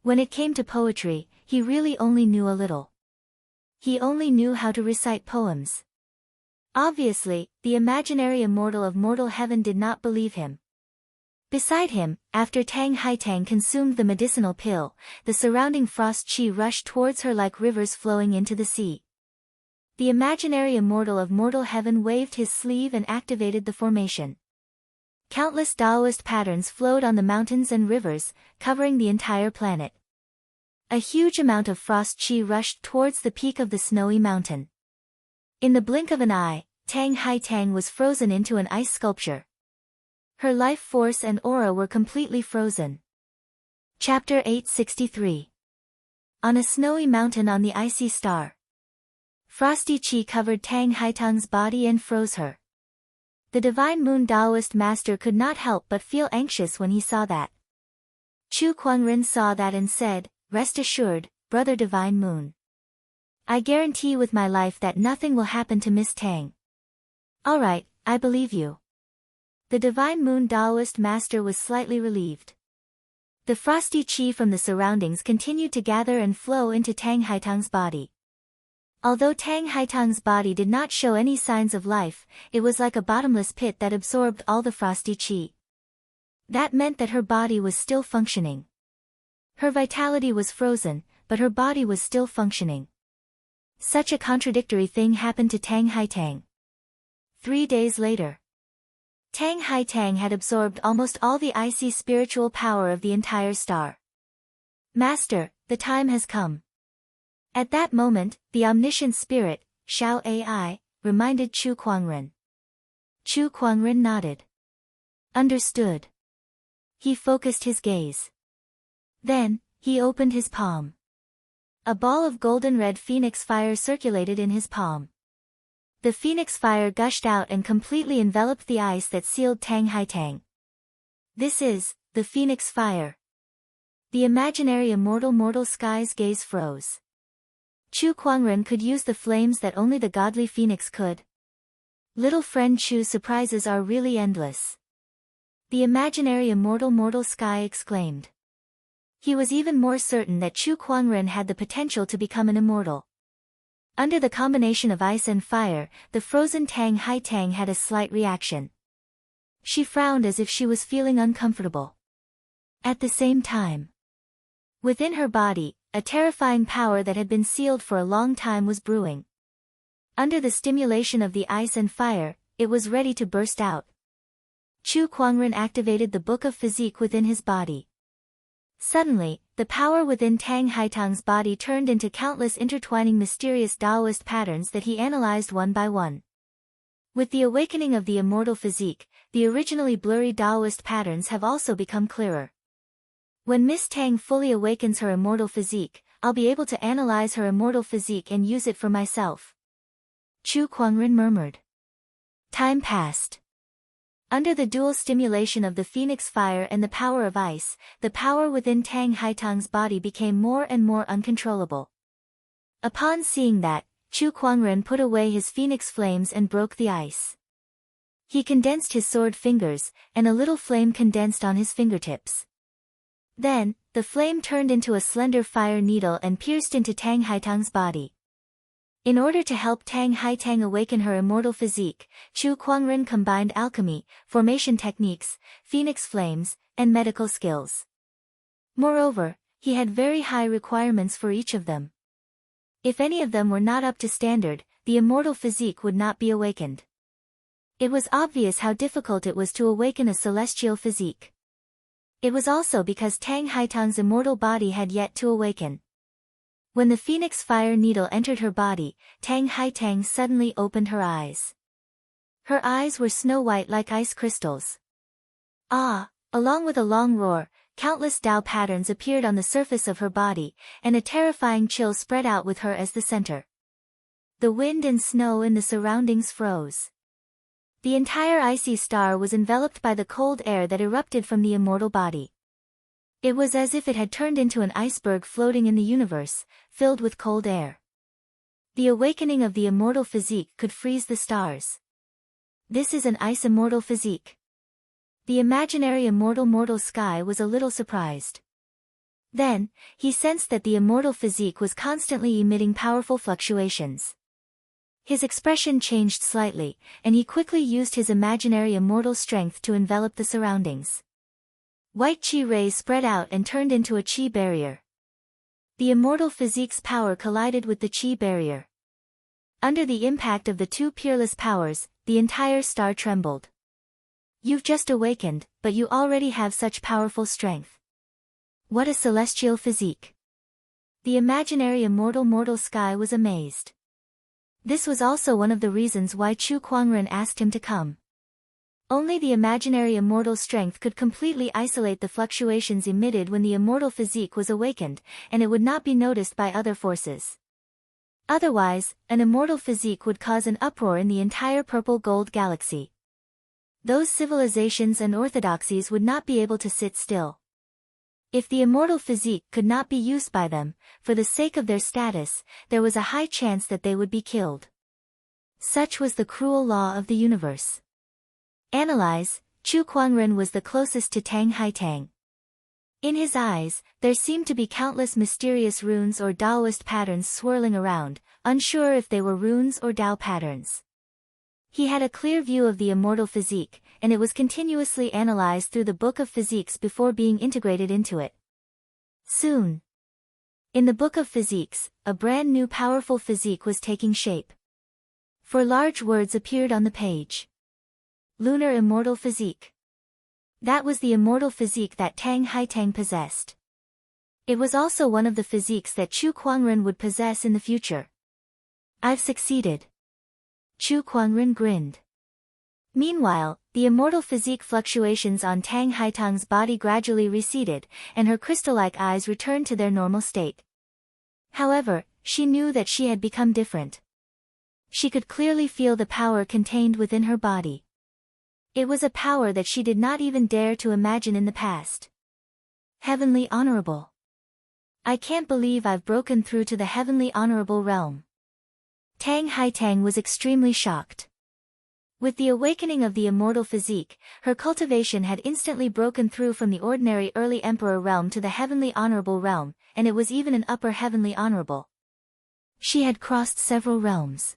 When it came to poetry, he really only knew a little. He only knew how to recite poems. Obviously, the imaginary immortal of mortal heaven did not believe him. Beside him, after Tang Haitang consumed the medicinal pill, the surrounding frost qi rushed towards her like rivers flowing into the sea. The imaginary immortal of mortal heaven waved his sleeve and activated the formation. Countless Taoist patterns flowed on the mountains and rivers, covering the entire planet. A huge amount of frost qi rushed towards the peak of the snowy mountain. In the blink of an eye, Tang Haitang was frozen into an ice sculpture. Her life force and aura were completely frozen. Chapter 863. On a snowy mountain on the icy star. Frosty qi covered Tang Haitang's body and froze her. The divine moon Taoist master could not help but feel anxious when he saw that. Chu Kuangren saw that and said, rest assured, brother divine moon. I guarantee with my life that nothing will happen to Miss Tang. Alright, I believe you. The divine moon Taoist master was slightly relieved. The frosty qi from the surroundings continued to gather and flow into Tang Haitang's body. Although Tang Haitang's body did not show any signs of life, it was like a bottomless pit that absorbed all the frosty qi. That meant that her body was still functioning. Her vitality was frozen, but her body was still functioning. Such a contradictory thing happened to Tang Haitang. 3 days later. Tang Haitang had absorbed almost all the icy spiritual power of the entire star. Master, the time has come. At that moment, the omniscient spirit, Xiao Ai, reminded Chu Kuangren. Chu Kuangren nodded. Understood. He focused his gaze. Then, he opened his palm. A ball of golden red phoenix fire circulated in his palm. The phoenix fire gushed out and completely enveloped the ice that sealed Tang Haitang. This is the phoenix fire. The imaginary immortal mortal sky's gaze froze. Chu Kuangren could use the flames that only the godly phoenix could. Little friend Chu's surprises are really endless. The imaginary immortal mortal sky exclaimed. He was even more certain that Chu Kuangren had the potential to become an immortal. Under the combination of ice and fire, the frozen Tang Haitang had a slight reaction. She frowned as if she was feeling uncomfortable. At the same time, within her body, a terrifying power that had been sealed for a long time was brewing. Under the stimulation of the ice and fire, it was ready to burst out. Chu Kuangren activated the Book of Physique within his body. Suddenly, the power within Tang Haitang's body turned into countless intertwining mysterious Taoist patterns that he analyzed one by one. With the awakening of the immortal physique, the originally blurry Taoist patterns have also become clearer. When Miss Tang fully awakens her immortal physique, I'll be able to analyze her immortal physique and use it for myself. Chu Kuangren murmured. Time passed. Under the dual stimulation of the phoenix fire and the power of ice, the power within Tang Haitang's body became more and more uncontrollable. Upon seeing that, Chu Kuangren put away his phoenix flames and broke the ice. He condensed his sword fingers, and a little flame condensed on his fingertips. Then, the flame turned into a slender fire needle and pierced into Tang Haitang's body. In order to help Tang Haitang awaken her immortal physique, Chu Kuangren combined alchemy, formation techniques, phoenix flames, and medical skills. Moreover, he had very high requirements for each of them. If any of them were not up to standard, the immortal physique would not be awakened. It was obvious how difficult it was to awaken a celestial physique. It was also because Tang Haitang's immortal body had yet to awaken. When the phoenix fire needle entered her body, Tang Haitang suddenly opened her eyes. Her eyes were snow-white like ice crystals. Ah! Along with a long roar, countless Tao patterns appeared on the surface of her body, and a terrifying chill spread out with her as the center. The wind and snow in the surroundings froze. The entire icy star was enveloped by the cold air that erupted from the immortal body. It was as if it had turned into an iceberg floating in the universe, filled with cold air. The awakening of the immortal physique could freeze the stars. This is an ice immortal physique. The imaginary immortal mortal sky was a little surprised. Then, he sensed that the immortal physique was constantly emitting powerful fluctuations. His expression changed slightly, and he quickly used his imaginary immortal strength to envelop the surroundings. White chi rays spread out and turned into a chi barrier. The immortal physique's power collided with the chi barrier. Under the impact of the two peerless powers, the entire star trembled. You've just awakened, but you already have such powerful strength. What a celestial physique! The imaginary immortal mortal sky was amazed. This was also one of the reasons why Chu Kuangren asked him to come. Only the imaginary immortal strength could completely isolate the fluctuations emitted when the immortal physique was awakened, and it would not be noticed by other forces. Otherwise, an immortal physique would cause an uproar in the entire purple-gold galaxy. Those civilizations and orthodoxies would not be able to sit still. If the immortal physique could not be used by them, for the sake of their status, there was a high chance that they would be killed. Such was the cruel law of the universe. Analyze, Chu Kuangren was the closest to Tang Haitang. In his eyes, there seemed to be countless mysterious runes or Taoist patterns swirling around, unsure if they were runes or Tao patterns. He had a clear view of the immortal physique, and it was continuously analyzed through the Book of Physiques before being integrated into it. Soon, in the Book of Physiques, a brand new powerful physique was taking shape. 4 large words appeared on the page. Lunar Immortal Physique. That was the immortal physique that Tang Haitang possessed. It was also one of the physiques that Chu Kuangren would possess in the future. I've succeeded. Chu Kuangren grinned. Meanwhile, the immortal physique fluctuations on Tang Haitang's body gradually receded, and her crystal-like eyes returned to their normal state. However, she knew that she had become different. She could clearly feel the power contained within her body. It was a power that she did not even dare to imagine in the past. Heavenly Honorable. I can't believe I've broken through to the Heavenly Honorable realm. Tang Haitang was extremely shocked. With the awakening of the immortal physique, her cultivation had instantly broken through from the ordinary early emperor realm to the Heavenly Honorable realm, and it was even an upper Heavenly Honorable. She had crossed several realms.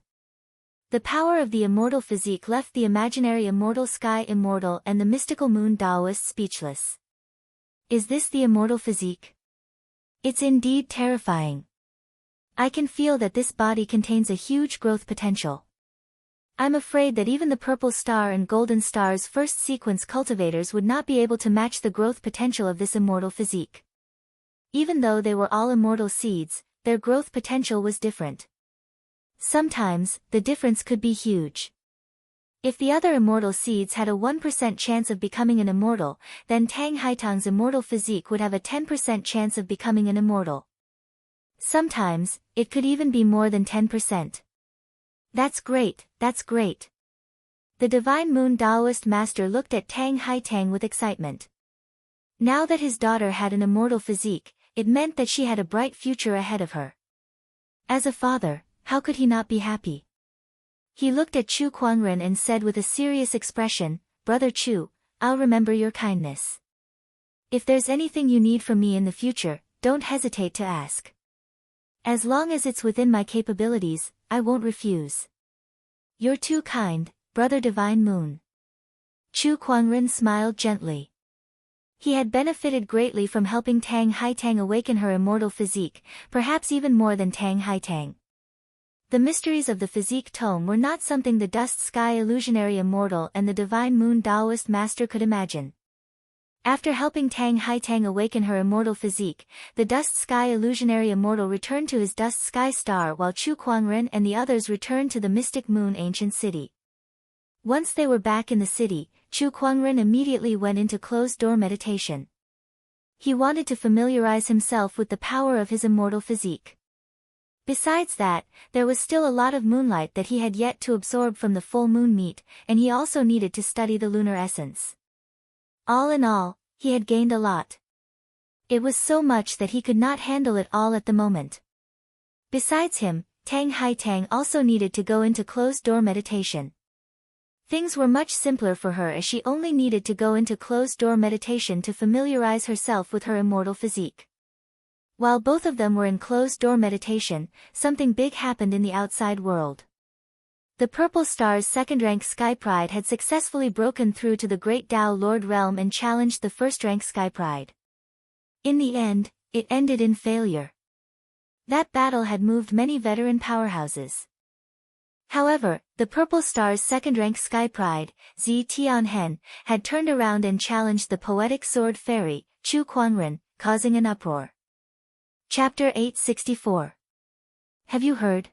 The power of the immortal physique left the imaginary immortal sky immortal and the mystical moon Taoist speechless. Is this the immortal physique? It's indeed terrifying. I can feel that this body contains a huge growth potential. I'm afraid that even the Purple Star and Golden Star's first sequence cultivators would not be able to match the growth potential of this immortal physique. Even though they were all immortal seeds, their growth potential was different. Sometimes, the difference could be huge. If the other immortal seeds had a 1% chance of becoming an immortal, then Tang Haitang's immortal physique would have a 10% chance of becoming an immortal. Sometimes, it could even be more than 10%. That's great, that's great. The Divine Moon Taoist Master looked at Tang Haitang with excitement. Now that his daughter had an immortal physique, it meant that she had a bright future ahead of her. As a father, how could he not be happy? He looked at Chu Kuangren and said with a serious expression, "Brother Chu, I'll remember your kindness. If there's anything you need from me in the future, don't hesitate to ask. As long as it's within my capabilities, I won't refuse." "You're too kind, Brother Divine Moon." Chu Kuangren smiled gently. He had benefited greatly from helping Tang Haitang awaken her immortal physique, perhaps even more than Tang Haitang. The mysteries of the physique tome were not something the Dust Sky Illusionary Immortal and the Divine Moon Taoist Master could imagine. After helping Tang Haitang awaken her immortal physique, the Dust Sky Illusionary Immortal returned to his Dust Sky Star while Chu Kuangren and the others returned to the Mystic Moon Ancient City. Once they were back in the city, Chu Kuangren immediately went into closed-door meditation. He wanted to familiarize himself with the power of his immortal physique. Besides that, there was still a lot of moonlight that he had yet to absorb from the full moon meet, and he also needed to study the lunar essence. All in all, he had gained a lot. It was so much that he could not handle it all at the moment. Besides him, Tang Haitang also needed to go into closed-door meditation. Things were much simpler for her as she only needed to go into closed-door meditation to familiarize herself with her immortal physique. While both of them were in closed-door meditation, something big happened in the outside world. The Purple Star's second-rank Sky Pride had successfully broken through to the Great Tao Lord Realm and challenged the first-rank Sky Pride. In the end, it ended in failure. That battle had moved many veteran powerhouses. However, the Purple Star's second-rank Sky Pride, Zi Tianhen, had turned around and challenged the Poetic Sword Fairy, Chu Kuangren, causing an uproar. Chapter 864. Have you heard?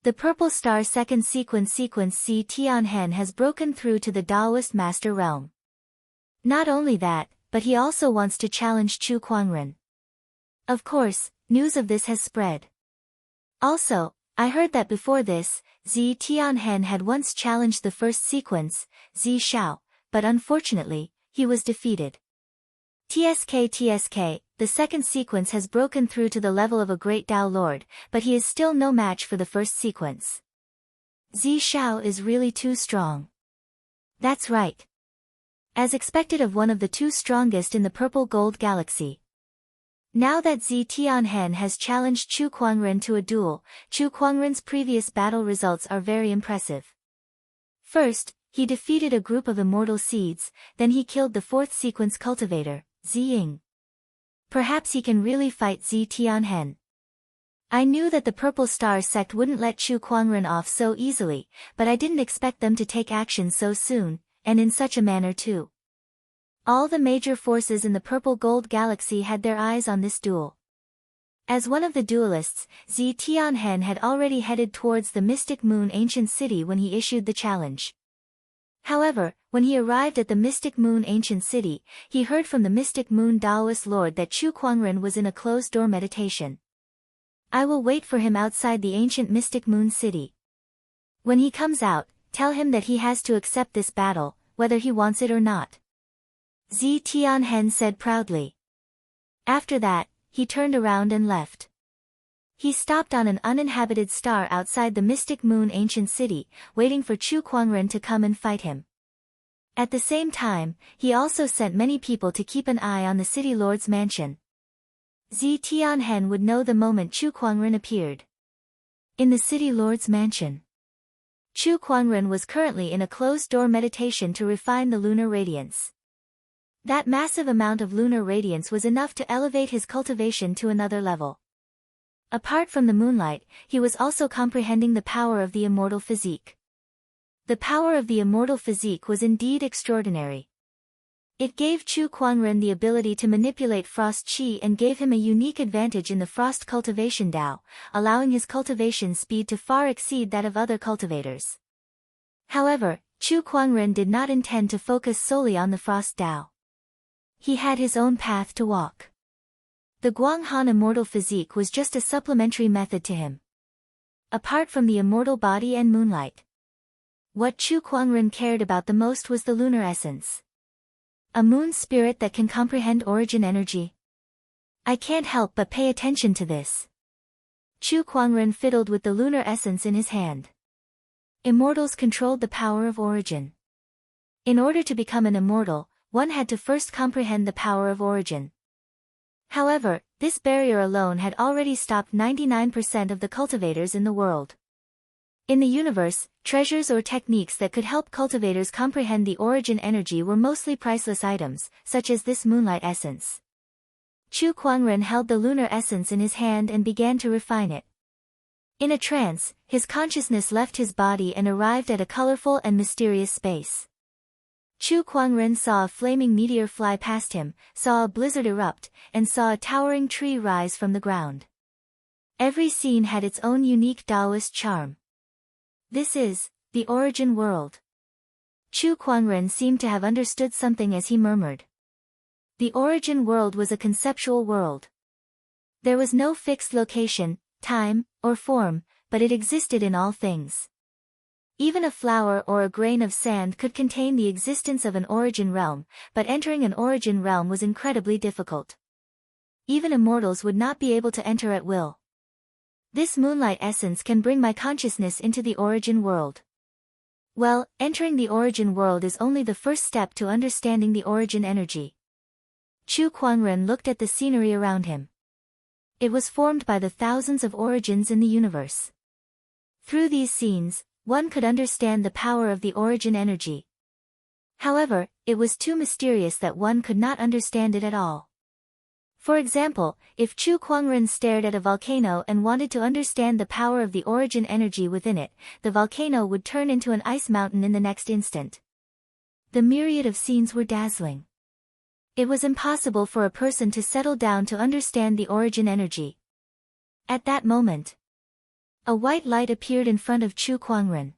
The Purple Star second sequence Zi Tianhen has broken through to the Taoist Master Realm. Not only that, but he also wants to challenge Chu Kuangren. Of course, news of this has spread. Also, I heard that before this, Zi Tianhen had once challenged the first sequence, Zi Shao, but unfortunately, he was defeated. TSK, the second sequence has broken through to the level of a Great Tao Lord, but he is still no match for the first sequence. Zi Shao is really too strong. That's right. As expected of one of the two strongest in the Purple Gold Galaxy. Now that Zi Tianhen has challenged Chu Kuangren to a duel, Chu Kuangren's previous battle results are very impressive. First, he defeated a group of immortal seeds, then he killed the fourth sequence cultivator, Zi Ying. Perhaps he can really fight Zi Tianhen. I knew that the Purple Star sect wouldn't let Chu Kuangren off so easily, but I didn't expect them to take action so soon, and in such a manner too. All the major forces in the Purple Gold Galaxy had their eyes on this duel. As one of the duelists, Zi Tianhen had already headed towards the Mystic Moon Ancient City when he issued the challenge. However, when he arrived at the Mystic Moon ancient city, he heard from the Mystic Moon Taoist Lord that Chu Kuangren was in a closed-door meditation. I will wait for him outside the ancient Mystic Moon city. When he comes out, tell him that he has to accept this battle, whether he wants it or not. Zi Tianhen said proudly. After that, he turned around and left. He stopped on an uninhabited star outside the Mystic Moon ancient city, waiting for Chu Kuangren to come and fight him. At the same time, he also sent many people to keep an eye on the city lord's mansion. Zi Tianhen would know the moment Chu Kuangren appeared. In the city lord's mansion, Chu Kuangren was currently in a closed-door meditation to refine the lunar radiance. That massive amount of lunar radiance was enough to elevate his cultivation to another level. Apart from the moonlight, he was also comprehending the power of the immortal physique. The power of the immortal physique was indeed extraordinary. It gave Chu Kuangren the ability to manipulate frost qi and gave him a unique advantage in the frost cultivation Dao, allowing his cultivation speed to far exceed that of other cultivators. However, Chu Kuangren did not intend to focus solely on the frost Dao. He had his own path to walk. The Guanghan immortal physique was just a supplementary method to him. Apart from the immortal body and moonlight, what Chu Kuangren cared about the most was the lunar essence. A moon spirit that can comprehend origin energy. I can't help but pay attention to this. Chu Kuangren fiddled with the lunar essence in his hand. Immortals controlled the power of origin. In order to become an immortal, one had to first comprehend the power of origin. However, this barrier alone had already stopped 99% of the cultivators in the world. In the universe, treasures or techniques that could help cultivators comprehend the origin energy were mostly priceless items, such as this moonlight essence. Chu Kuangren held the lunar essence in his hand and began to refine it. In a trance, his consciousness left his body and arrived at a colorful and mysterious space. Chu Kuangren saw a flaming meteor fly past him, saw a blizzard erupt, and saw a towering tree rise from the ground. Every scene had its own unique Taoist charm. This is the origin world. Chu Kuangren seemed to have understood something as he murmured. The origin world was a conceptual world. There was no fixed location, time, or form, but it existed in all things. Even a flower or a grain of sand could contain the existence of an origin realm, but entering an origin realm was incredibly difficult. Even immortals would not be able to enter at will. This moonlight essence can bring my consciousness into the origin world. Well, entering the origin world is only the first step to understanding the origin energy. Chu Kuangren looked at the scenery around him. It was formed by the thousands of origins in the universe. Through these scenes, one could understand the power of the origin energy. However, it was too mysterious that one could not understand it at all. For example, if Chu Kuangren stared at a volcano and wanted to understand the power of the origin energy within it, the volcano would turn into an ice mountain in the next instant. The myriad of scenes were dazzling. It was impossible for a person to settle down to understand the origin energy. At that moment, a white light appeared in front of Chu Kuangren.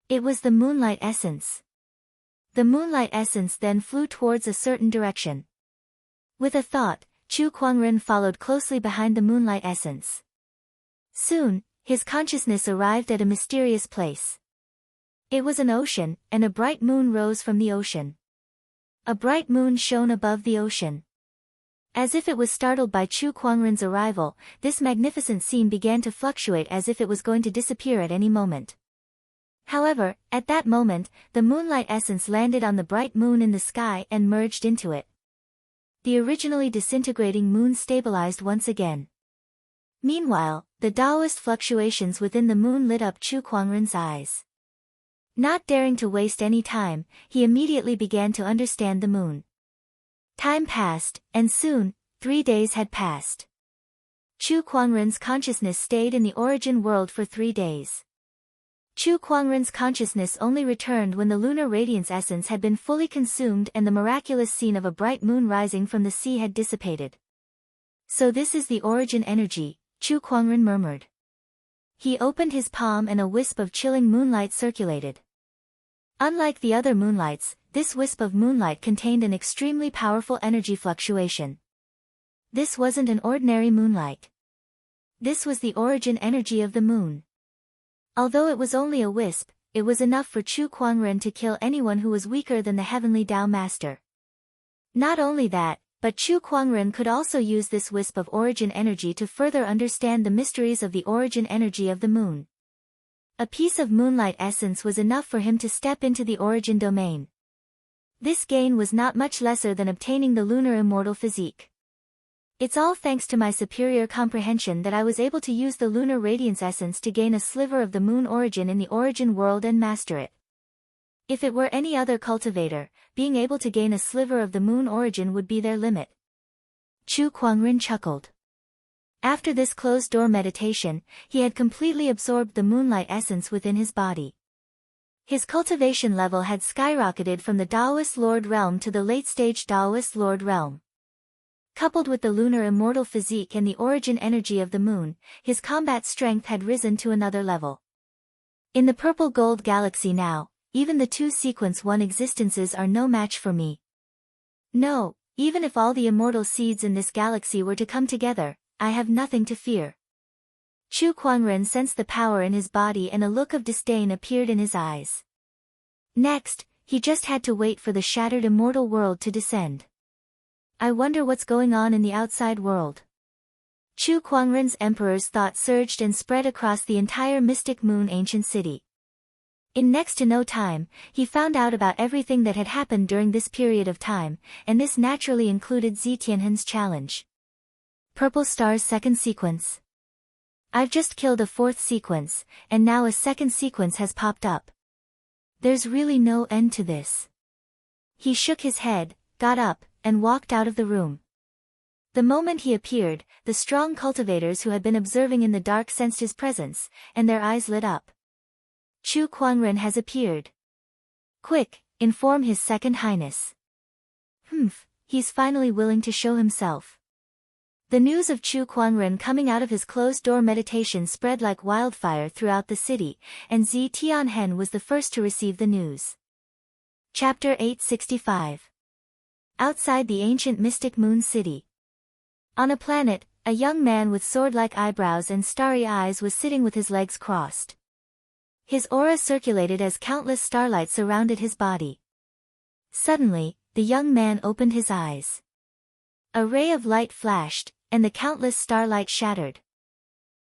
It was the moonlight essence. The moonlight essence then flew towards a certain direction. With a thought, Chu Kuangren followed closely behind the moonlight essence. Soon, his consciousness arrived at a mysterious place. It was an ocean, and a bright moon rose from the ocean. A bright moon shone above the ocean. As if it was startled by Chu Kuangren's arrival, this magnificent scene began to fluctuate as if it was going to disappear at any moment. However, at that moment, the moonlight essence landed on the bright moon in the sky and merged into it. The originally disintegrating moon stabilized once again. Meanwhile, the Taoist fluctuations within the moon lit up Chu Kuangren's eyes. Not daring to waste any time, he immediately began to understand the moon. Time passed, and soon, 3 days had passed. Chu Kuangren's consciousness stayed in the origin world for 3 days. Chu Kuangren's consciousness only returned when the lunar radiance essence had been fully consumed and the miraculous scene of a bright moon rising from the sea had dissipated. So this is the origin energy, Chu Kuangren murmured. He opened his palm and a wisp of chilling moonlight circulated. Unlike the other moonlights, this wisp of moonlight contained an extremely powerful energy fluctuation. This wasn't an ordinary moonlight. This was the origin energy of the moon. Although it was only a wisp, it was enough for Chu Kuangren to kill anyone who was weaker than the heavenly Tao master. Not only that, but Chu Kuangren could also use this wisp of origin energy to further understand the mysteries of the origin energy of the moon. A piece of moonlight essence was enough for him to step into the origin domain. This gain was not much lesser than obtaining the lunar immortal physique. It's all thanks to my superior comprehension that I was able to use the lunar radiance essence to gain a sliver of the moon origin in the origin world and master it. If it were any other cultivator, being able to gain a sliver of the moon origin would be their limit. Chu Kuangren chuckled. After this closed-door meditation, he had completely absorbed the moonlight essence within his body. His cultivation level had skyrocketed from the Taoist Lord Realm to the late-stage Taoist Lord Realm. Coupled with the lunar immortal physique and the origin energy of the moon, his combat strength had risen to another level. In the purple gold galaxy now, even the two sequence 1 existences are no match for me. No, even if all the immortal seeds in this galaxy were to come together, I have nothing to fear. Chu Kuangren sensed the power in his body and a look of disdain appeared in his eyes. Next, he just had to wait for the shattered immortal world to descend. I wonder what's going on in the outside world. Chu Kuangren's emperor's thought surged and spread across the entire Mystic Moon ancient city. In next to no time, he found out about everything that had happened during this period of time, and this naturally included Zi Tianhen's challenge. Purple Star's second sequence. I've just killed a fourth sequence, and now a second sequence has popped up. There's really no end to this. He shook his head, got up, and walked out of the room. The moment he appeared, the strong cultivators who had been observing in the dark sensed his presence, and their eyes lit up. Chu Kuangren has appeared. Quick, inform His Second Highness. He's finally willing to show himself. The news of Chu Kuangren coming out of his closed-door meditation spread like wildfire throughout the city, and Zi Tianhen was the first to receive the news. Chapter 865. Outside the ancient Mystic Moon City. On a planet, a young man with sword-like eyebrows and starry eyes was sitting with his legs crossed. His aura circulated as countless starlight surrounded his body. Suddenly, the young man opened his eyes. A ray of light flashed, and the countless starlight shattered.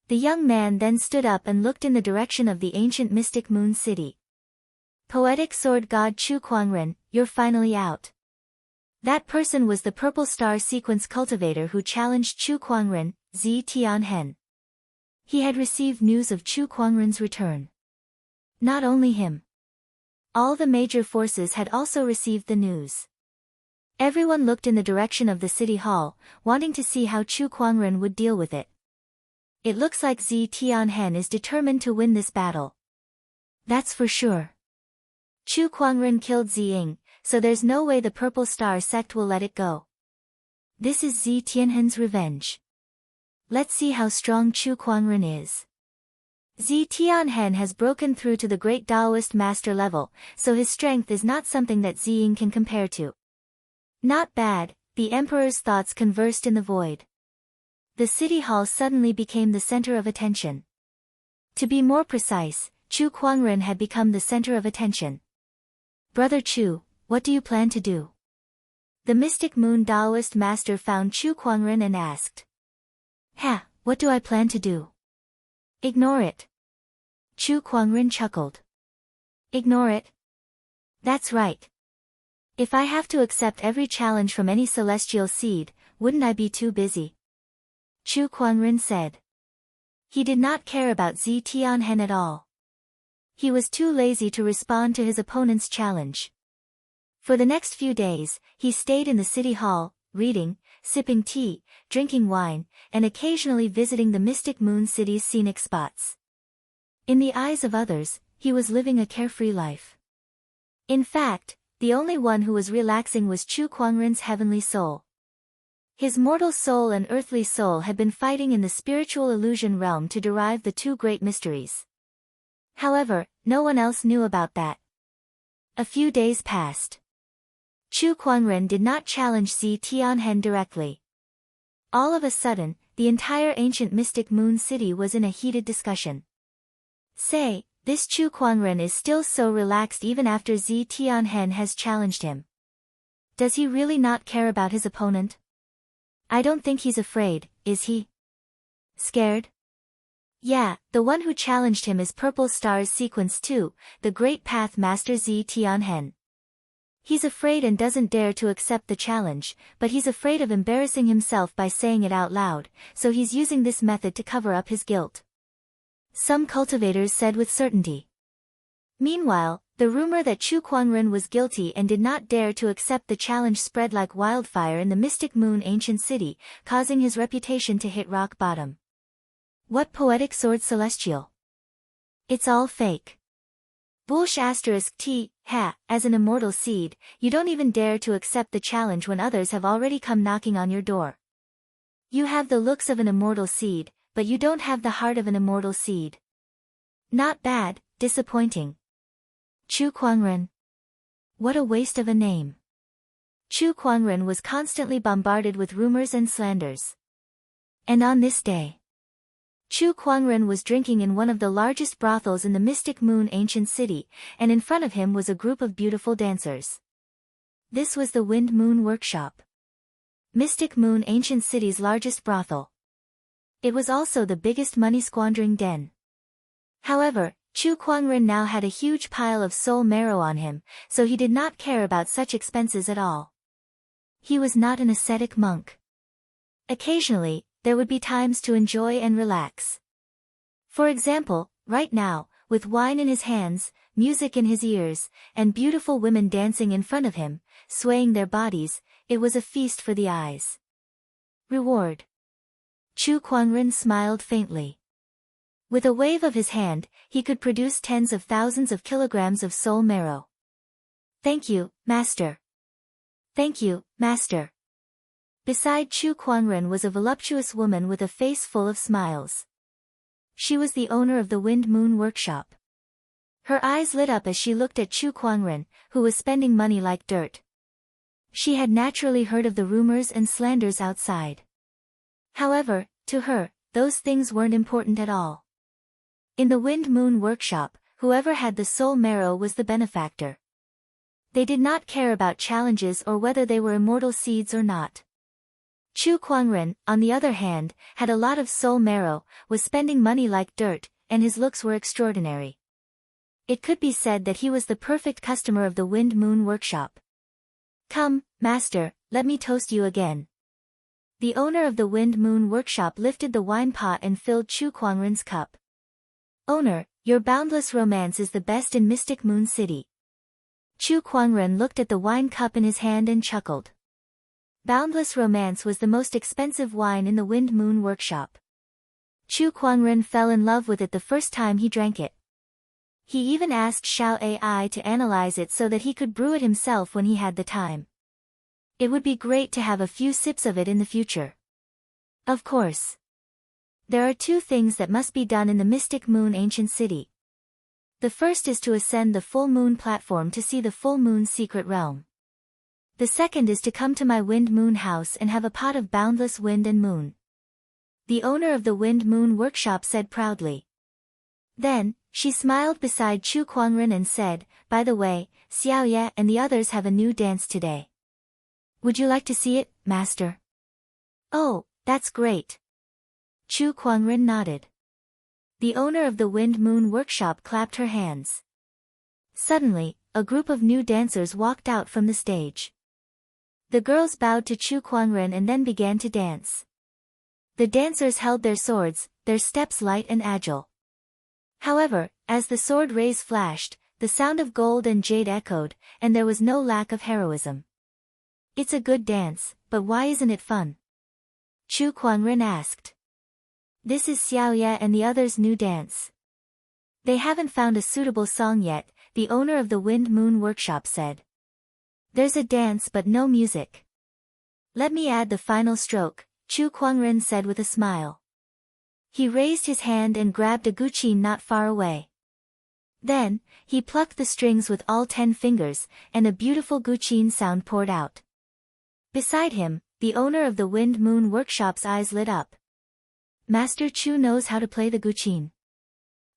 The young man then stood up and looked in the direction of the ancient Mystic Moon City. Poetic Sword God Chu Kuangren, you're finally out. That person was the Purple Star Sequence cultivator who challenged Chu Kuangren, Zi Tianhen. He had received news of Chu Kuangren's return. Not only him. All the major forces had also received the news. Everyone looked in the direction of the city hall, wanting to see how Chu Kuangren would deal with it. It looks like Zi Tianhen is determined to win this battle. That's for sure. Chu Kuangren killed Zi Ying, so there's no way the Purple Star sect will let it go. This is Zi Tianhen's revenge. Let's see how strong Chu Kuangren is. Zi Tianhen has broken through to the great Taoist master level, so his strength is not something that Zi Ying can compare to. Not bad, the emperor's thoughts conversed in the void. The city hall suddenly became the center of attention. To be more precise, Chu Kuangren had become the center of attention. Brother Chu, what do you plan to do? The Mystic Moon Taoist master found Chu Kuangren and asked. What do I plan to do? Ignore it. Chu Kuangren chuckled. Ignore it? That's right. If I have to accept every challenge from any celestial seed, wouldn't I be too busy? Chu Kuangren said. He did not care about Zi Tianhen at all. He was too lazy to respond to his opponent's challenge. For the next few days, he stayed in the city hall, reading, sipping tea, drinking wine, and occasionally visiting the Mystic Moon City's scenic spots. In the eyes of others, he was living a carefree life. In fact, the only one who was relaxing was Chu Kuangren's heavenly soul. His mortal soul and earthly soul had been fighting in the spiritual illusion realm to derive the two great mysteries. However, no one else knew about that. A few days passed. Chu Kuangren did not challenge Zi Tianhen directly. All of a sudden, the entire ancient mystic moon city was in a heated discussion. Say, this Chu Kuangren is still so relaxed even after Zi Tianhen has challenged him. Does he really not care about his opponent? I don't think he's afraid, is he? Scared? Yeah, the one who challenged him is Purple Star's Sequence 2, the Great Path Master Zi Tianhen. He's afraid and doesn't dare to accept the challenge, but he's afraid of embarrassing himself by saying it out loud, so he's using this method to cover up his guilt. Some cultivators said with certainty. Meanwhile, the rumor that Chu Kuangren was guilty and did not dare to accept the challenge spread like wildfire in the Mystic Moon ancient city, causing his reputation to hit rock bottom. What poetic sword celestial? It's all fake. Bullsh *t, ha, as an immortal seed, you don't even dare to accept the challenge when others have already come knocking on your door. You have the looks of an immortal seed, but you don't have the heart of an immortal seed. Not bad, disappointing. Chu Kuangren. What a waste of a name. Chu Kuangren was constantly bombarded with rumors and slanders. And on this day, Chu Kuangren was drinking in one of the largest brothels in the Mystic Moon ancient city, and in front of him was a group of beautiful dancers. This was the Wind Moon Workshop, Mystic Moon ancient city's largest brothel. It was also the biggest money-squandering den. However, Chu Kuangren now had a huge pile of soul marrow on him, so he did not care about such expenses at all. He was not an ascetic monk. Occasionally, there would be times to enjoy and relax. For example, right now, with wine in his hands, music in his ears, and beautiful women dancing in front of him, swaying their bodies, it was a feast for the eyes. Reward. Chu Kuangren smiled faintly. With a wave of his hand, he could produce tens of thousands of kilograms of soul marrow. Thank you, Master. Thank you, Master. Beside Chu Kuangren was a voluptuous woman with a face full of smiles. She was the owner of the Wind Moon Workshop. Her eyes lit up as she looked at Chu Kuangren, who was spending money like dirt. She had naturally heard of the rumors and slanders outside. However, to her, those things weren't important at all. In the Wind Moon Workshop, whoever had the soul marrow was the benefactor. They did not care about challenges or whether they were immortal seeds or not. Chu Kuangren, on the other hand, had a lot of soul marrow, was spending money like dirt, and his looks were extraordinary. It could be said that he was the perfect customer of the Wind Moon Workshop. Come, Master, let me toast you again. The owner of the Wind Moon Workshop lifted the wine pot and filled Chu Kuangren's cup. Owner, your boundless romance is the best in Mystic Moon City. Chu Kuangren looked at the wine cup in his hand and chuckled. Boundless Romance was the most expensive wine in the Wind Moon Workshop. Chu Kuangren fell in love with it the first time he drank it. He even asked Xiao Ai to analyze it so that he could brew it himself when he had the time. It would be great to have a few sips of it in the future. Of course. There are two things that must be done in the Mystic Moon ancient city. The first is to ascend the full moon platform to see the full moon's secret realm. The second is to come to my Wind Moon house and have a pot of boundless wind and moon. The owner of the Wind Moon Workshop said proudly. Then, she smiled beside Chu Kuangren and said, by the way, Xiao Ye and the others have a new dance today. Would you like to see it, Master? Oh, that's great. Chu Kuangren nodded. The owner of the Wind Moon Workshop clapped her hands. Suddenly, a group of new dancers walked out from the stage. The girls bowed to Chu Kuangren and then began to dance. The dancers held their swords, their steps light and agile. However, as the sword rays flashed, the sound of gold and jade echoed, and there was no lack of heroism. It's a good dance, but why isn't it fun? Chu Kuangren asked. This is Xiao Ye and the others' new dance. They haven't found a suitable song yet, the owner of the Wind Moon Workshop said. There's a dance but no music. Let me add the final stroke, Chu Kuangren said with a smile. He raised his hand and grabbed a guqin not far away. Then, he plucked the strings with all 10 fingers, and a beautiful guqin sound poured out. Beside him, the owner of the Wind Moon Workshop's eyes lit up. Master Chu knows how to play the guqin.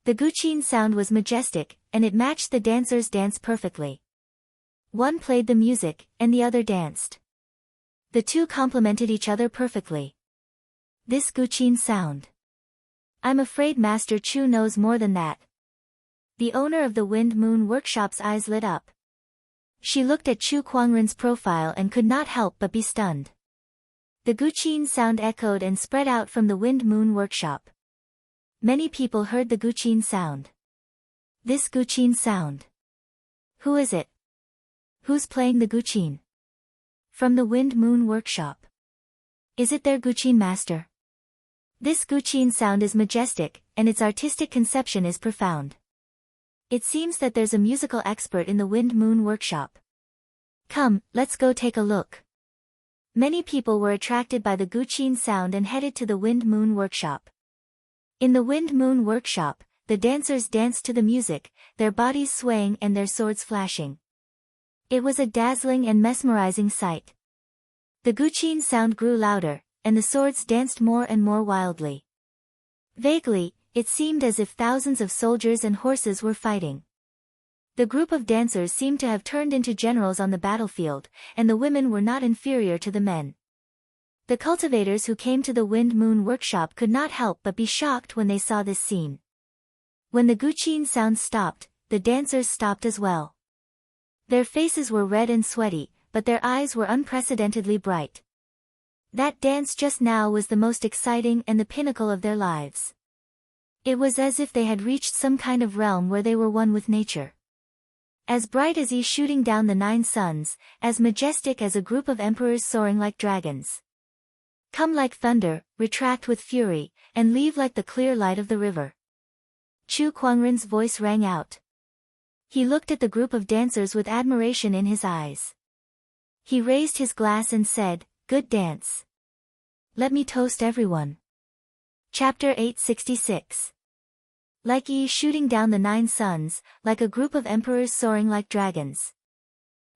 The guqin sound was majestic, and it matched the dancers' dance perfectly. One played the music, and the other danced. The two complemented each other perfectly. This guqin sound. I'm afraid Master Chu knows more than that. The owner of the Wind Moon Workshop's eyes lit up. She looked at Chu Kuangren's profile and could not help but be stunned. The guqin sound echoed and spread out from the Wind Moon Workshop. Many people heard the guqin sound. This guqin sound. Who is it? Who's playing the guqin? From the Wind Moon Workshop. Is it their guqin master? This guqin sound is majestic, and its artistic conception is profound. It seems that there's a musical expert in the Wind Moon Workshop. Come, let's go take a look. Many people were attracted by the guqin sound and headed to the Wind Moon Workshop. In the Wind Moon Workshop, the dancers danced to the music, their bodies swaying and their swords flashing. It was a dazzling and mesmerizing sight. The guqin sound grew louder, and the swords danced more and more wildly. Vaguely, it seemed as if thousands of soldiers and horses were fighting. The group of dancers seemed to have turned into generals on the battlefield, and the women were not inferior to the men. The cultivators who came to the Wind Moon Workshop could not help but be shocked when they saw this scene. When the guqin sound stopped, the dancers stopped as well. Their faces were red and sweaty, but their eyes were unprecedentedly bright. That dance just now was the most exciting and the pinnacle of their lives. It was as if they had reached some kind of realm where they were one with nature. As bright as shooting down the 9 suns, as majestic as a group of emperors soaring like dragons. Come like thunder, retract with fury, and leave like the clear light of the river. Chu Kuangren's voice rang out. He looked at the group of dancers with admiration in his eyes. He raised his glass and said, "Good dance. Let me toast everyone." Chapter 866. Like shooting down the 9 suns, like a group of emperors soaring like dragons.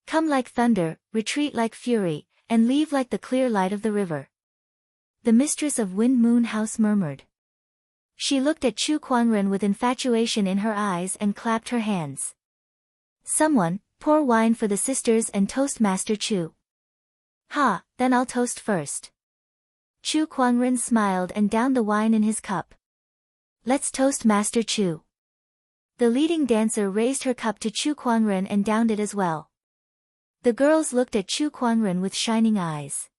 Come like thunder, retreat like fury, and leave like the clear light of the river. The mistress of Wind Moon House murmured. She looked at Chu Kuangren with infatuation in her eyes and clapped her hands. Someone, pour wine for the sisters and toast Master Chu. Ha, then I'll toast first. Chu Kuangren smiled and downed the wine in his cup. Let's toast Master Chu. The leading dancer raised her cup to Chu Kuangren and downed it as well. The girls looked at Chu Kuangren with shining eyes.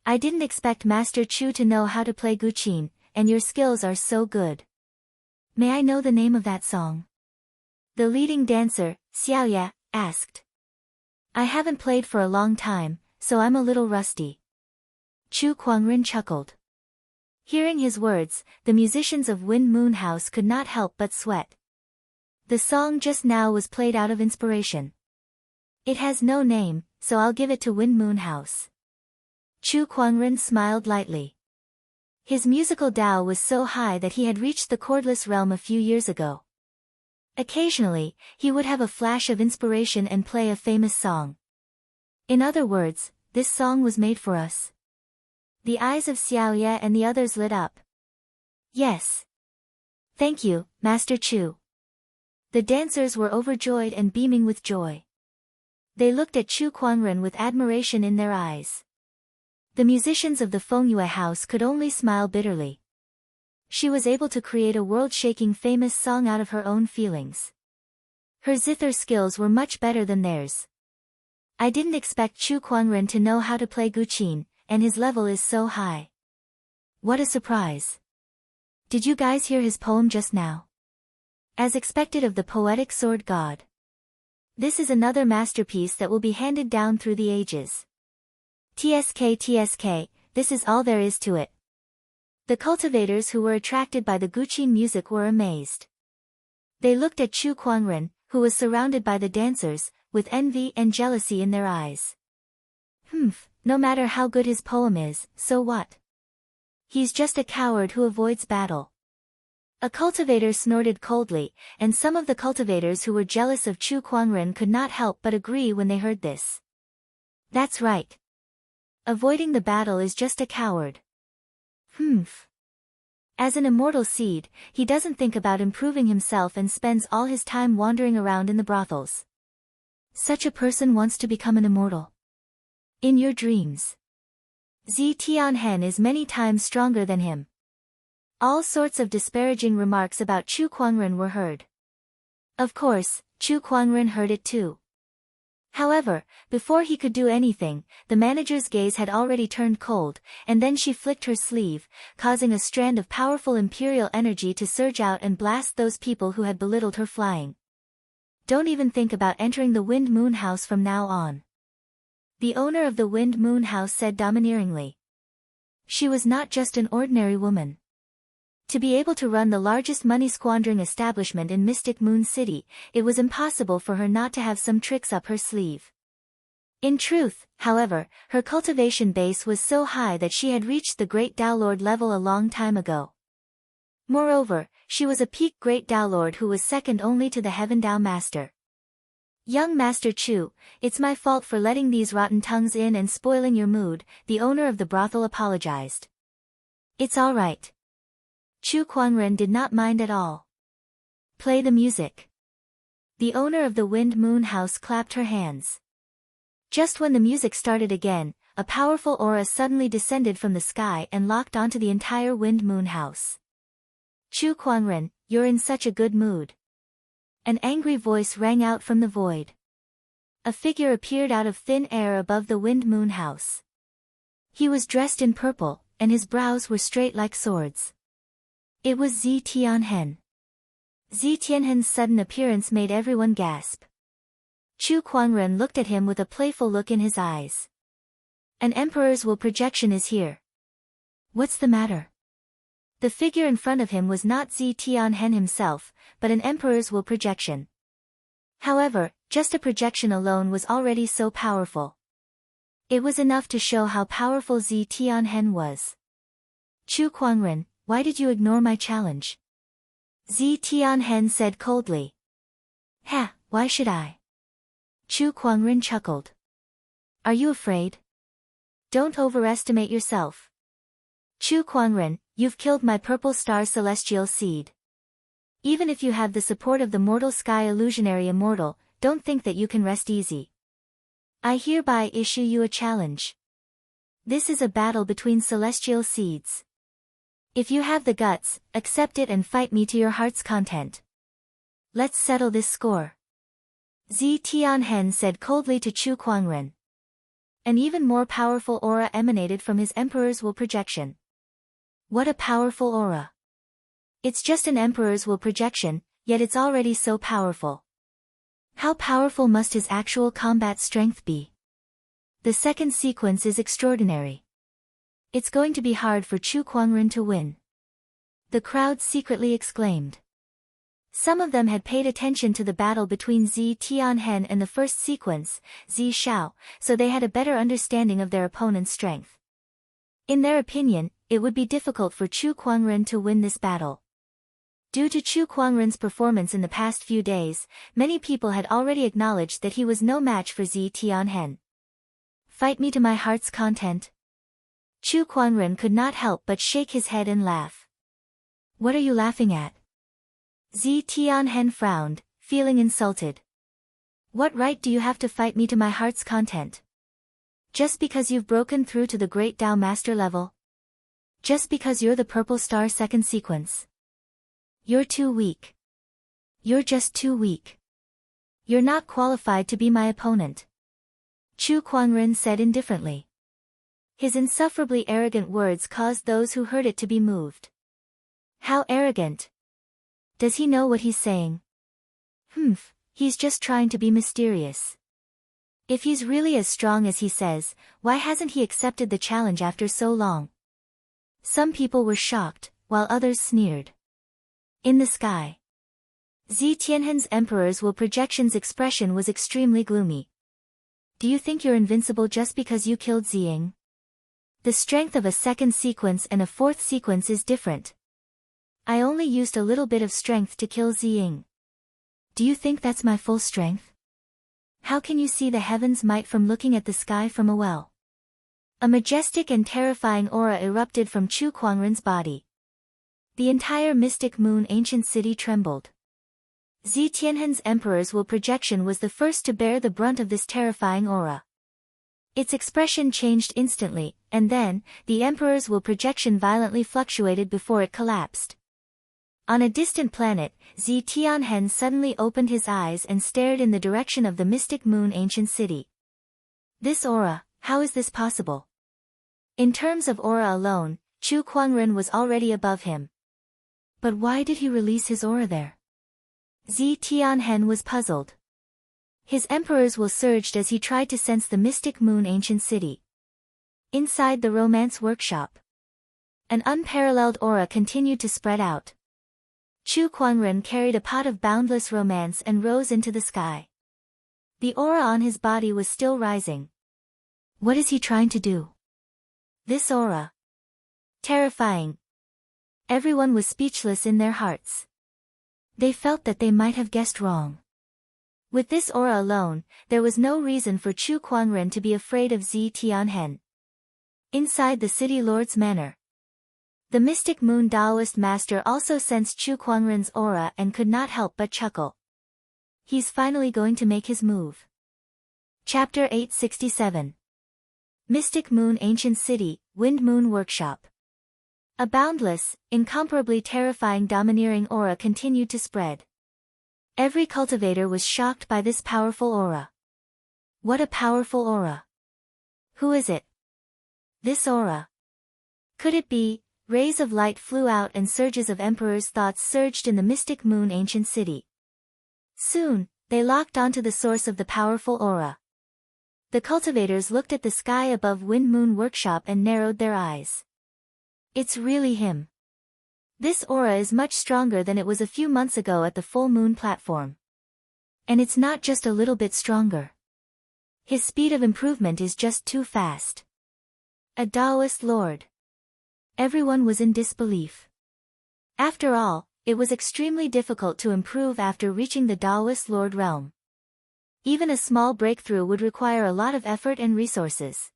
I didn't expect Master Chu to know how to play guqin, and your skills are so good. May I know the name of that song? The leading dancer, Xiaoya, asked. I haven't played for a long time, so I'm a little rusty. Chu Kuangren chuckled. Hearing his words, the musicians of Wind Moon House could not help but sweat. The song just now was played out of inspiration. It has no name, so I'll give it to Wind Moon House. Chu Kuangren smiled lightly. His musical Tao was so high that he had reached the chordless realm a few years ago. Occasionally, he would have a flash of inspiration and play a famous song. In other words, this song was made for us. The eyes of Xiaoya and the others lit up. Yes. Thank you, Master Chu. The dancers were overjoyed and beaming with joy. They looked at Chu Kuangren with admiration in their eyes. The musicians of the Fengyue house could only smile bitterly. She was able to create a world-shaking famous song out of her own feelings. Her zither skills were much better than theirs. I didn't expect Chu Kuangren to know how to play guqin, and his level is so high. What a surprise. Did you guys hear his poem just now? As expected of the poetic sword god. This is another masterpiece that will be handed down through the ages. TSK, this is all there is to it. The cultivators who were attracted by the guqin music were amazed. They looked at Chu Kuangren, who was surrounded by the dancers, with envy and jealousy in their eyes. No matter how good his poem is, so what? He's just a coward who avoids battle. A cultivator snorted coldly, and some of the cultivators who were jealous of Chu Kuangren could not help but agree when they heard this. That's right. Avoiding the battle is just a coward. Humph. As an immortal seed, he doesn't think about improving himself and spends all his time wandering around in the brothels. Such a person wants to become an immortal. In your dreams. Zi Tianhen is many times stronger than him. All sorts of disparaging remarks about Chu Kuangren were heard. Of course, Chu Kuangren heard it too. However, before he could do anything, the manager's gaze had already turned cold, and then she flicked her sleeve, causing a strand of powerful imperial energy to surge out and blast those people who had belittled her flying. Don't even think about entering the Wind Moon House from now on. The owner of the Wind Moon House said domineeringly. She was not just an ordinary woman. To be able to run the largest money-squandering establishment in Mystic Moon City, it was impossible for her not to have some tricks up her sleeve. In truth, however, her cultivation base was so high that she had reached the Great Tao Lord level a long time ago. Moreover, she was a peak Great Tao Lord who was second only to the Heaven Tao Master. Young Master Chu, it's my fault for letting these rotten tongues in and spoiling your mood, the owner of the brothel apologized. It's all right. Chu Kuangren did not mind at all. Play the music. The owner of the Wind Moon House clapped her hands. Just when the music started again, a powerful aura suddenly descended from the sky and locked onto the entire Wind Moon House. Chu Kuangren, you're in such a good mood. An angry voice rang out from the void. A figure appeared out of thin air above the Wind Moon House. He was dressed in purple, and his brows were straight like swords. It was Zi Tianhen. Zi Tianhen's sudden appearance made everyone gasp. Chu Kuangren looked at him with a playful look in his eyes. An emperor's will projection is here. What's the matter? The figure in front of him was not Zi Tianhen himself, but an emperor's will projection. However, just a projection alone was already so powerful. It was enough to show how powerful Zi Tianhen was. Chu Kuangren, why did you ignore my challenge? Zi Tianhen said coldly. Ha, why should I? Chu Kuangren chuckled. Are you afraid? Don't overestimate yourself. Chu Kuangren, you've killed my purple star celestial seed. Even if you have the support of the mortal sky illusionary immortal, don't think that you can rest easy. I hereby issue you a challenge. This is a battle between celestial seeds. If you have the guts, accept it and fight me to your heart's content. Let's settle this score. Zi Tianhen said coldly to Chu Kuangren. An even more powerful aura emanated from his emperor's will projection. What a powerful aura. It's just an emperor's will projection, yet it's already so powerful. How powerful must his actual combat strength be? The second sequence is extraordinary. It's going to be hard for Chu Kuangren to win. The crowd secretly exclaimed. Some of them had paid attention to the battle between Zi Tianhen and the first sequence, Zi Shao, so they had a better understanding of their opponent's strength. In their opinion, it would be difficult for Chu Kuangren to win this battle. Due to Chu Kuangren's performance in the past few days, many people had already acknowledged that he was no match for Zi Tianhen. Fight me to my heart's content. Chu Kuangren could not help but shake his head and laugh. What are you laughing at? Zi Tianhen frowned, feeling insulted. What right do you have to fight me to my heart's content? Just because you've broken through to the Great Tao Master level? Just because you're the Purple Star second sequence? You're too weak. You're just too weak. You're not qualified to be my opponent. Chu Kuangren said indifferently. His insufferably arrogant words caused those who heard it to be moved. How arrogant! Does he know what he's saying? He's just trying to be mysterious. If he's really as strong as he says, why hasn't he accepted the challenge after so long? Some people were shocked, while others sneered. In the sky. Zi Tianhen's emperor's will projection's expression was extremely gloomy. Do you think you're invincible just because you killed Ziying? The strength of a second sequence and a fourth sequence is different. I only used a little bit of strength to kill Ziying. Do you think that's my full strength? How can you see the heavens' might from looking at the sky from a well? A majestic and terrifying aura erupted from Chu Kuangren's body. The entire mystic moon ancient city trembled. Zi Tianhen's Emperor's will projection was the first to bear the brunt of this terrifying aura. Its expression changed instantly, and then, the Emperor's will projection violently fluctuated before it collapsed. On a distant planet, Zi Tianhen suddenly opened his eyes and stared in the direction of the mystic moon ancient city. This aura, how is this possible? In terms of aura alone, Chu Kuangren was already above him. But why did he release his aura there? Zi Tianhen was puzzled. His Emperor's will surged as he tried to sense the mystic moon ancient city. Inside the romance workshop, an unparalleled aura continued to spread out. Chu Kuangren carried a pot of boundless romance and rose into the sky. The aura on his body was still rising. What is he trying to do? This aura. Terrifying. Everyone was speechless in their hearts. They felt that they might have guessed wrong. With this aura alone, there was no reason for Chu Kuangren to be afraid of Zi Tianhen. Inside the city lord's manor, the mystic moon Taoist master also sensed Chu Kuangren's aura and could not help but chuckle. He's finally going to make his move. Chapter 867. Mystic Moon Ancient City, Wind Moon Workshop. A boundless, incomparably terrifying domineering aura continued to spread. Every cultivator was shocked by this powerful aura. What a powerful aura! Who is it? This aura. Could it be? Rays of light flew out and surges of Emperor's thoughts surged in the mystic moon ancient city. Soon, they locked onto the source of the powerful aura. The cultivators looked at the sky above Wind Moon Workshop and narrowed their eyes. It's really him. This aura is much stronger than it was a few months ago at the full moon platform. And it's not just a little bit stronger. His speed of improvement is just too fast. A Taoist lord. Everyone was in disbelief. After all, it was extremely difficult to improve after reaching the Taoist lord realm. Even a small breakthrough would require a lot of effort and resources.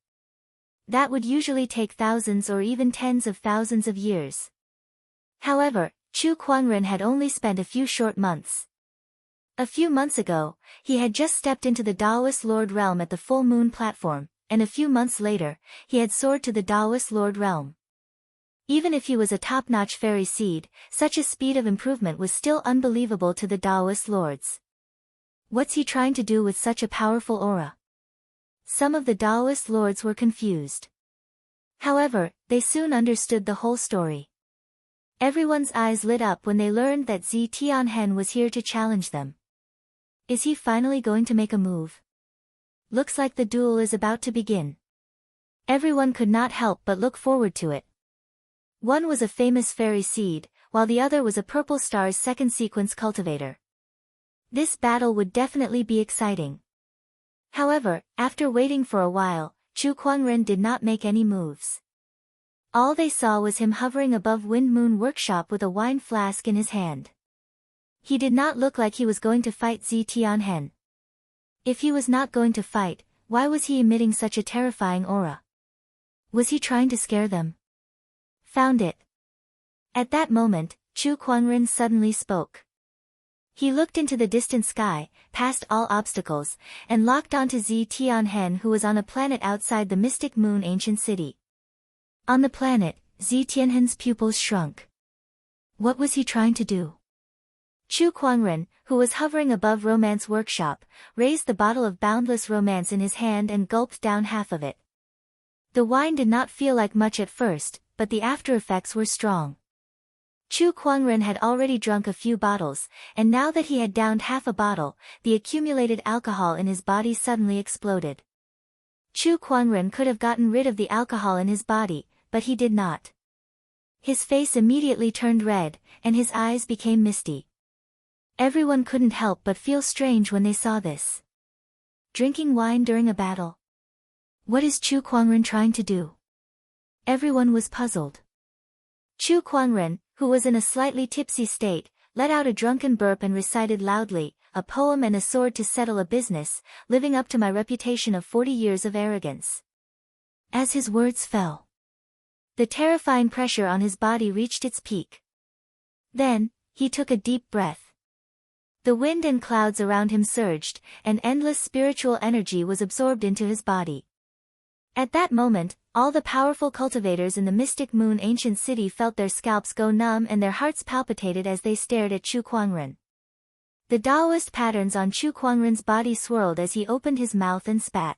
That would usually take thousands or even tens of thousands of years. However, Chu Kuangren had only spent a few short months. A few months ago, he had just stepped into the Taoist Lord realm at the full moon platform, and a few months later, he had soared to the Taoist Lord realm. Even if he was a top-notch fairy seed, such a speed of improvement was still unbelievable to the Taoist lords. What's he trying to do with such a powerful aura? Some of the Taoist lords were confused. However, they soon understood the whole story. Everyone's eyes lit up when they learned that Zi Tianhen was here to challenge them. Is he finally going to make a move? Looks like the duel is about to begin. Everyone could not help but look forward to it. One was a famous fairy seed, while the other was a Purple Star's second sequence cultivator. This battle would definitely be exciting. However, after waiting for a while, Chu Kuangren did not make any moves. All they saw was him hovering above Wind Moon Workshop with a wine flask in his hand. He did not look like he was going to fight Zi Tianhen. If he was not going to fight, why was he emitting such a terrifying aura? Was he trying to scare them? Found it. At that moment, Chu Kuangren suddenly spoke. He looked into the distant sky, past all obstacles, and locked onto Zi Tianhen, who was on a planet outside the mystic moon ancient city. On the planet, Zi Tianhen's pupils shrunk. What was he trying to do? Chu Kuangren, who was hovering above Romance Workshop, raised the bottle of boundless romance in his hand and gulped down half of it. The wine did not feel like much at first, but the after effects were strong. Chu Kuangren had already drunk a few bottles, and now that he had downed half a bottle, the accumulated alcohol in his body suddenly exploded. Chu Kuangren could have gotten rid of the alcohol in his body, but he did not. His face immediately turned red, and his eyes became misty. Everyone couldn't help but feel strange when they saw this. Drinking wine during a battle. What is Chu Kuangren trying to do? Everyone was puzzled. Chu Kuangren, who was in a slightly tipsy state, let out a drunken burp and recited loudly, "A poem and a sword to settle a business, living up to my reputation of 40 years of arrogance." As his words fell, the terrifying pressure on his body reached its peak. Then, he took a deep breath. The wind and clouds around him surged, and endless spiritual energy was absorbed into his body. At that moment, all the powerful cultivators in the Mystic Moon ancient city felt their scalps go numb and their hearts palpitated as they stared at Chu Kuangren. The Taoist patterns on Chu Kuangren's body swirled as he opened his mouth and spat.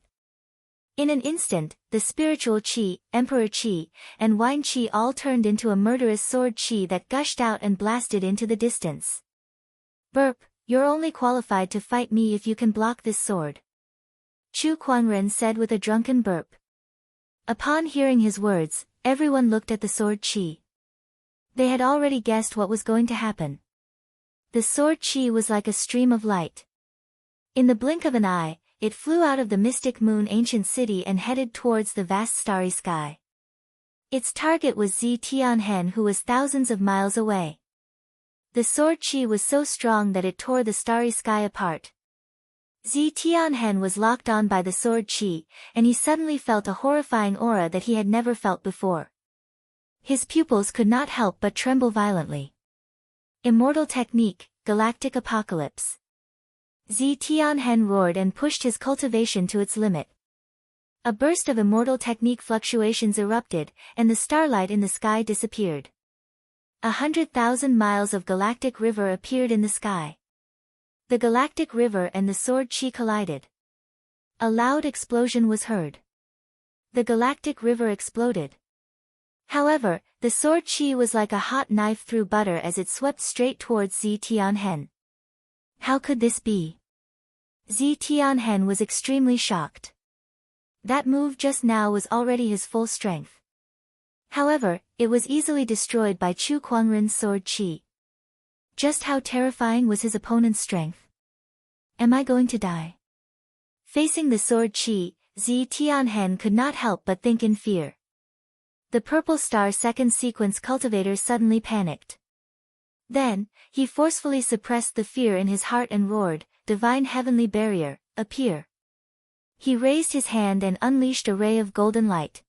In an instant, the spiritual qi, emperor qi, and wine qi all turned into a murderous sword qi that gushed out and blasted into the distance. "Burp, you're only qualified to fight me if you can block this sword," Chu Kuangren said with a drunken burp. Upon hearing his words, everyone looked at the sword qi. They had already guessed what was going to happen. The sword qi was like a stream of light. In the blink of an eye, it flew out of the Mystic Moon ancient city and headed towards the vast starry sky. Its target was Zi Tianhen, who was thousands of miles away. The sword qi was so strong that it tore the starry sky apart. Zi Tianhen was locked on by the sword qi, and he suddenly felt a horrifying aura that he had never felt before. His pupils could not help but tremble violently. Immortal technique, galactic apocalypse. Zi Tianhen roared and pushed his cultivation to its limit. A burst of immortal technique fluctuations erupted, and the starlight in the sky disappeared. 100,000 miles of galactic river appeared in the sky. The galactic river and the sword qi collided. A loud explosion was heard. The galactic river exploded. However, the sword qi was like a hot knife through butter as it swept straight towards Zi Tianhen. How could this be? Zi Tianhen was extremely shocked. That move just now was already his full strength. However, it was easily destroyed by Chu Kuangren's sword qi. Just how terrifying was his opponent's strength? Am I going to die? Facing the sword qi, Zi Tianhen could not help but think in fear. The purple star second sequence cultivator suddenly panicked. Then, he forcefully suppressed the fear in his heart and roared, "Divine heavenly barrier, appear." He raised his hand and unleashed a ray of golden light.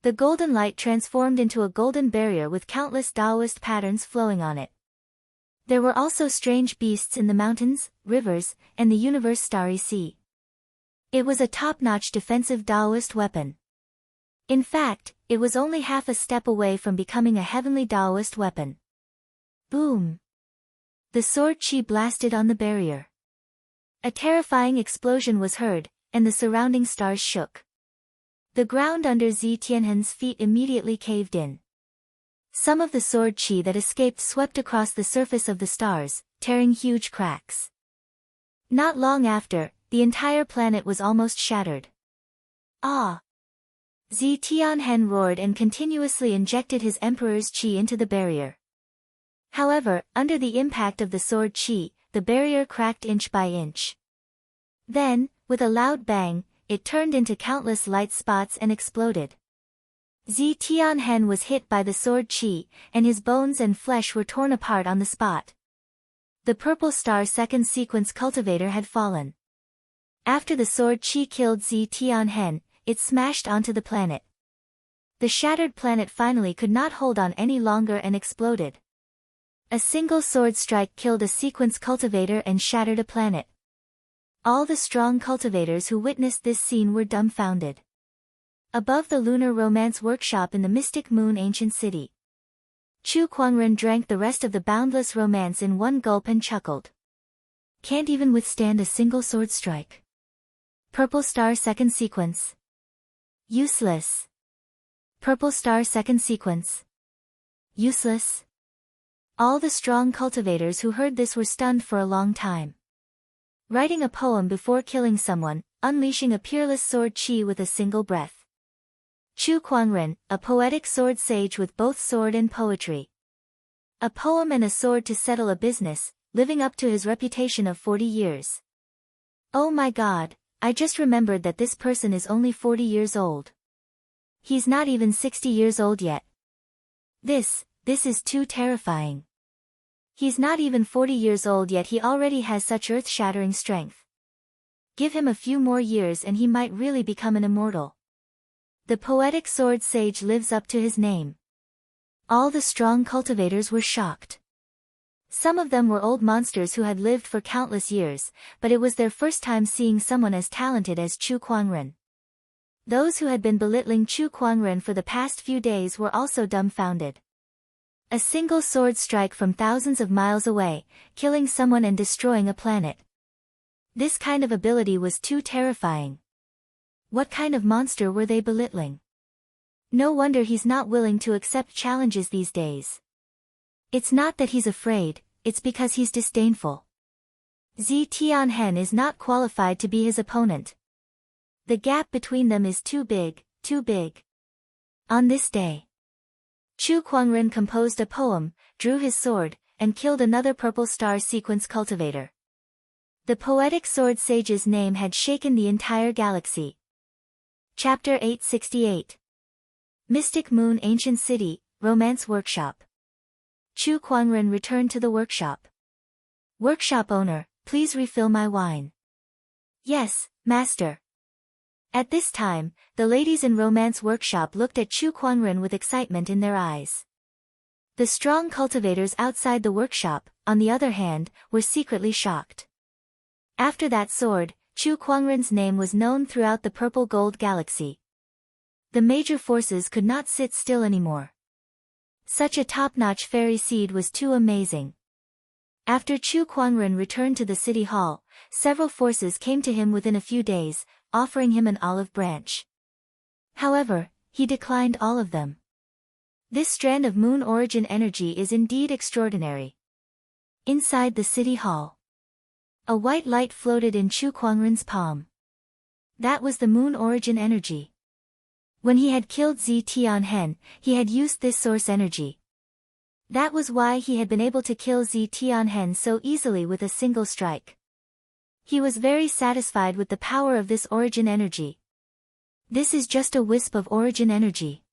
The golden light transformed into a golden barrier with countless Taoist patterns flowing on it. There were also strange beasts in the mountains, rivers, and the universe starry sea. It was a top-notch defensive Taoist weapon. In fact, it was only half a step away from becoming a heavenly Taoist weapon. Boom! The sword qi blasted on the barrier. A terrifying explosion was heard, and the surrounding stars shook. The ground under Zi Tianhen's feet immediately caved in. Some of the sword qi that escaped swept across the surface of the stars, tearing huge cracks. Not long after, the entire planet was almost shattered. Ah! Zi Tianhen roared and continuously injected his emperor's qi into the barrier. However, under the impact of the sword qi, the barrier cracked inch by inch. Then, with a loud bang, it turned into countless light spots and exploded. Zi Tianhen was hit by the sword qi, and his bones and flesh were torn apart on the spot. The purple star second sequence cultivator had fallen. After the sword qi killed Zi Tianhen, it smashed onto the planet. The shattered planet finally could not hold on any longer and exploded. A single sword strike killed a sequence cultivator and shattered a planet. All the strong cultivators who witnessed this scene were dumbfounded. Above the lunar romance workshop in the Mystic Moon ancient city, Chu Kuangren drank the rest of the boundless romance in one gulp and chuckled. Can't even withstand a single sword strike. Purple star second sequence. Useless. Purple star second sequence. Useless. All the strong cultivators who heard this were stunned for a long time. Writing a poem before killing someone, unleashing a peerless sword qi with a single breath. Chu Kuangren, a poetic sword sage with both sword and poetry. A poem and a sword to settle a business, living up to his reputation of 40 years. Oh my God, I just remembered that this person is only 40 years old. He's not even 60 years old yet. This This is too terrifying. He's not even 40 years old yet he already has such earth-shattering strength. Give him a few more years and he might really become an immortal. The poetic sword sage lives up to his name. All the strong cultivators were shocked. Some of them were old monsters who had lived for countless years, but it was their first time seeing someone as talented as Chu Kuangren. Those who had been belittling Chu Kuangren for the past few days were also dumbfounded. A single sword strike from thousands of miles away, killing someone and destroying a planet. This kind of ability was too terrifying. What kind of monster were they belittling? No wonder he's not willing to accept challenges these days. It's not that he's afraid, it's because he's disdainful. Zi Tianhen is not qualified to be his opponent. The gap between them is too big, too big. On this day, Chu Kuangren composed a poem, drew his sword, and killed another purple star sequence cultivator. The poetic sword sage's name had shaken the entire galaxy. Chapter 868. Mystic Moon Ancient City, Romance Workshop. Chu Kuangren returned to the workshop. Workshop owner, please refill my wine. Yes, master. At this time, the ladies in Romance Workshop looked at Chu Kuangren with excitement in their eyes. The strong cultivators outside the workshop, on the other hand, were secretly shocked. After that sword, Chu Kuangren's name was known throughout the Purple Gold Galaxy. The major forces could not sit still anymore. Such a top-notch fairy seed was too amazing. After Chu Kuangren returned to the city hall, several forces came to him within a few days, offering him an olive branch. However, he declined all of them. This strand of moon origin energy is indeed extraordinary. Inside the city hall, a white light floated in Chu Kuangren's palm. That was the moon origin energy. When he had killed Zi Tianhen, he had used this source energy. That was why he had been able to kill Zi Tianhen so easily with a single strike. He was very satisfied with the power of this origin energy. This is just a wisp of origin energy.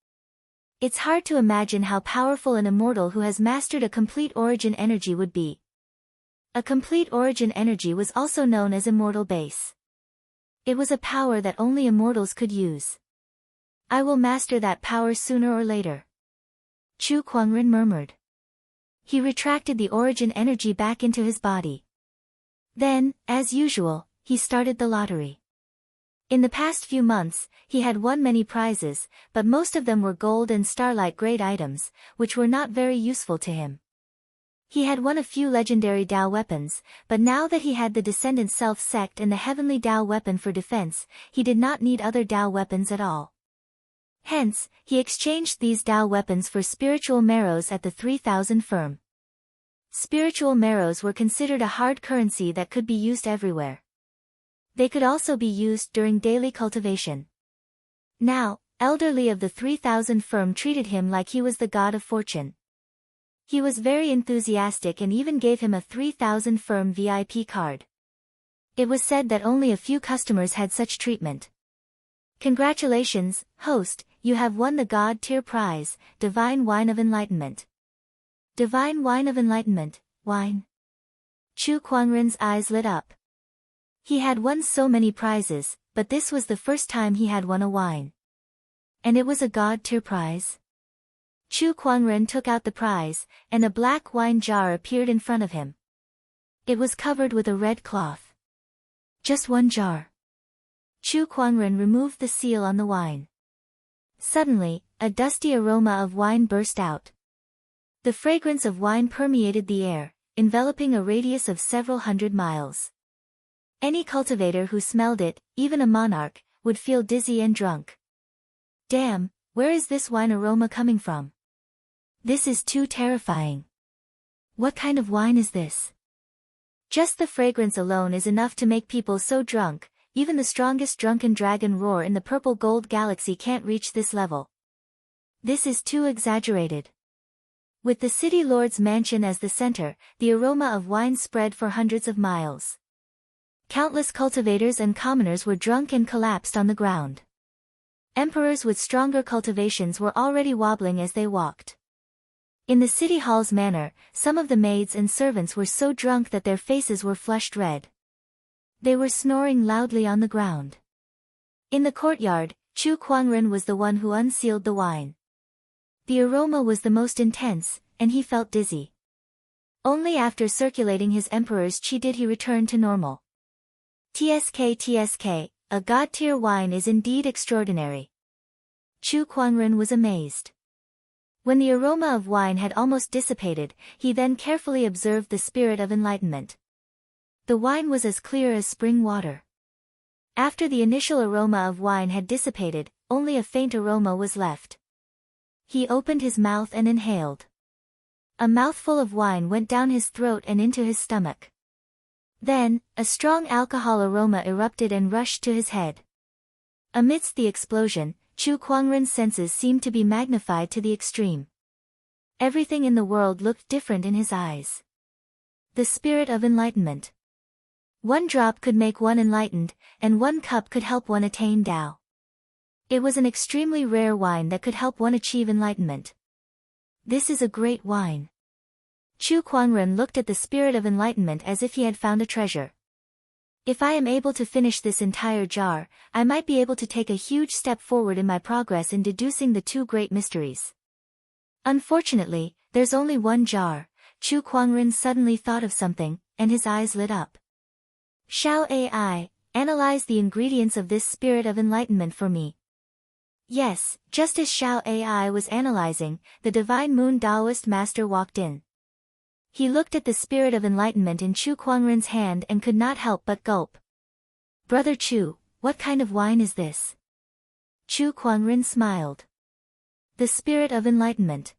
It's hard to imagine how powerful an immortal who has mastered a complete origin energy would be. A complete origin energy was also known as immortal base. It was a power that only immortals could use. I will master that power sooner or later. Chu Kuangren murmured. He retracted the origin energy back into his body. Then, as usual, he started the lottery. In the past few months, he had won many prizes, but most of them were gold and starlight grade items, which were not very useful to him. He had won a few legendary Dao weapons, but now that he had the Descendant Self-Sect and the Heavenly Dao weapon for defense, he did not need other Dao weapons at all. Hence, he exchanged these Dao weapons for spiritual marrows at the 3000 firm. Spiritual marrows were considered a hard currency that could be used everywhere. They could also be used during daily cultivation. Now, Elderly of the 3000 firm treated him like he was the god of fortune. He was very enthusiastic and even gave him a 3000 firm VIP card. It was said that only a few customers had such treatment. Congratulations, host, you have won the God tier prize, Divine Wine of Enlightenment. Divine Wine of Enlightenment, wine? Chu Kuangren's eyes lit up. He had won so many prizes, but this was the first time he had won a wine. And it was a God tier prize? Chu Kuangren took out the prize, and a black wine jar appeared in front of him. It was covered with a red cloth. Just one jar. Chu Kuangren removed the seal on the wine. Suddenly, a dusty aroma of wine burst out. The fragrance of wine permeated the air, enveloping a radius of several hundred miles. Any cultivator who smelled it, even a monarch, would feel dizzy and drunk. Damn, where is this wine aroma coming from? This is too terrifying. What kind of wine is this? Just the fragrance alone is enough to make people so drunk. Even the strongest drunken dragon roar in the purple gold galaxy can't reach this level. This is too exaggerated. With the city lord's mansion as the center, the aroma of wine spread for hundreds of miles. Countless cultivators and commoners were drunk and collapsed on the ground. Emperors with stronger cultivations were already wobbling as they walked. In the city hall's manor, some of the maids and servants were so drunk that their faces were flushed red. They were snoring loudly on the ground. In the courtyard, Chu Kuangren was the one who unsealed the wine. The aroma was the most intense, and he felt dizzy. Only after circulating his emperor's qi did he return to normal. TSK, a god-tier wine is indeed extraordinary. Chu Kuangren was amazed. When the aroma of wine had almost dissipated, he then carefully observed the spirit of enlightenment. The wine was as clear as spring water. After the initial aroma of wine had dissipated, only a faint aroma was left. He opened his mouth and inhaled. A mouthful of wine went down his throat and into his stomach. Then, a strong alcohol aroma erupted and rushed to his head. Amidst the explosion, Chu Kuangren's senses seemed to be magnified to the extreme. Everything in the world looked different in his eyes. The spirit of enlightenment. One drop could make one enlightened, and one cup could help one attain Tao. It was an extremely rare wine that could help one achieve enlightenment. This is a great wine. Chu Kuangren looked at the spirit of enlightenment as if he had found a treasure. If I am able to finish this entire jar, I might be able to take a huge step forward in my progress in deducing the two great mysteries. Unfortunately, there's only one jar. Chu Kuangren suddenly thought of something, and his eyes lit up. Shall AI analyze the ingredients of this spirit of enlightenment for me? Yes, just as Shao AI was analyzing, the Divine Moon Taoist Master walked in. He looked at the spirit of enlightenment in Chu Kuangren's hand and could not help but gulp. Brother Chu, what kind of wine is this? Chu Kuangren smiled. The spirit of enlightenment.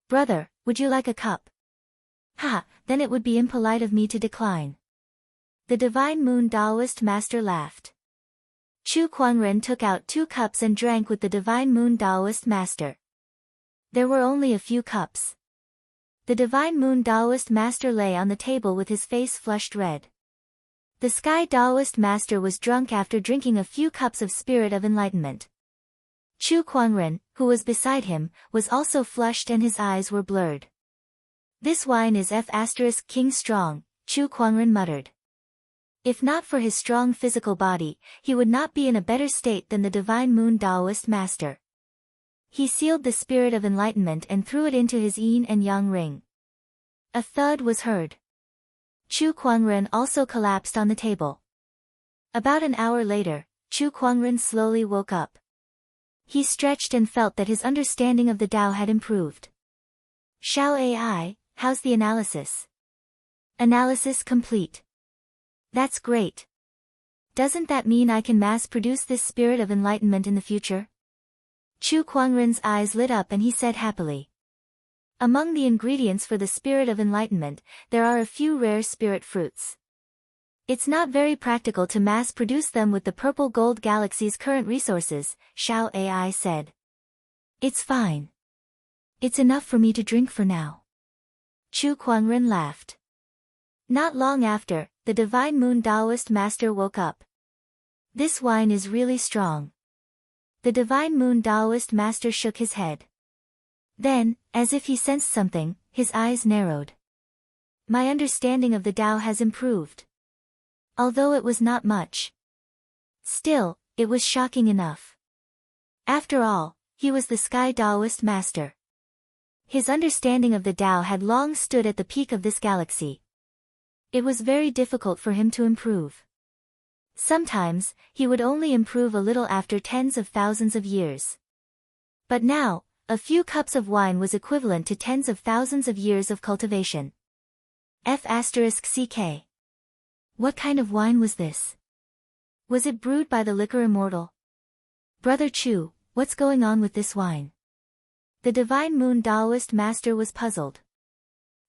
Brother, would you like a cup? Ha, then it would be impolite of me to decline. The Divine Moon Taoist Master laughed. Chu Kuangren took out 2 cups and drank with the Divine Moon Taoist Master. There were only a few cups. The Divine Moon Taoist Master lay on the table with his face flushed red. The Sky Taoist Master was drunk after drinking a few cups of spirit of enlightenment. Chu Kuangren, who was beside him, was also flushed and his eyes were blurred. This wine is King strong, Chu Kuangren muttered. If not for his strong physical body, he would not be in a better state than the Divine Moon Taoist Master. He sealed the spirit of enlightenment and threw it into his yin and yang ring. A thud was heard. Chu Kuangren also collapsed on the table. About an hour later, Chu Kuangren slowly woke up. He stretched and felt that his understanding of the Tao had improved. Shao AI, how's the analysis? Analysis complete. That's great. Doesn't that mean I can mass-produce this spirit of enlightenment in the future? Chu Kuangren's eyes lit up and he said happily. Among the ingredients for the spirit of enlightenment, there are a few rare spirit fruits. It's not very practical to mass-produce them with the purple gold galaxy's current resources, Shao AI said. It's fine. It's enough for me to drink for now. Chu Kuangren laughed. Not long after, the Divine Moon Taoist Master woke up. This wine is really strong. The Divine Moon Taoist Master shook his head. Then, as if he sensed something, his eyes narrowed. My understanding of the Tao has improved. Although it was not much. Still, it was shocking enough. After all, he was the Sky Taoist Master. His understanding of the Tao had long stood at the peak of this galaxy. It was very difficult for him to improve. Sometimes, he would only improve a little after tens of thousands of years. But now, a few cups of wine was equivalent to tens of thousands of years of cultivation. F***CK. What kind of wine was this? Was it brewed by the liquor immortal? Brother Chu, what's going on with this wine? The Divine Moon Taoist Master was puzzled.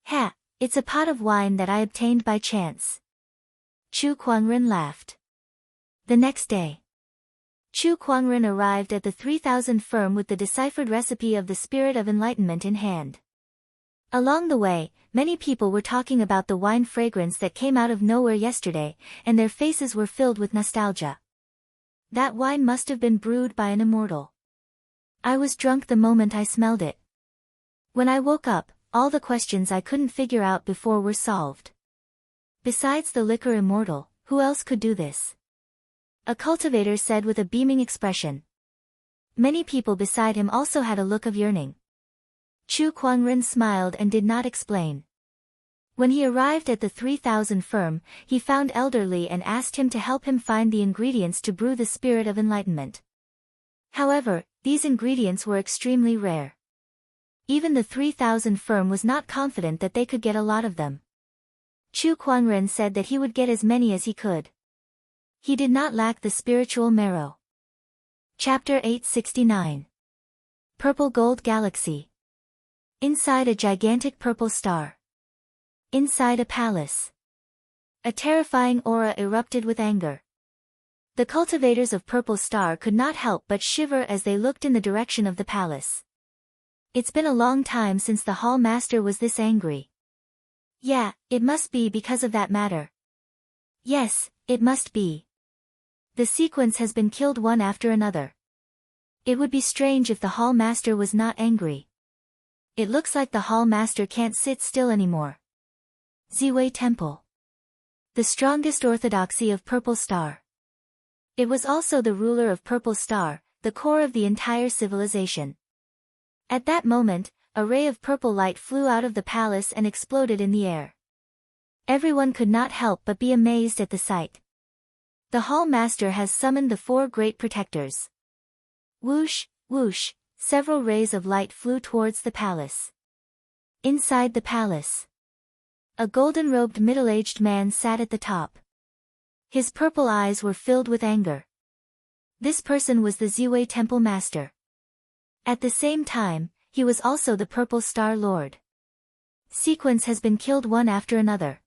Ha, it's a pot of wine that I obtained by chance. Chu Kuangren laughed. The next day, Chu Kuangren arrived at the 3000 firm with the deciphered recipe of the Spirit of Enlightenment in hand. Along the way, many people were talking about the wine fragrance that came out of nowhere yesterday, and their faces were filled with nostalgia. That wine must have been brewed by an immortal. I was drunk the moment I smelled it. When I woke up, all the questions I couldn't figure out before were solved. Besides the liquor immortal, who else could do this? A cultivator said with a beaming expression. Many people beside him also had a look of yearning. Chu Kuangren smiled and did not explain. When he arrived at the 3000 firm, he found Elderly and asked him to help him find the ingredients to brew the spirit of enlightenment. However, these ingredients were extremely rare. Even the 3000 firm was not confident that they could get a lot of them. Chu Kuangren said that he would get as many as he could. He did not lack the spiritual marrow. Chapter 869. Purple Gold Galaxy. Inside a gigantic purple star. Inside a palace. A terrifying aura erupted with anger. The cultivators of Purple Star could not help but shiver as they looked in the direction of the palace. It's been a long time since the hall master was this angry. Yeah, it must be because of that matter. Yes, it must be. The sequence has been killed one after another. It would be strange if the hall master was not angry. It looks like the hall master can't sit still anymore. Ziwei Temple. The strongest orthodoxy of Purple Star. It was also the ruler of Purple Star, the core of the entire civilization. At that moment, a ray of purple light flew out of the palace and exploded in the air. Everyone could not help but be amazed at the sight. The hall master has summoned the 4 great protectors. Whoosh, whoosh, several rays of light flew towards the palace. Inside the palace. A golden-robed middle-aged man sat at the top. His purple eyes were filled with anger. This person was the Ziwei Temple Master. At the same time, he was also the Purple Star Lord. Sequence has been killed one after another.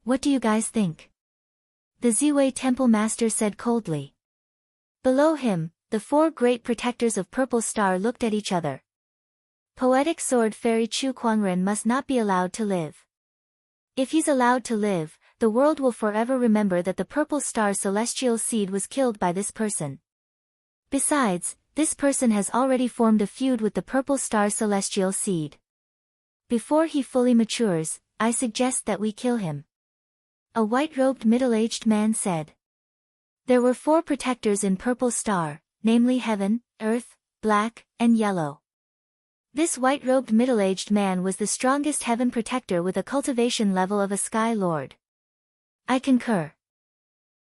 What do you guys think? The Ziwei Temple Master said coldly. Below him, the 4 great protectors of Purple Star looked at each other. Poetic Sword Fairy Chu Kuangren must not be allowed to live. If he's allowed to live, the world will forever remember that the Purple Star Celestial Seed was killed by this person. Besides, this person has already formed a feud with the Purple Star Celestial Seed. Before he fully matures, I suggest that we kill him. A white-robed middle-aged man said. There were 4 protectors in Purple Star, namely Heaven, Earth, Black, and Yellow. This white-robed middle-aged man was the strongest Heaven Protector with a cultivation level of a Sky Lord. I concur.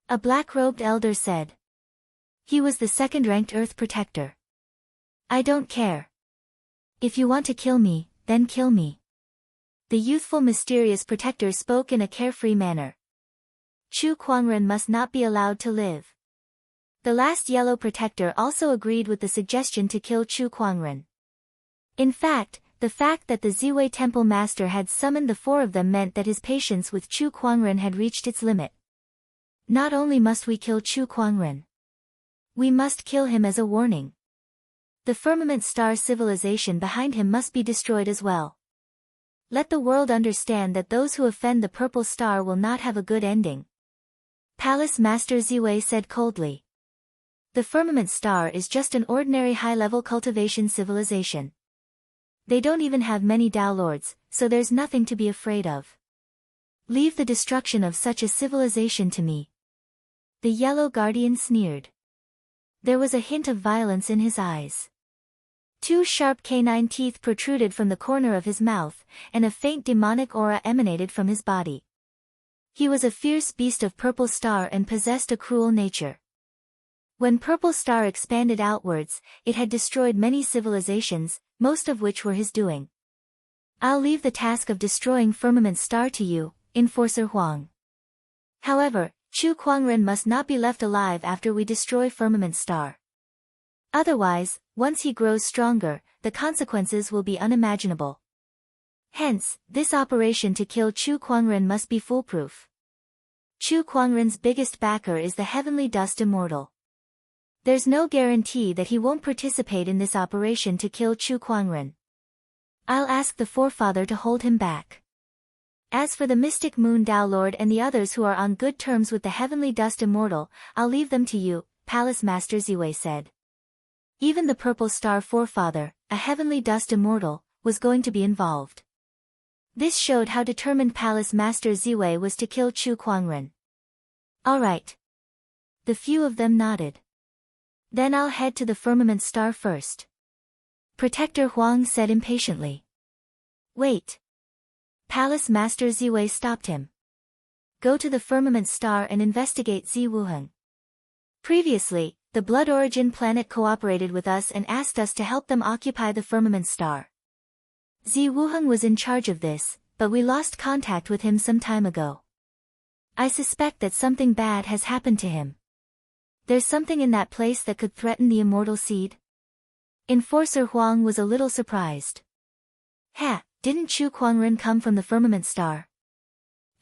A black-robed elder said. He was the 2nd-ranked Earth Protector. I don't care. If you want to kill me, then kill me. The youthful mysterious protector spoke in a carefree manner. Chu Kuangren must not be allowed to live. The last yellow protector also agreed with the suggestion to kill Chu Kuangren. In fact, the fact that the Ziwei Temple Master had summoned the 4 of them meant that his patience with Chu Kuangren had reached its limit. Not only must we kill Chu Kuangren. We must kill him as a warning. The Firmament Star civilization behind him must be destroyed as well. Let the world understand that those who offend the Purple Star will not have a good ending. Palace Master Ziwei said coldly. The Firmament Star is just an ordinary high-level cultivation civilization. They don't even have many Tao Lords, so there's nothing to be afraid of. Leave the destruction of such a civilization to me. The Yellow Guardian sneered. There was a hint of violence in his eyes. 2 sharp canine teeth protruded from the corner of his mouth, and a faint demonic aura emanated from his body. He was a fierce beast of Purple Star and possessed a cruel nature. When Purple Star expanded outwards, it had destroyed many civilizations, most of which were his doing. I'll leave the task of destroying Firmament Star to you, Enforcer Huang. However, Chu Kuangren must not be left alive after we destroy Firmament Star. Otherwise, once he grows stronger, the consequences will be unimaginable. Hence, this operation to kill Chu Kuangren must be foolproof. Chu Kuangren's biggest backer is the Heavenly Dust Immortal. There's no guarantee that he won't participate in this operation to kill Chu Kuangren. I'll ask the Forefather to hold him back. As for the Mystic Moon Tao Lord and the others who are on good terms with the Heavenly Dust Immortal, I'll leave them to you, Palace Master Ziwei said. Even the Purple Star Forefather, a Heavenly Dust Immortal, was going to be involved. This showed how determined Palace Master Ziwei was to kill Chu Kuangren. All right. The few of them nodded. Then I'll head to the Firmament Star first. Protector Huang said impatiently. Wait. Palace Master Ziwei stopped him. Go to the Firmament Star and investigate Zi Wuheng. Previously, the Blood Origin planet cooperated with us and asked us to help them occupy the Firmament Star. Zi Wuheng was in charge of this, but we lost contact with him some time ago. I suspect that something bad has happened to him. There's something in that place that could threaten the immortal seed. Enforcer Huang was a little surprised. Didn't Chu Kuangren come from the Firmament Star?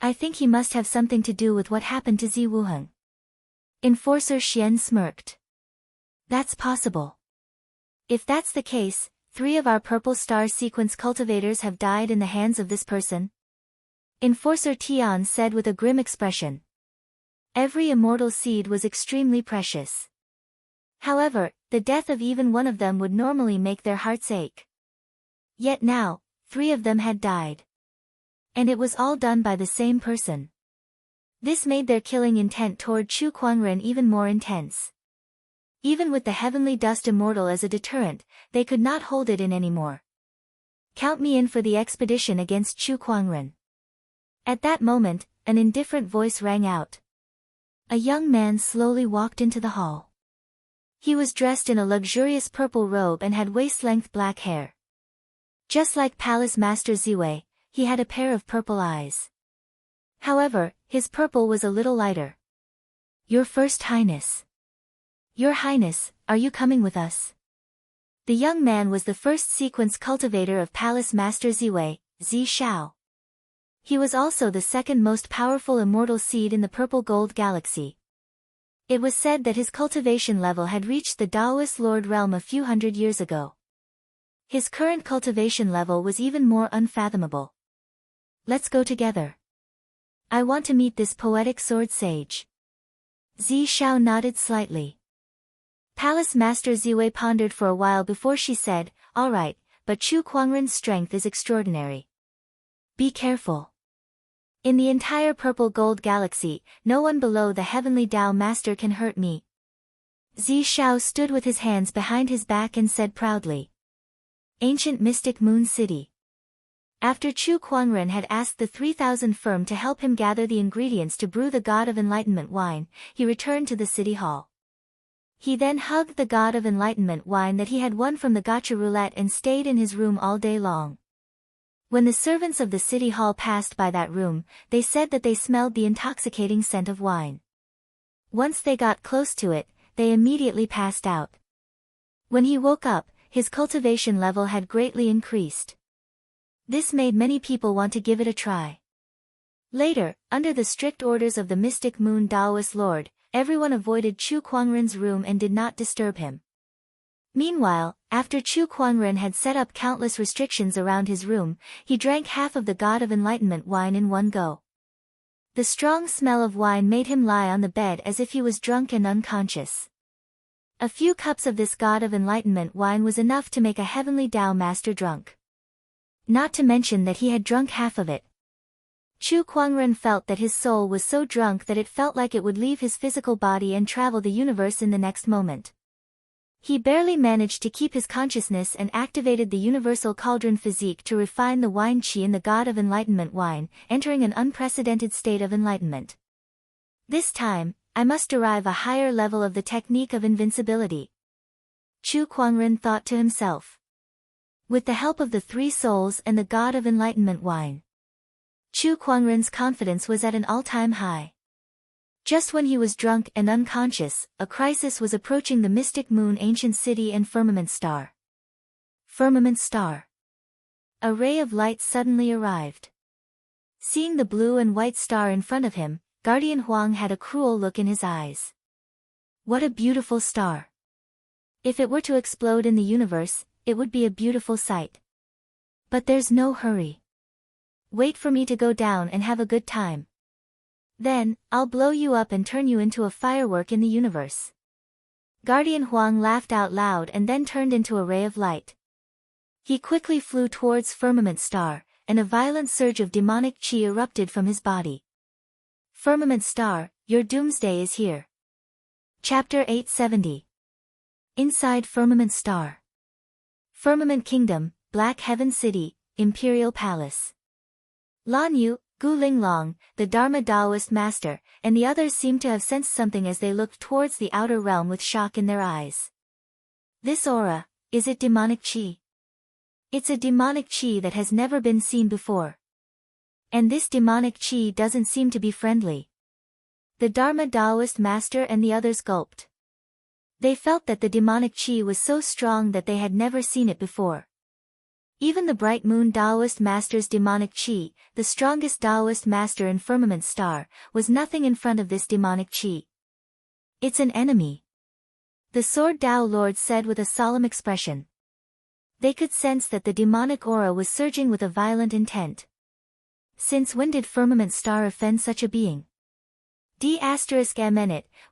I think he must have something to do with what happened to Zi Wuheng. Enforcer Xian smirked. That's possible. If that's the case, 3 of our Purple Star Sequence cultivators have died in the hands of this person. Enforcer Tian said with a grim expression. Every immortal seed was extremely precious. However, the death of even one of them would normally make their hearts ache. Yet now, 3 of them had died. And it was all done by the same person. This made their killing intent toward Chu Kuangren even more intense. Even with the Heavenly Dust Immortal as a deterrent, they could not hold it in anymore. Count me in for the expedition against Chu Kuangren. At that moment, an indifferent voice rang out. A young man slowly walked into the hall. He was dressed in a luxurious purple robe and had waist-length black hair. Just like Palace Master Ziwei, he had a pair of purple eyes. However, his purple was a little lighter. Your First Highness. Your Highness, are you coming with us? The young man was the first sequence cultivator of Palace Master Ziwei, Zi Shao. He was also the second most powerful immortal seed in the Purple Gold Galaxy. It was said that his cultivation level had reached the Daoist Lord realm a few hundred years ago. His current cultivation level was even more unfathomable. Let's go together. I want to meet this poetic sword sage. Zi Shao nodded slightly. Palace Master Ziwei pondered for a while before she said, all right, but Chu Kuangren's strength is extraordinary. Be careful. In the entire Purple Gold Galaxy, no one below the Heavenly Tao Master can hurt me. Zi Shao stood with his hands behind his back and said proudly. Ancient Mystic Moon City. After Chu Kuangren had asked the 3,000 firm to help him gather the ingredients to brew the God of Enlightenment wine, he returned to the city hall. He then hugged the God of Enlightenment wine that he had won from the gacha roulette and stayed in his room all day long. When the servants of the city hall passed by that room, they said that they smelled the intoxicating scent of wine. Once they got close to it, they immediately passed out. When he woke up, his cultivation level had greatly increased. This made many people want to give it a try. Later, under the strict orders of the Mystic Moon Daoist Lord, everyone avoided Chu Kuangren's room and did not disturb him. Meanwhile, after Chu Kuangren had set up countless restrictions around his room, he drank half of the God of Enlightenment wine in one go. The strong smell of wine made him lie on the bed as if he was drunk and unconscious. A few cups of this God of Enlightenment wine was enough to make a Heavenly Tao Master drunk. Not to mention that he had drunk half of it. Chu Kuangren felt that his soul was so drunk that it felt like it would leave his physical body and travel the universe in the next moment. He barely managed to keep his consciousness and activated the universal cauldron physique to refine the wine qi in the God of Enlightenment wine, entering an unprecedented state of enlightenment. This time, I must derive a higher level of the technique of invincibility. Chu Kuangren thought to himself. With the help of the 3 souls and the God of Enlightenment wine. Chu Kuangren's confidence was at an all-time high. Just when he was drunk and unconscious, a crisis was approaching the Mystic Moon Ancient City and Firmament Star. Firmament Star. A ray of light suddenly arrived. Seeing the blue and white star in front of him, Guardian Huang had a cruel look in his eyes. What a beautiful star. If it were to explode in the universe, it would be a beautiful sight. But there's no hurry. Wait for me to go down and have a good time. Then, I'll blow you up and turn you into a firework in the universe. Guardian Huang laughed out loud and then turned into a ray of light. He quickly flew towards Firmament Star, and a violent surge of demonic chi erupted from his body. Firmament Star, your doomsday is here. Chapter 870. Inside Firmament Star. Firmament Kingdom, Black Heaven City, Imperial Palace. Lan Yu, Gu Linglong, the Dharma Taoist master, and the others seemed to have sensed something as they looked towards the outer realm with shock in their eyes. This aura, is it demonic chi? It's a demonic chi that has never been seen before. And this demonic chi doesn't seem to be friendly. The Dharma Taoist master and the others gulped. They felt that the demonic chi was so strong that they had never seen it before. Even the Bright Moon Taoist master's demonic chi, the strongest Taoist master in Firmament Star, was nothing in front of this demonic chi. It's an enemy. The Sword Tao Lord said with a solemn expression. They could sense that the demonic aura was surging with a violent intent. Since when did Firmament Star offend such a being? ***,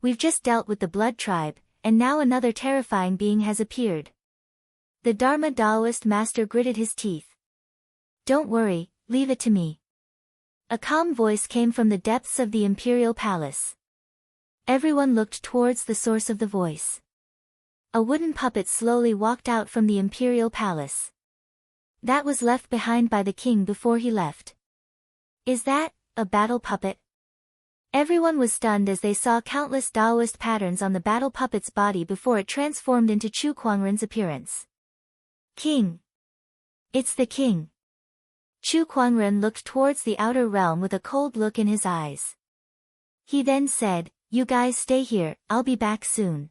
we've just dealt with the Blood Tribe, and now another terrifying being has appeared. The Dharma Taoist master gritted his teeth. Don't worry, leave it to me. A calm voice came from the depths of the Imperial Palace. Everyone looked towards the source of the voice. A wooden puppet slowly walked out from the Imperial Palace. That was left behind by the king before he left. Is that a battle puppet? Everyone was stunned as they saw countless Taoist patterns on the battle puppet's body before it transformed into Chu Kuangren's appearance. King. It's the king. Chu Kuangren looked towards the outer realm with a cold look in his eyes. He then said, "You guys stay here, I'll be back soon."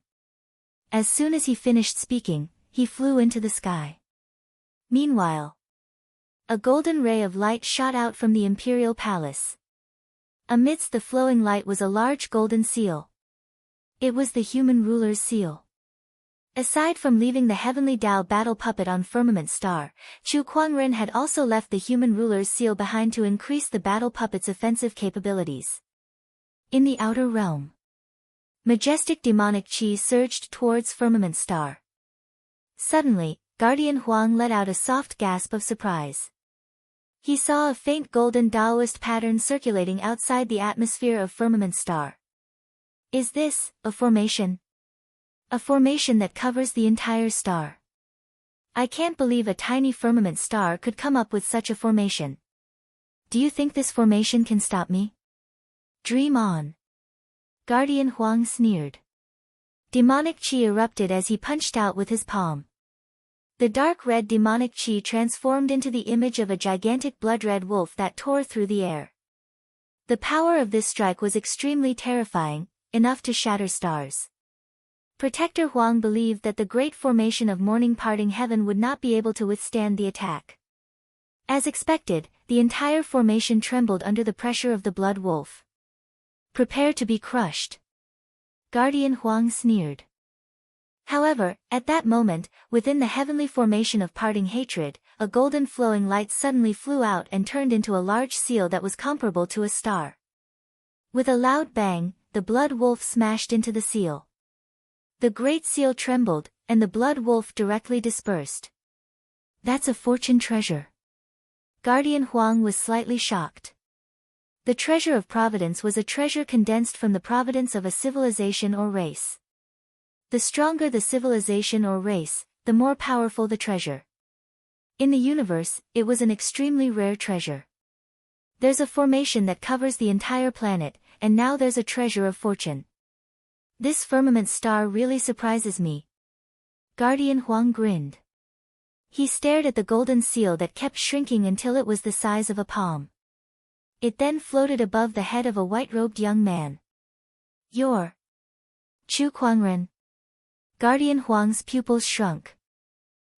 As soon as he finished speaking, he flew into the sky. Meanwhile, a golden ray of light shot out from the Imperial Palace. Amidst the flowing light was a large golden seal. It was the human ruler's seal. Aside from leaving the Heavenly Tao battle puppet on Firmament Star, Chu Kuangren had also left the human ruler's seal behind to increase the battle puppet's offensive capabilities. In the outer realm, majestic demonic chi surged towards Firmament Star. Suddenly, Guardian Huang let out a soft gasp of surprise. He saw a faint golden Taoist pattern circulating outside the atmosphere of Firmament Star. Is this a formation? A formation that covers the entire star. I can't believe a tiny firmament star could come up with such a formation. Do you think this formation can stop me? Dream on. Guardian Huang sneered. Demonic chi erupted as he punched out with his palm. The dark red demonic chi transformed into the image of a gigantic blood-red wolf that tore through the air. The power of this strike was extremely terrifying, enough to shatter stars. Protector Huang believed that the great formation of morning parting heaven would not be able to withstand the attack. As expected, the entire formation trembled under the pressure of the blood wolf. Prepare to be crushed. Guardian Huang sneered. However, at that moment, within the heavenly formation of parting hatred, a golden flowing light suddenly flew out and turned into a large seal that was comparable to a star. With a loud bang, the blood wolf smashed into the seal. The great seal trembled, and the blood wolf directly dispersed. That's a fortune treasure. Guardian Huang was slightly shocked. The treasure of providence was a treasure condensed from the providence of a civilization or race. The stronger the civilization or race, the more powerful the treasure. In the universe, it was an extremely rare treasure. There's a formation that covers the entire planet, and now there's a treasure of fortune. This firmament star really surprises me. Guardian Huang grinned. He stared at the golden seal that kept shrinking until it was the size of a palm. It then floated above the head of a white-robed young man. You're Chu Kuangren. Guardian Huang's pupils shrunk.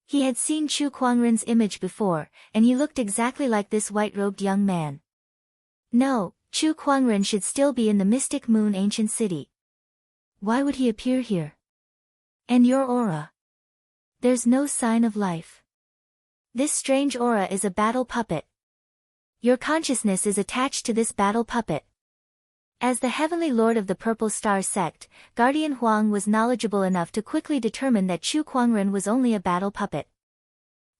He had seen Chu Kuangren's image before, and he looked exactly like this white-robed young man. No, Chu Kuangren should still be in the Mystic Moon Ancient City. Why would he appear here? And your aura? There's no sign of life. This strange aura is a battle puppet. Your consciousness is attached to this battle puppet. As the Heavenly Lord of the Purple Star Sect, Guardian Huang was knowledgeable enough to quickly determine that Chu Kuangren was only a battle puppet.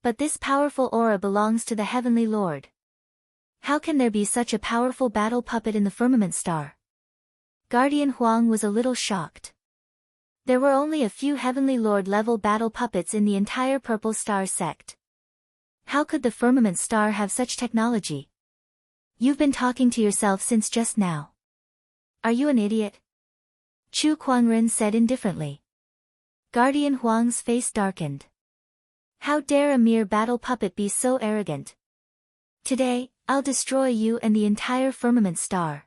But this powerful aura belongs to the Heavenly Lord. How can there be such a powerful battle puppet in the firmament star? Guardian Huang was a little shocked. There were only a few Heavenly Lord-level battle puppets in the entire Purple Star sect. How could the firmament star have such technology? You've been talking to yourself since just now. Are you an idiot? Chu Kuangren said indifferently. Guardian Huang's face darkened. How dare a mere battle puppet be so arrogant? Today, I'll destroy you and the entire firmament star.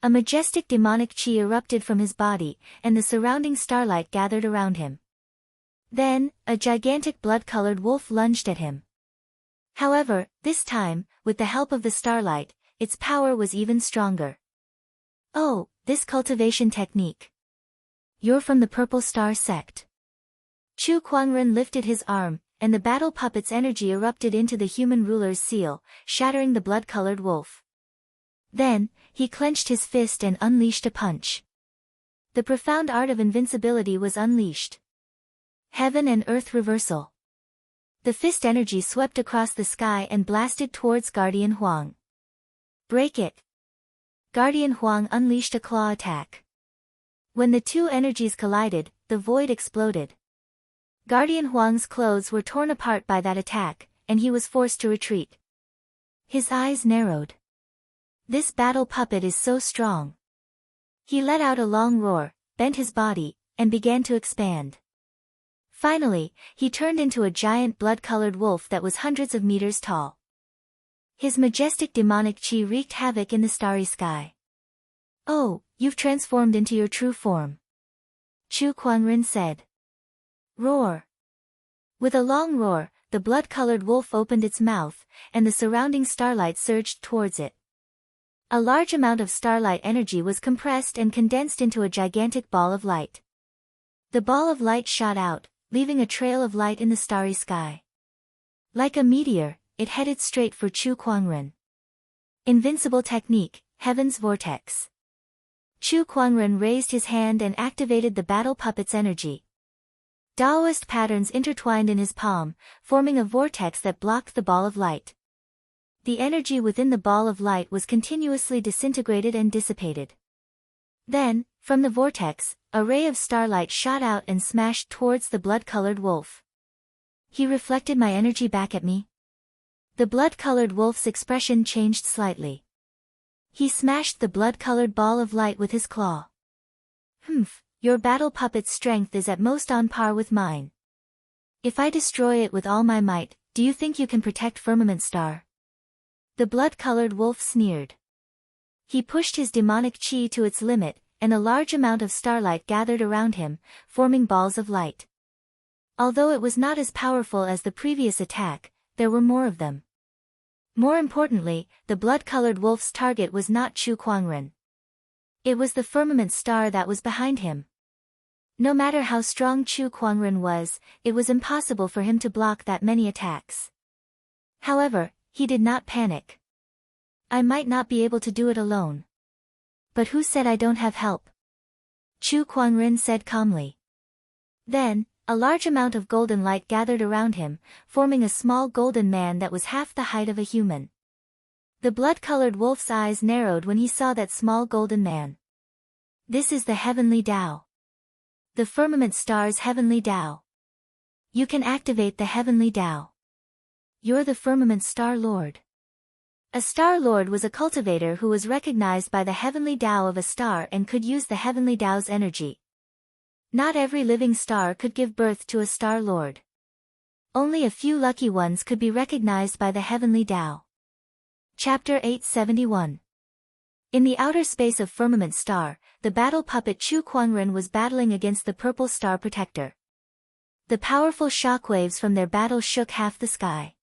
A majestic demonic chi erupted from his body, and the surrounding starlight gathered around him. Then, a gigantic blood-colored wolf lunged at him. However, this time, with the help of the starlight, its power was even stronger. Oh, this cultivation technique. You're from the Purple Star sect. Chu Kuangren lifted his arm, and the battle puppet's energy erupted into the human ruler's seal, shattering the blood-colored wolf. Then, he clenched his fist and unleashed a punch. The profound art of invincibility was unleashed. Heaven and earth reversal. The fist energy swept across the sky and blasted towards Guardian Huang. Break it. Guardian Huang unleashed a claw attack. When the two energies collided, the void exploded. Guardian Huang's clothes were torn apart by that attack, and he was forced to retreat. His eyes narrowed. This battle puppet is so strong. He let out a long roar, bent his body, and began to expand. Finally, he turned into a giant blood-colored wolf that was hundreds of meters tall. His majestic demonic chi wreaked havoc in the starry sky. Oh, you've transformed into your true form. Chu Kuangren said. Roar. With a long roar, the blood-colored wolf opened its mouth, and the surrounding starlight surged towards it. A large amount of starlight energy was compressed and condensed into a gigantic ball of light. The ball of light shot out, leaving a trail of light in the starry sky. Like a meteor, it headed straight for Chu Kuangren. Invincible technique, Heaven's Vortex. Chu Kuangren raised his hand and activated the battle puppet's energy. Taoist patterns intertwined in his palm, forming a vortex that blocked the ball of light. The energy within the ball of light was continuously disintegrated and dissipated. Then, from the vortex, a ray of starlight shot out and smashed towards the blood-colored wolf. He reflected my energy back at me. The blood-colored wolf's expression changed slightly. He smashed the blood-colored ball of light with his claw. Humph, your battle puppet's strength is at most on par with mine. If I destroy it with all my might, do you think you can protect Firmament Star? The blood-colored wolf sneered. He pushed his demonic chi to its limit, and a large amount of starlight gathered around him, forming balls of light. Although it was not as powerful as the previous attack, there were more of them. More importantly, the blood-colored wolf's target was not Chu Kuangren. It was the firmament star that was behind him. No matter how strong Chu Kuangren was, it was impossible for him to block that many attacks. However, he did not panic. I might not be able to do it alone. But who said I don't have help? Chu Kuangren said calmly. Then, a large amount of golden light gathered around him, forming a small golden man that was half the height of a human. The blood-colored wolf's eyes narrowed when he saw that small golden man. This is the Heavenly Tao. The Firmament Star's Heavenly Tao. You can activate the Heavenly Tao. You're the Firmament Star Lord. A Star Lord was a cultivator who was recognized by the Heavenly Tao of a star and could use the Heavenly Tao's energy. Not every living star could give birth to a Star Lord. Only a few lucky ones could be recognized by the Heavenly Tao. Chapter 871. In the outer space of Firmament Star, the battle puppet Chu Kuangren was battling against the Purple Star Protector. The powerful shockwaves from their battle shook half the sky.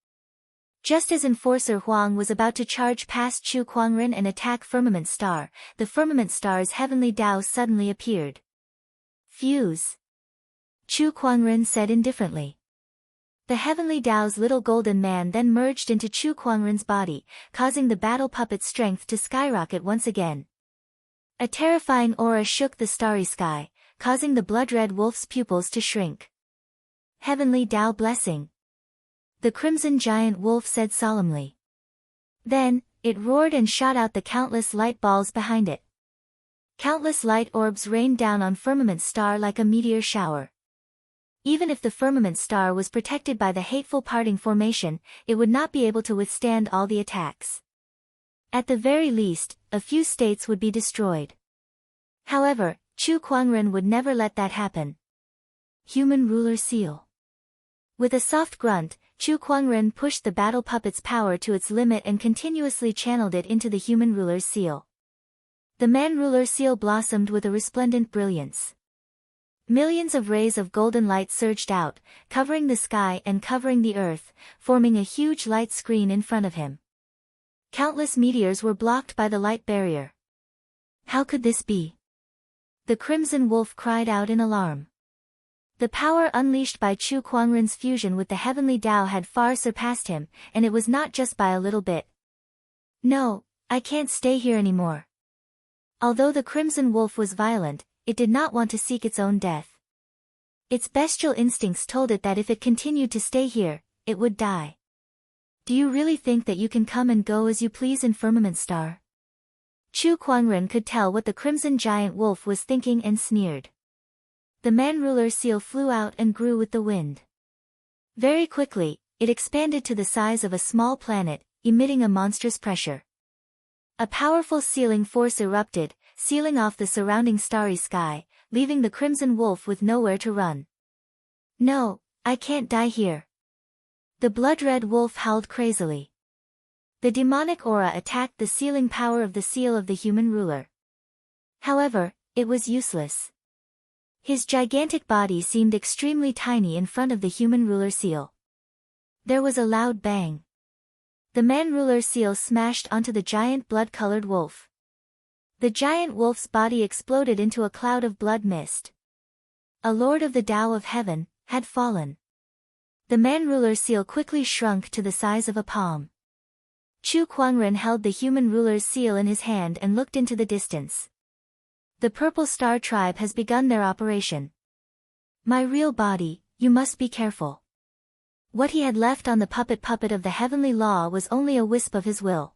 Just as Enforcer Huang was about to charge past Chu Kuangren and attack Firmament Star, the Firmament Star's Heavenly Tao suddenly appeared. Fuse. Chu Kuangren said indifferently. The Heavenly Tao's little golden man then merged into Chu Kuangren's body, causing the battle puppet's strength to skyrocket once again. A terrifying aura shook the starry sky, causing the blood-red wolf's pupils to shrink. Heavenly Tao Blessing. the crimson giant wolf said solemnly. Then, it roared and shot out the countless light balls behind it. Countless light orbs rained down on Firmament Star like a meteor shower. Even if the Firmament Star was protected by the hateful parting formation, it would not be able to withstand all the attacks. At the very least, a few states would be destroyed. However, Chu Kuangren would never let that happen. Human Ruler Seal. With a soft grunt, Chu Kuangren pushed the battle puppet's power to its limit and continuously channeled it into the Human Ruler's seal. The Man Ruler Seal blossomed with a resplendent brilliance. Millions of rays of golden light surged out, covering the sky and covering the earth, forming a huge light screen in front of him. Countless meteors were blocked by the light barrier. How could this be? The Crimson Wolf cried out in alarm. The power unleashed by Chu Kuangren's fusion with the heavenly Tao had far surpassed him, and it was not just by a little bit. No, I can't stay here anymore. Although the Crimson Wolf was violent, it did not want to seek its own death. Its bestial instincts told it that if it continued to stay here, it would die. Do you really think that you can come and go as you please in Firmament Star? Chu Kuangren could tell what the Crimson Giant Wolf was thinking and sneered. The Man Ruler Seal flew out and grew with the wind. Very quickly, it expanded to the size of a small planet, emitting a monstrous pressure. A powerful sealing force erupted, sealing off the surrounding starry sky, leaving the Crimson Wolf with nowhere to run. No, I can't die here. The blood-red wolf howled crazily. The demonic aura attacked the sealing power of the seal of the human ruler. However, it was useless. His gigantic body seemed extremely tiny in front of the human ruler seal. There was a loud bang. The Man Ruler Seal smashed onto the giant blood-colored wolf. The giant wolf's body exploded into a cloud of blood mist. A lord of the Tao of Heaven had fallen. The Man Ruler Seal quickly shrunk to the size of a palm. Chu Kuangren held the human ruler's seal in his hand and looked into the distance. The Purple Star tribe has begun their operation. My real body, you must be careful. What he had left on the puppet of the heavenly law was only a wisp of his will.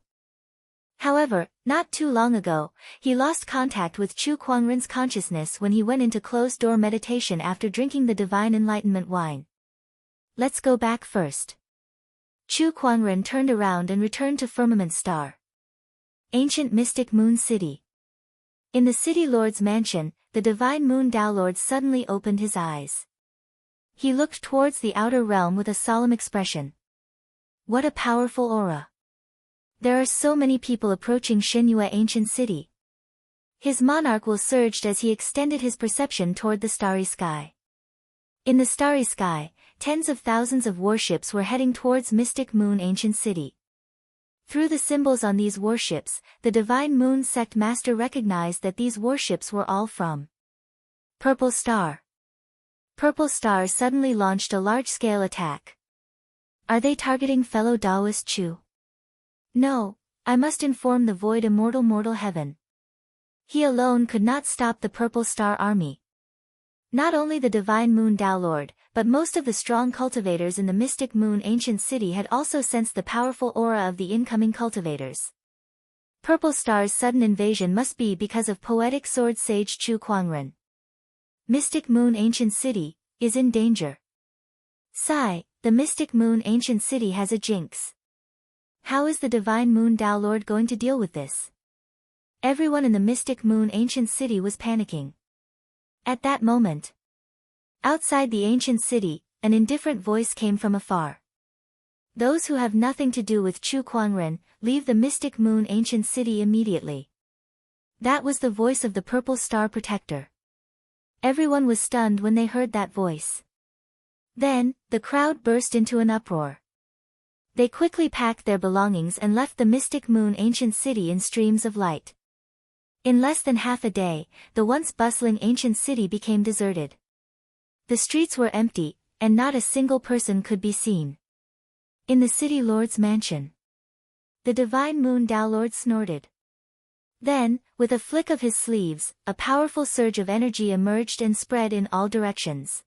However, not too long ago, he lost contact with Chu Kuangren's consciousness when he went into closed-door meditation after drinking the divine enlightenment wine. Let's go back first. Chu Kuangren turned around and returned to Firmament Star. Ancient Mystic Moon City. In the City Lord's mansion, the Divine Moon Tao Lord suddenly opened his eyes. He looked towards the outer realm with a solemn expression. What a powerful aura. There are so many people approaching Shenyue Ancient City. His monarch will surged as he extended his perception toward the starry sky. In the starry sky, tens of thousands of warships were heading towards Mystic Moon Ancient City. Through the symbols on these warships, the Divine Moon Sect Master recognized that these warships were all from Purple Star. Purple Star suddenly launched a large-scale attack. Are they targeting fellow Taoist Chu? No, I must inform the Void Immortal Mortal Heaven. He alone could not stop the Purple Star army. Not only the Divine Moon Tao Lord, but most of the strong cultivators in the Mystic Moon Ancient City had also sensed the powerful aura of the incoming cultivators. Purple Star's sudden invasion must be because of Poetic Sword Sage Chu Kuangren. Mystic Moon Ancient City is in danger. Sigh, the Mystic Moon Ancient City has a jinx. How is the Divine Moon Tao Lord going to deal with this? Everyone in the Mystic Moon Ancient City was panicking. At that moment, outside the ancient city, an indifferent voice came from afar. Those who have nothing to do with Chu Kuangren, leave the Mystic Moon Ancient City immediately. That was the voice of the Purple Star Protector. Everyone was stunned when they heard that voice. Then, the crowd burst into an uproar. They quickly packed their belongings and left the Mystic Moon Ancient City in streams of light. In less than half a day, the once bustling ancient city became deserted. The streets were empty, and not a single person could be seen. In the City Lord's mansion, the Divine Moon Tao Lord snorted. Then, with a flick of his sleeves, a powerful surge of energy emerged and spread in all directions.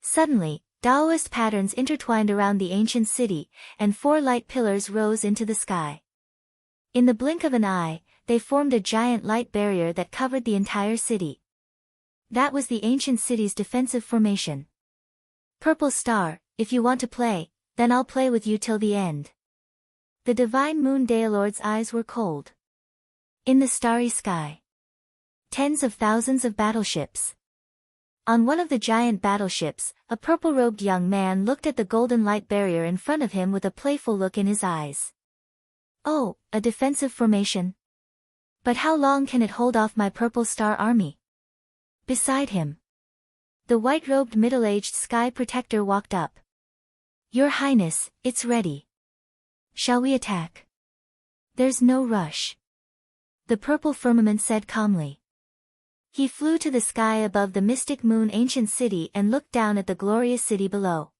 Suddenly, Daoist patterns intertwined around the ancient city, and 4 light pillars rose into the sky. In the blink of an eye, they formed a giant light barrier that covered the entire city. That was the ancient city's defensive formation. Purple Star, if you want to play, then I'll play with you till the end. The divine moon Daelord's eyes were cold. In the starry sky, tens of thousands of battleships. On one of the giant battleships, a purple-robed young man looked at the golden light barrier in front of him with a playful look in his eyes. Oh, a defensive formation? But how long can it hold off my Purple Star army? Beside him, the white-robed middle-aged Sky Protector walked up. Your Highness, it's ready. Shall we attack? There's no rush. The purple firmament said calmly. He flew to the sky above the mystic moon ancient city and looked down at the glorious city below.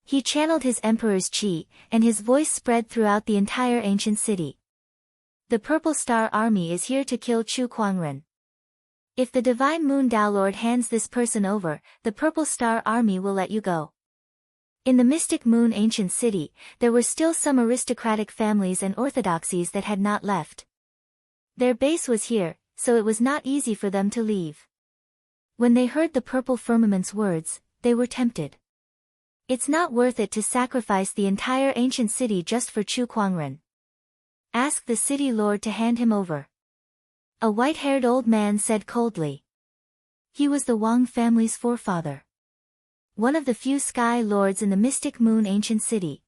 He channeled his emperor's chi, and his voice spread throughout the entire ancient city. The Purple Star army is here to kill Chu Kuangren. If the divine moon Daolord hands this person over, the Purple Star army will let you go. In the mystic moon ancient city, there were still some aristocratic families and orthodoxies that had not left. Their base was here, so it was not easy for them to leave. When they heard the purple firmament's words, they were tempted. It's not worth it to sacrifice the entire ancient city just for Chu Kuangren. Ask the city lord to hand him over. A white-haired old man said coldly. He was the Wang family's forefather. One of the few sky lords in the mystic moon ancient city.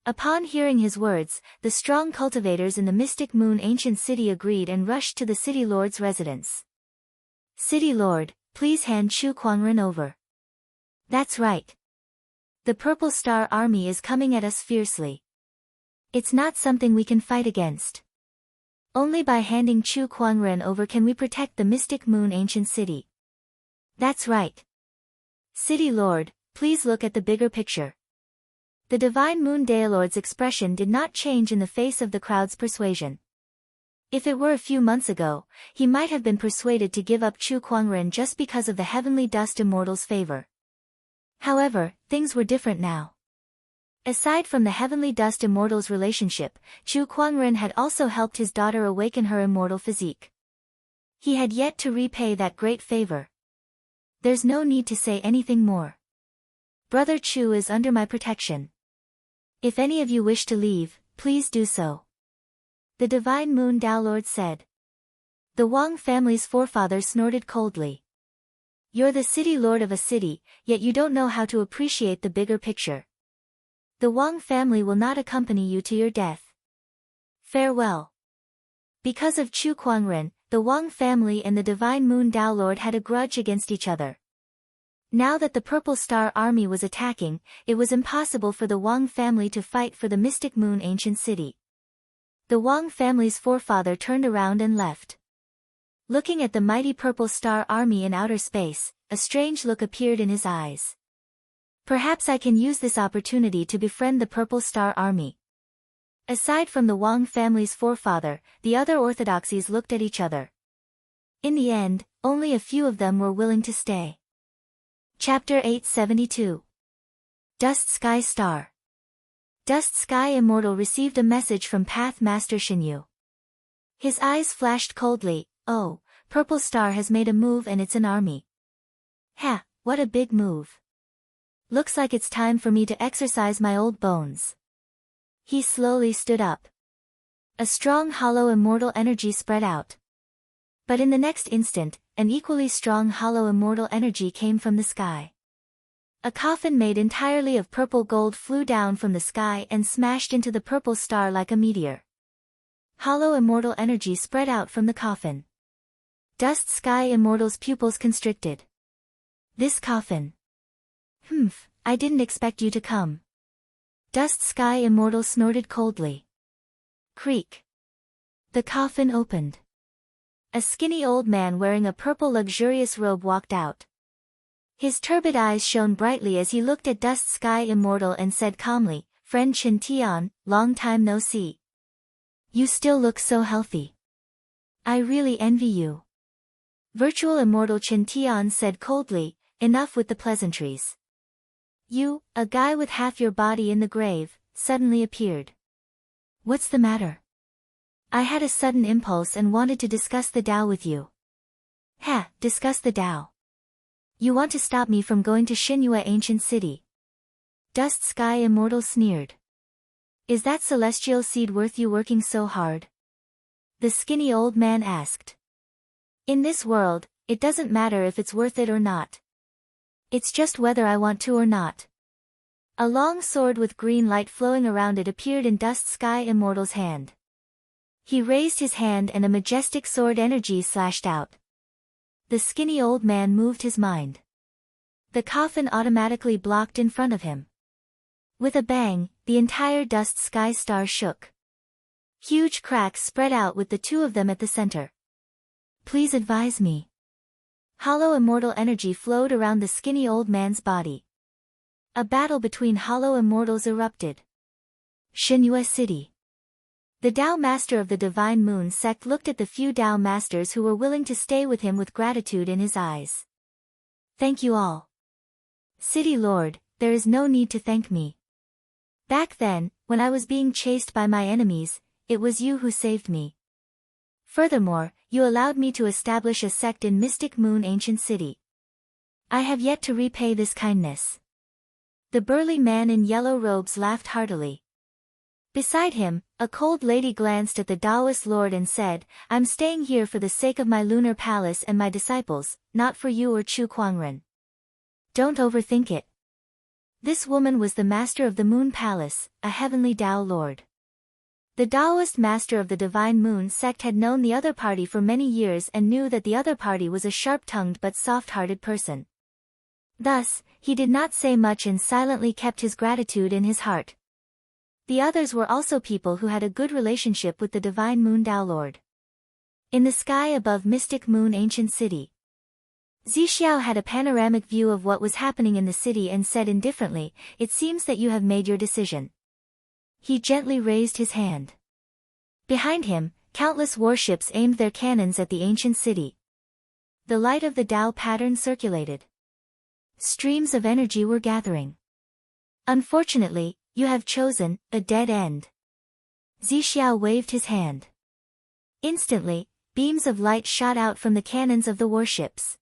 Upon hearing his words, the strong cultivators in the mystic moon ancient city agreed and rushed to the city lord's residence. City lord, please hand Chu Kuangren over. That's right. The Purple Star army is coming at us fiercely. It's not something we can fight against. Only by handing Chu Kuangren over can we protect the mystic moon ancient city. That's right. City lord, please look at the bigger picture. The divine moon Daelord's expression did not change in the face of the crowd's persuasion. If it were a few months ago, he might have been persuaded to give up Chu Kuangren just because of the heavenly dust immortal's favor. However, things were different now. Aside from the heavenly dust immortal's relationship, Chu Kuangren had also helped his daughter awaken her immortal physique. He had yet to repay that great favor. There's no need to say anything more. Brother Chu is under my protection. If any of you wish to leave, please do so. The divine moon Daolord said. The Wang family's forefather snorted coldly. You're the city lord of a city, yet you don't know how to appreciate the bigger picture. The Wang family will not accompany you to your death. Farewell. Because of Chu Kuangren, the Wang family and the divine moon Daolord had a grudge against each other. Now that the Purple Star army was attacking, it was impossible for the Wang family to fight for the mystic moon ancient city. The Wang family's forefather turned around and left. Looking at the mighty Purple Star army in outer space, a strange look appeared in his eyes. Perhaps I can use this opportunity to befriend the Purple Star army. Aside from the Wang family's forefather, the other orthodoxies looked at each other. In the end, only a few of them were willing to stay. Chapter 872. Dust Sky Star. Dust Sky Immortal received a message from Path Master Xinyu. His eyes flashed coldly. Oh, Purple Star has made a move and it's an army. Ha, what a big move. Looks like it's time for me to exercise my old bones. He slowly stood up. A strong hollow immortal energy spread out. But in the next instant, an equally strong hollow immortal energy came from the sky. A coffin made entirely of purple gold flew down from the sky and smashed into the Purple Star like a meteor. Hollow immortal energy spread out from the coffin. Dust Sky Immortal's pupils constricted. This coffin. I didn't expect you to come. Dust Sky Immortal snorted coldly. Creak. The coffin opened. A skinny old man wearing a purple luxurious robe walked out. His turbid eyes shone brightly as he looked at Dust Sky Immortal and said calmly, Friend Chen Tian, long time no see. You still look so healthy. I really envy you. Virtual Immortal Chen Tian said coldly, enough with the pleasantries. You, a guy with half your body in the grave, suddenly appeared. What's the matter? I had a sudden impulse and wanted to discuss the Tao with you. Ha, discuss the Tao. You want to stop me from going to Shinua Ancient City. Dust Sky Immortal sneered. Is that celestial seed worth you working so hard? The skinny old man asked. In this world, it doesn't matter if it's worth it or not. It's just whether I want to or not. A long sword with green light flowing around it appeared in Dust Sky Immortal's hand. He raised his hand and a majestic sword energy slashed out. The skinny old man moved his mind. The coffin automatically blocked in front of him. With a bang, the entire Dust Sky star shook. Huge cracks spread out with the two of them at the center. Please advise me. Hollow immortal energy flowed around the skinny old man's body. A battle between hollow immortals erupted. Shinua City. The Tao Master of the Divine Moon sect looked at the few Tao Masters who were willing to stay with him with gratitude in his eyes. Thank you all. City Lord, there is no need to thank me. Back then, when I was being chased by my enemies, it was you who saved me. Furthermore, you allowed me to establish a sect in Mystic Moon Ancient City. I have yet to repay this kindness. The burly man in yellow robes laughed heartily. Beside him, a cold lady glanced at the Taoist lord and said, I'm staying here for the sake of my lunar palace and my disciples, not for you or Chu Kuangren. Don't overthink it. This woman was the master of the Moon Palace, a heavenly Tao lord. The Taoist master of the Divine Moon sect had known the other party for many years and knew that the other party was a sharp-tongued but soft-hearted person. Thus, he did not say much and silently kept his gratitude in his heart. The others were also people who had a good relationship with the Divine Moon Tao Lord. In the sky above Mystic Moon Ancient City, Zixiao had a panoramic view of what was happening in the city and said indifferently, it seems that you have made your decision. He gently raised his hand. Behind him, countless warships aimed their cannons at the ancient city. The light of the Tao pattern circulated. Streams of energy were gathering. Unfortunately, you have chosen a dead end. Zixiao waved his hand. Instantly, beams of light shot out from the cannons of the warships.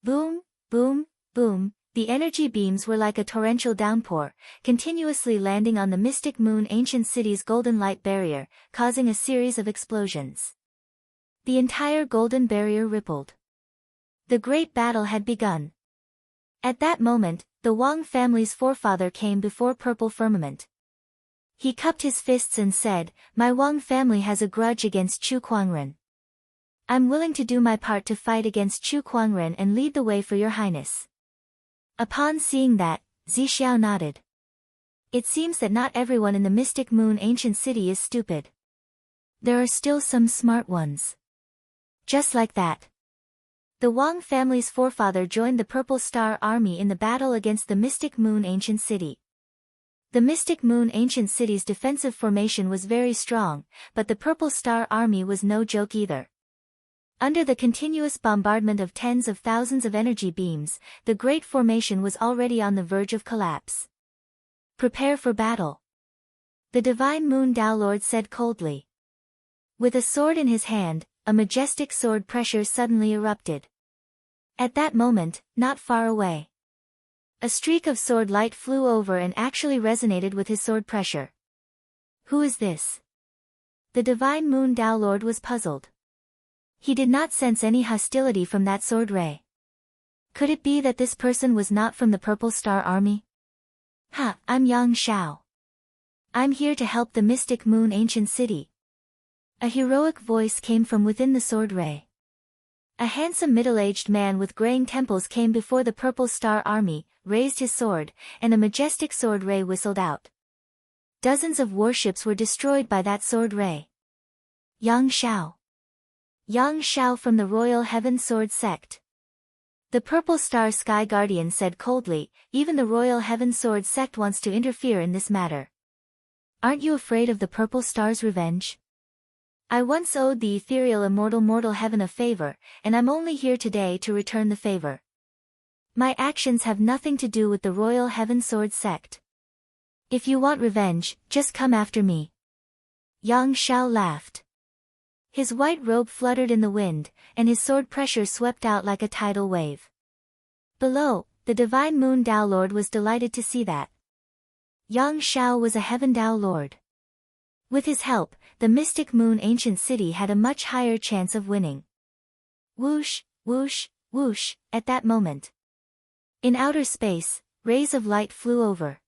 Boom, boom, boom, the energy beams were like a torrential downpour, continuously landing on the Mystic Moon Ancient City's golden light barrier, causing a series of explosions. The entire golden barrier rippled. The great battle had begun. At that moment, the Wang family's forefather came before Purple Firmament. He cupped his fists and said, my Wang family has a grudge against Chu Kuangren. I'm willing to do my part to fight against Chu Kuangren and lead the way for your highness. Upon seeing that, Zixiao nodded. It seems that not everyone in the Mystic Moon Ancient City is stupid. There are still some smart ones. Just like that. The Wang family's forefather joined the Purple Star Army in the battle against the Mystic Moon Ancient City. The Mystic Moon Ancient City's defensive formation was very strong, but the Purple Star Army was no joke either. Under the continuous bombardment of tens of thousands of energy beams, the great formation was already on the verge of collapse. Prepare for battle. The Divine Moon Tao Lord said coldly. With a sword in his hand, a majestic sword pressure suddenly erupted. At that moment, not far away, a streak of sword light flew over and actually resonated with his sword pressure. Who is this? The Divine Moon Tao Lord was puzzled. He did not sense any hostility from that sword ray. Could it be that this person was not from the Purple Star Army? Ha, I'm Yang Shao. I'm here to help the Mystic Moon Ancient City. A heroic voice came from within the sword ray. A handsome middle-aged man with graying temples came before the Purple Star Army, raised his sword, and a majestic sword ray whistled out. Dozens of warships were destroyed by that sword ray. Yang Shao. Yang Shao from the Royal Heaven Sword Sect. The Purple Star Sky Guardian said coldly, even the Royal Heaven Sword Sect wants to interfere in this matter. Aren't you afraid of the Purple Star's revenge? I once owed the ethereal immortal mortal heaven a favor, and I'm only here today to return the favor. My actions have nothing to do with the Royal Heaven Sword sect. If you want revenge, just come after me. Yang Shao laughed. His white robe fluttered in the wind, and his sword pressure swept out like a tidal wave. Below, the divine Moon Dao Lord was delighted to see that. Yang Shao was a Heaven Dao Lord. With his help, the Mystic Moon Ancient City had a much higher chance of winning. Whoosh, whoosh, whoosh, at that moment. In outer space, rays of light flew over.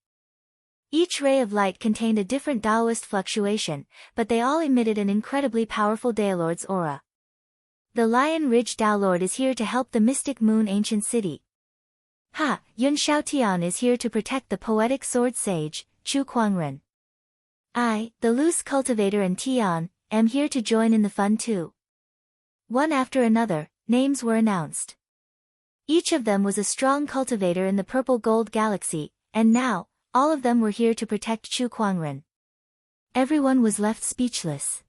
Each ray of light contained a different Taoist fluctuation, but they all emitted an incredibly powerful Daolord's aura. The Lion Ridge Daolord is here to help the Mystic Moon Ancient City. Ha! Yun Shaotian is here to protect the poetic sword sage, Chu Kuangren. I, the loose cultivator and Tian, am here to join in the fun too. One after another, names were announced. Each of them was a strong cultivator in the Purple Gold Galaxy, and now, all of them were here to protect Chu Kuangren. Everyone was left speechless.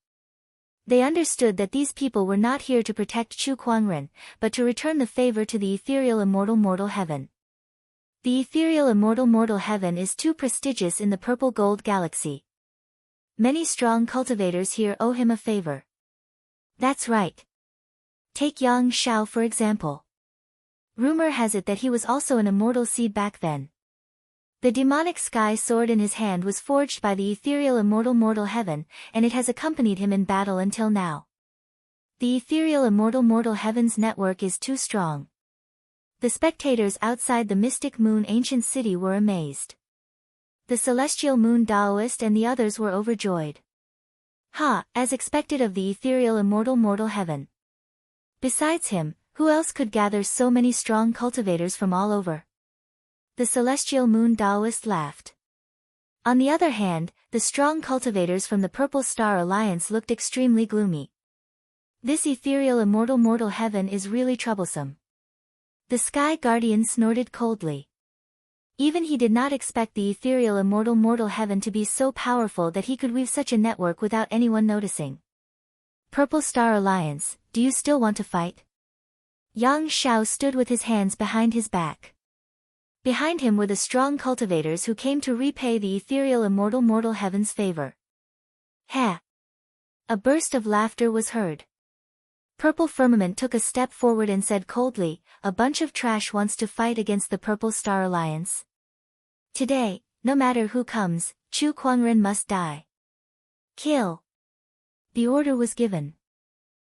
They understood that these people were not here to protect Chu Kuangren, but to return the favor to the ethereal immortal mortal heaven. The ethereal immortal mortal heaven is too prestigious in the Purple Gold Galaxy. Many strong cultivators here owe him a favor. That's right. Take Yang Shao for example. Rumor has it that he was also an immortal seed back then. The demonic sky sword in his hand was forged by the ethereal immortal mortal heaven, and it has accompanied him in battle until now. The ethereal immortal mortal heaven's network is too strong. The spectators outside the Mystic Moon Ancient City were amazed. The Celestial Moon Daoist and the others were overjoyed. Ha! As expected of the ethereal immortal mortal heaven. Besides him, who else could gather so many strong cultivators from all over? The Celestial Moon Daoist laughed. On the other hand, the strong cultivators from the Purple Star Alliance looked extremely gloomy. This ethereal immortal mortal heaven is really troublesome. The Sky Guardian snorted coldly. Even he did not expect the ethereal immortal mortal heaven to be so powerful that he could weave such a network without anyone noticing. Purple Star Alliance, do you still want to fight? Yang Shao stood with his hands behind his back. Behind him were the strong cultivators who came to repay the ethereal immortal mortal heaven's favor. Ha! A burst of laughter was heard. Purple Firmament took a step forward and said coldly, a bunch of trash wants to fight against the Purple Star Alliance. Today, no matter who comes, Chu Kuangren must die. Kill! The order was given.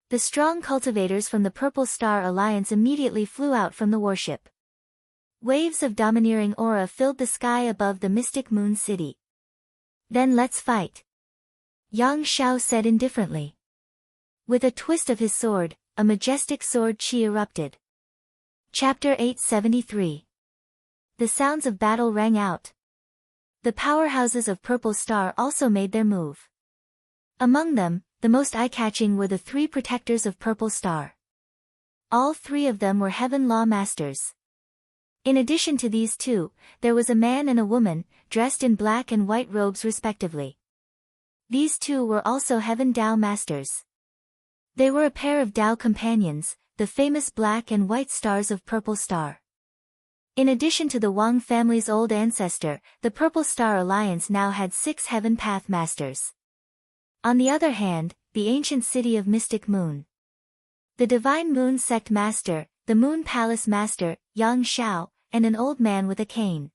The strong cultivators from the Purple Star Alliance immediately flew out from the warship. Waves of domineering aura filled the sky above the Mystic Moon City. Then let's fight. Yang Shao said indifferently. With a twist of his sword, a majestic sword chi erupted. Chapter 873. The sounds of battle rang out. The powerhouses of Purple Star also made their move. Among them, the most eye-catching were the three protectors of Purple Star. All three of them were Heaven Law Masters. In addition to these two, there was a man and a woman, dressed in black and white robes respectively. These two were also Heaven Dao Masters. They were a pair of Dao companions, the famous black and white stars of Purple Star. In addition to the Wang family's old ancestor, the Purple Star Alliance now had 6 Heaven Path Masters. On the other hand, the ancient city of Mystic Moon. The Divine Moon Sect Master, the Moon Palace Master, Yang Shao, and an old man with a cane.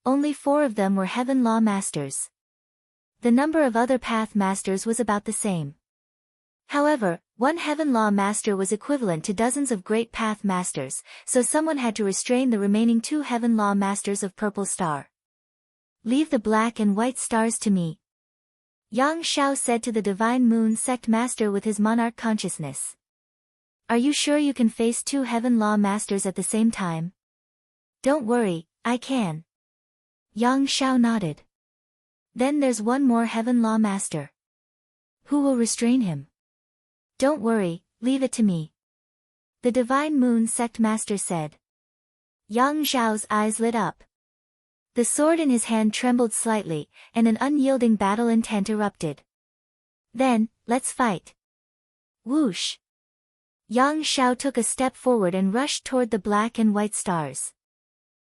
Only 4 of them were Heaven Law Masters. The number of other Path Masters was about the same. However, one Heaven Law Master was equivalent to dozens of Great Path Masters, so someone had to restrain the remaining 2 Heaven Law Masters of Purple Star. Leave the black and white stars to me. Yang Shao said to the Divine Moon Sect Master with his monarch consciousness. Are you sure you can face 2 Heaven Law Masters at the same time? Don't worry, I can. Yang Shao nodded. Then there's one more Heaven Law Master. Who will restrain him? Don't worry, leave it to me. The Divine Moon Sect Master said. Yang Shao's eyes lit up. The sword in his hand trembled slightly, and an unyielding battle intent erupted. Then, let's fight. Whoosh! Yang Shao took a step forward and rushed toward the black and white stars.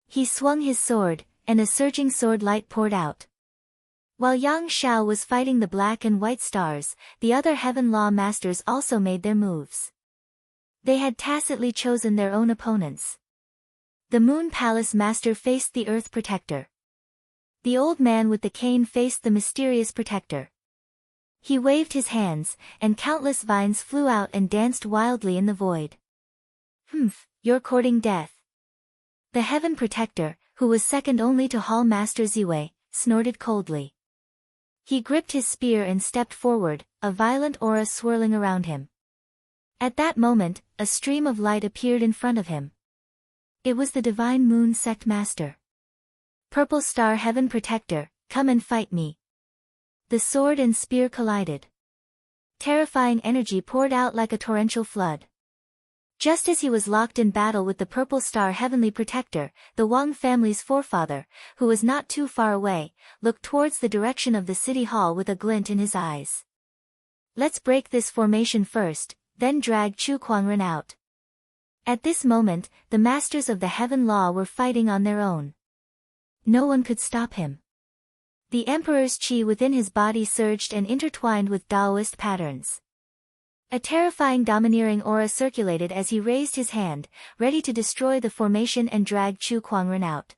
He swung his sword, and a surging sword light poured out. While Yang Shao was fighting the black and white stars, the other Heaven Law Masters also made their moves. They had tacitly chosen their own opponents. The Moon Palace Master faced the Earth Protector. The old man with the cane faced the mysterious Protector. He waved his hands, and countless vines flew out and danced wildly in the void. "Humph, you're courting death." The Heaven Protector, who was second only to Hall Master Ziwei, snorted coldly. He gripped his spear and stepped forward, a violent aura swirling around him. At that moment, a stream of light appeared in front of him. It was the Divine Moon Sect Master. "Purple Star Heaven Protector, come and fight me." The sword and spear collided. Terrifying energy poured out like a torrential flood. Just as he was locked in battle with the Purple Star Heavenly Protector, the Wang family's forefather, who was not too far away, looked towards the direction of the city hall with a glint in his eyes. "Let's break this formation first, then drag Chu Kuangren out." At this moment, the masters of the Heaven Law were fighting on their own. No one could stop him. The Emperor's chi within his body surged and intertwined with Taoist patterns. A terrifying domineering aura circulated as he raised his hand, ready to destroy the formation and drag Chu Kuangren out.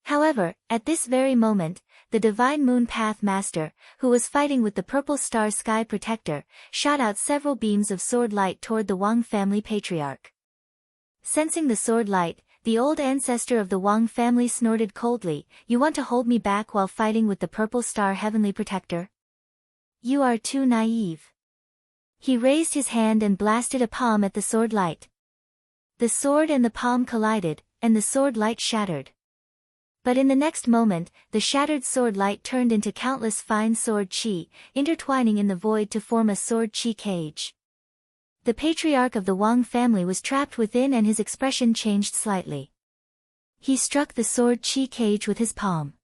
However, at this very moment, the Divine Moon Path Master, who was fighting with the Purple Star Sky Protector, shot out several beams of sword light toward the Wang family patriarch. Sensing the sword light, the old ancestor of the Wang family snorted coldly, "You want to hold me back while fighting with the Purple Star Heavenly Protector? You are too naive." He raised his hand and blasted a palm at the sword light. The sword and the palm collided, and the sword light shattered. But in the next moment, the shattered sword light turned into countless fine sword chi, intertwining in the void to form a sword chi cage. The patriarch of the Wang family was trapped within and his expression changed slightly. He struck the sword chi cage with his palm.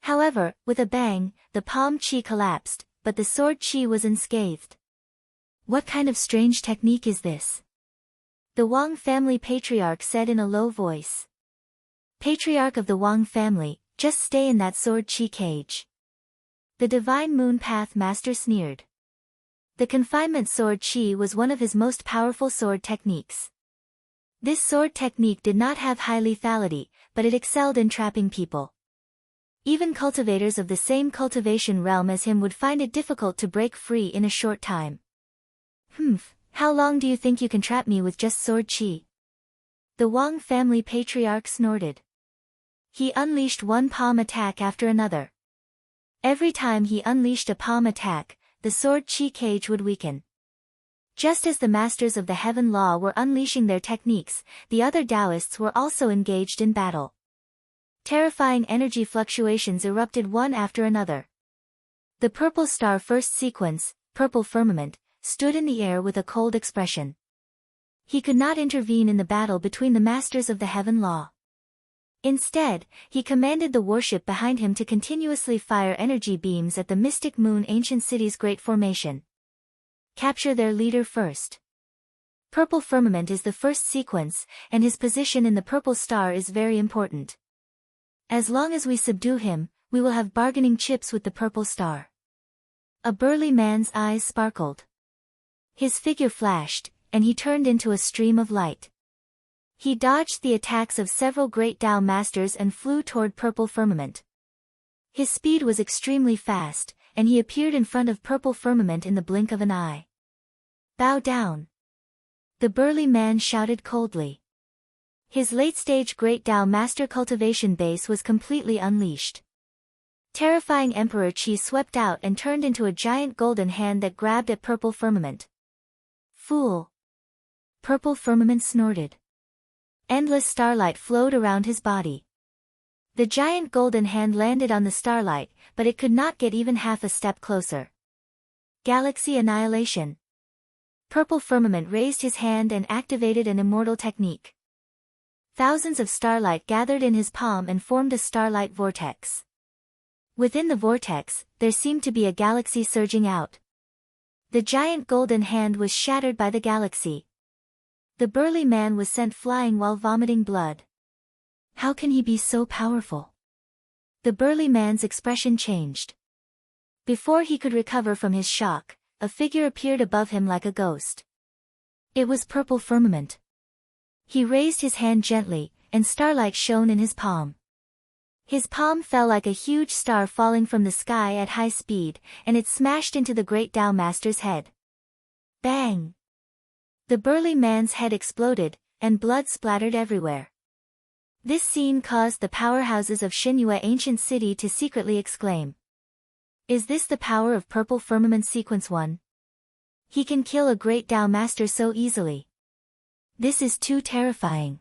However, with a bang, the palm chi collapsed, but the sword chi was unscathed. "What kind of strange technique is this?" the Wang family patriarch said in a low voice. "Patriarch of the Wang family, just stay in that sword chi cage." The Divine Moon Path Master sneered. The confinement sword chi was one of his most powerful sword techniques. This sword technique did not have high lethality, but it excelled in trapping people. Even cultivators of the same cultivation realm as him would find it difficult to break free in a short time. "Humph, how long do you think you can trap me with just sword chi?" The Wang family patriarch snorted. He unleashed one palm attack after another. Every time he unleashed a palm attack, the sword chi cage would weaken. Just as the masters of the Heaven Law were unleashing their techniques, the other Taoists were also engaged in battle. Terrifying energy fluctuations erupted one after another. The Purple Star First Sequence, Purple Firmament, stood in the air with a cold expression. He could not intervene in the battle between the masters of the Heaven Law. Instead, he commanded the warship behind him to continuously fire energy beams at the Mystic Moon Ancient City's Great Formation. Capture their leader first. Purple Firmament is the first sequence, and his position in the Purple Star is very important. As long as we subdue him, we will have bargaining chips with the Purple Star. A burly man's eyes sparkled. His figure flashed, and he turned into a stream of light. He dodged the attacks of several great Tao masters and flew toward Purple Firmament. His speed was extremely fast, and he appeared in front of Purple Firmament in the blink of an eye. "Bow down!" the burly man shouted coldly. His late-stage Great Tao Master cultivation base was completely unleashed. Terrifying Emperor Qi swept out and turned into a giant golden hand that grabbed at Purple Firmament. "Fool!" Purple Firmament snorted. Endless starlight flowed around his body. The giant golden hand landed on the starlight, but it could not get even half a step closer. Galaxy Annihilation. Purple Firmament raised his hand and activated an immortal technique. Thousands of starlight gathered in his palm and formed a starlight vortex. Within the vortex, there seemed to be a galaxy surging out. The giant golden hand was shattered by the galaxy. The burly man was sent flying while vomiting blood. How can he be so powerful? The burly man's expression changed. Before he could recover from his shock, a figure appeared above him like a ghost. It was Purple Firmament. He raised his hand gently, and starlight shone in his palm. His palm fell like a huge star falling from the sky at high speed, and it smashed into the great Tao Master's head. Bang! The burly man's head exploded, and blood splattered everywhere. This scene caused the powerhouses of Xinyue Ancient City to secretly exclaim. Is this the power of Purple Firmament Sequence 1? He can kill a great Tao Master so easily. This is too terrifying.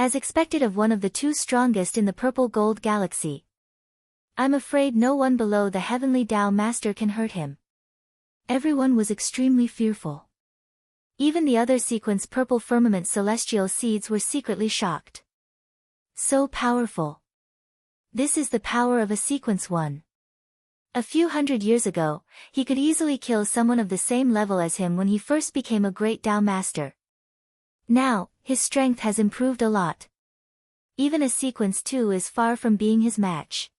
As expected of one of the two strongest in the Purple Gold Galaxy. I'm afraid no one below the Heavenly Tao Master can hurt him. Everyone was extremely fearful. Even the other Sequence Purple Firmament Celestial Seeds were secretly shocked. So powerful. This is the power of a Sequence 1. A few hundred years ago, he could easily kill someone of the same level as him when he first became a great Tao Master. Now, his strength has improved a lot. Even a Sequence 2 is far from being his match.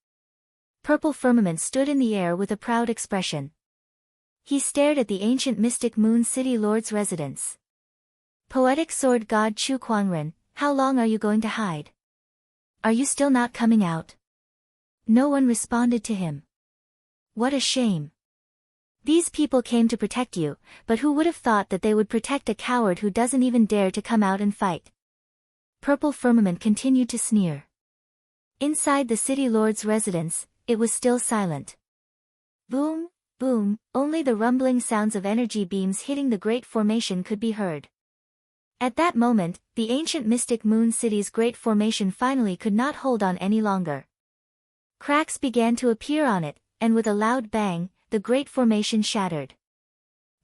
Purple Firmament stood in the air with a proud expression. He stared at the ancient mystic Moon City Lord's residence. Poetic Sword God Chu Kuangren, how long are you going to hide? Are you still not coming out? No one responded to him. What a shame. These people came to protect you, but who would have thought that they would protect a coward who doesn't even dare to come out and fight? Purple Firmament continued to sneer. Inside the City Lord's residence, it was still silent. Boom, boom, only the rumbling sounds of energy beams hitting the Great Formation could be heard. At that moment, the ancient mystic Moon City's Great Formation finally could not hold on any longer. Cracks began to appear on it, and with a loud bang, the Great Formation shattered.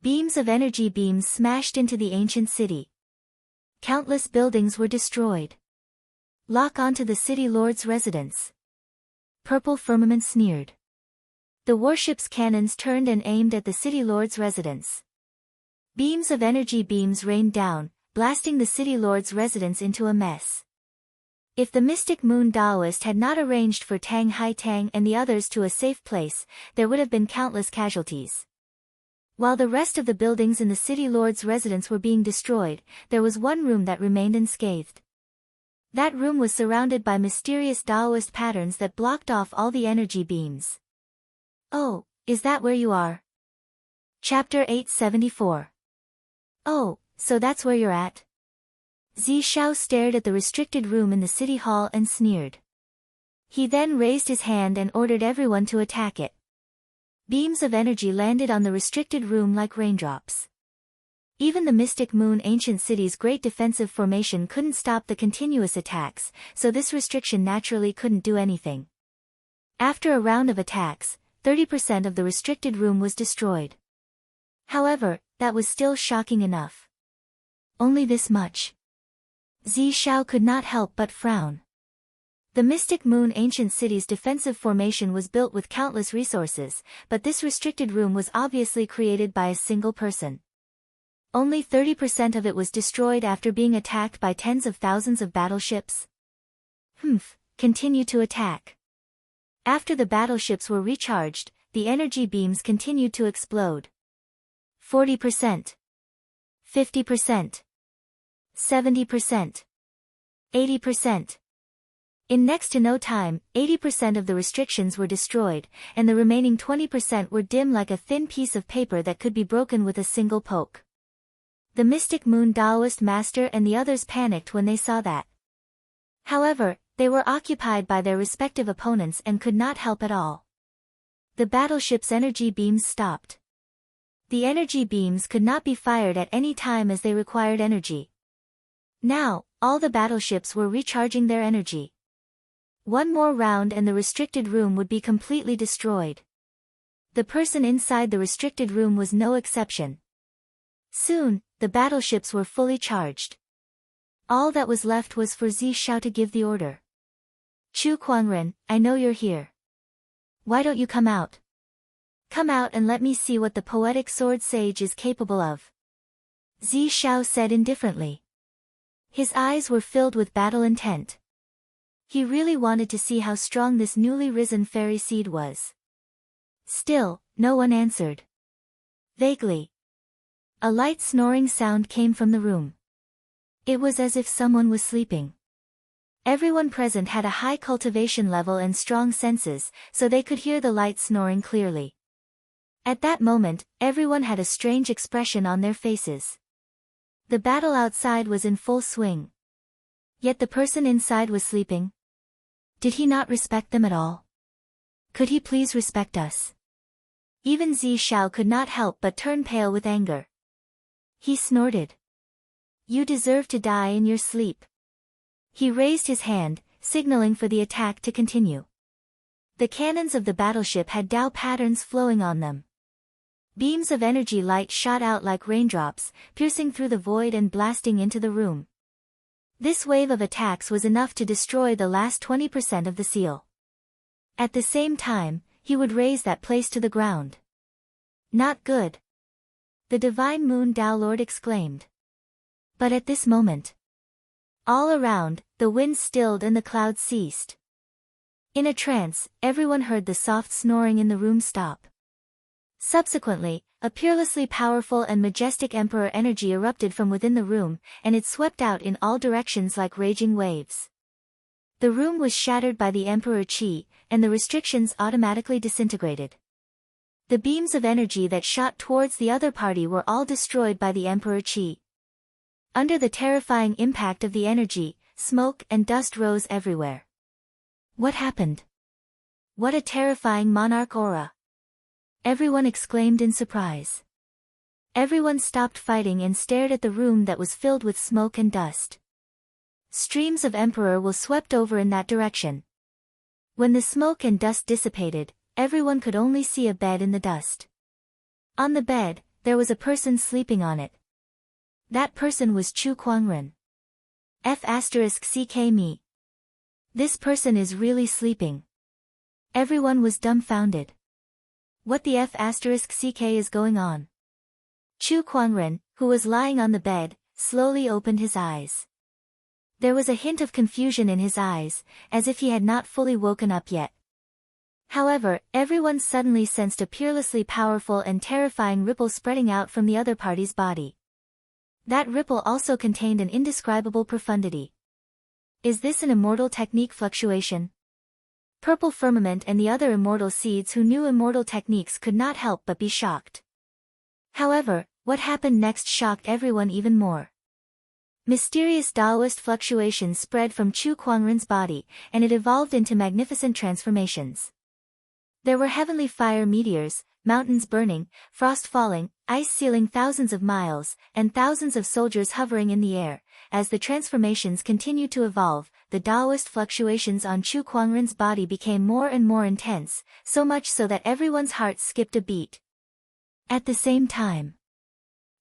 Beams of energy beams smashed into the ancient city. Countless buildings were destroyed. Lock onto the City Lord's residence. Purple Firmament sneered. The warship's cannons turned and aimed at the City Lord's residence. Beams of energy beams rained down, blasting the City Lord's residence into a mess. If the mystic Moon Taoist had not arranged for Tang Haitang and the others to a safe place, there would have been countless casualties. While the rest of the buildings in the City Lord's residence were being destroyed, there was one room that remained unscathed. That room was surrounded by mysterious Taoist patterns that blocked off all the energy beams. Oh, is that where you are? Chapter 874. Oh, so that's where you're at? Zi Shao stared at the restricted room in the city hall and sneered. He then raised his hand and ordered everyone to attack it. Beams of energy landed on the restricted room like raindrops. Even the Mystic Moon Ancient City's great defensive formation couldn't stop the continuous attacks, so this restriction naturally couldn't do anything. After a round of attacks, 30% of the restricted room was destroyed. However, that was still shocking enough. Only this much. Zi Shao could not help but frown. The Mystic Moon Ancient City's defensive formation was built with countless resources, but this restricted room was obviously created by a single person. Only 30% of it was destroyed after being attacked by tens of thousands of battleships. Continue to attack. After the battleships were recharged, the energy beams continued to explode. 40%. 50%. 70%. 80%. In next to no time, 80% of the restrictions were destroyed, and the remaining 20% were dim like a thin piece of paper that could be broken with a single poke. The Mystic Moon Taoist Master and the others panicked when they saw that. However, they were occupied by their respective opponents and could not help at all. The battleship's energy beams stopped. The energy beams could not be fired at any time as they required energy. Now, all the battleships were recharging their energy. One more round and the restricted room would be completely destroyed. The person inside the restricted room was no exception. Soon, the battleships were fully charged. All that was left was for Zi Shao to give the order. Chu Kuangren, I know you're here. Why don't you come out? Come out and let me see what the poetic sword sage is capable of. Zi Shao said indifferently. His eyes were filled with battle intent. He really wanted to see how strong this newly risen fairy seed was. Still, no one answered. Vaguely, a light snoring sound came from the room. It was as if someone was sleeping. Everyone present had a high cultivation level and strong senses, so they could hear the light snoring clearly. At that moment, everyone had a strange expression on their faces. The battle outside was in full swing. Yet the person inside was sleeping. Did he not respect them at all? Could he please respect us? Even Zi Shao could not help but turn pale with anger. He snorted. You deserve to die in your sleep. He raised his hand, signaling for the attack to continue. The cannons of the battleship had Dao patterns flowing on them. Beams of energy light shot out like raindrops, piercing through the void and blasting into the room. This wave of attacks was enough to destroy the last 20% of the seal. At the same time, he would raise that place to the ground. Not good. The Divine Moon Dao Lord exclaimed. But at this moment, all around, the wind stilled and the clouds ceased. In a trance, everyone heard the soft snoring in the room stop. Subsequently, a peerlessly powerful and majestic emperor energy erupted from within the room, and it swept out in all directions like raging waves. The room was shattered by the emperor chi, and the restrictions automatically disintegrated. The beams of energy that shot towards the other party were all destroyed by the emperor chi. Under the terrifying impact of the energy, smoke and dust rose everywhere. What happened? What a terrifying monarch aura! Everyone exclaimed in surprise. Everyone stopped fighting and stared at the room that was filled with smoke and dust. Streams of emperor will swept over in that direction. When the smoke and dust dissipated, everyone could only see a bed in the dust. On the bed, there was a person sleeping on it. That person was Chu Kuangren. F***ck me. This person is really sleeping. Everyone was dumbfounded. What the F***ck is going on? Chu Kuangren, who was lying on the bed, slowly opened his eyes. There was a hint of confusion in his eyes, as if he had not fully woken up yet. However, everyone suddenly sensed a peerlessly powerful and terrifying ripple spreading out from the other party's body. That ripple also contained an indescribable profundity. Is this an immortal technique fluctuation? Purple Firmament and the other immortal seeds who knew immortal techniques could not help but be shocked. However, what happened next shocked everyone even more. Mysterious Daoist fluctuations spread from Chu Kuangren's body, and it evolved into magnificent transformations. There were heavenly fire meteors, mountains burning, frost falling, ice sealing thousands of miles, and thousands of soldiers hovering in the air. As the transformations continued to evolve, the Daoist fluctuations on Chu Kuangren's body became more and more intense, so much so that everyone's heart skipped a beat. At the same time,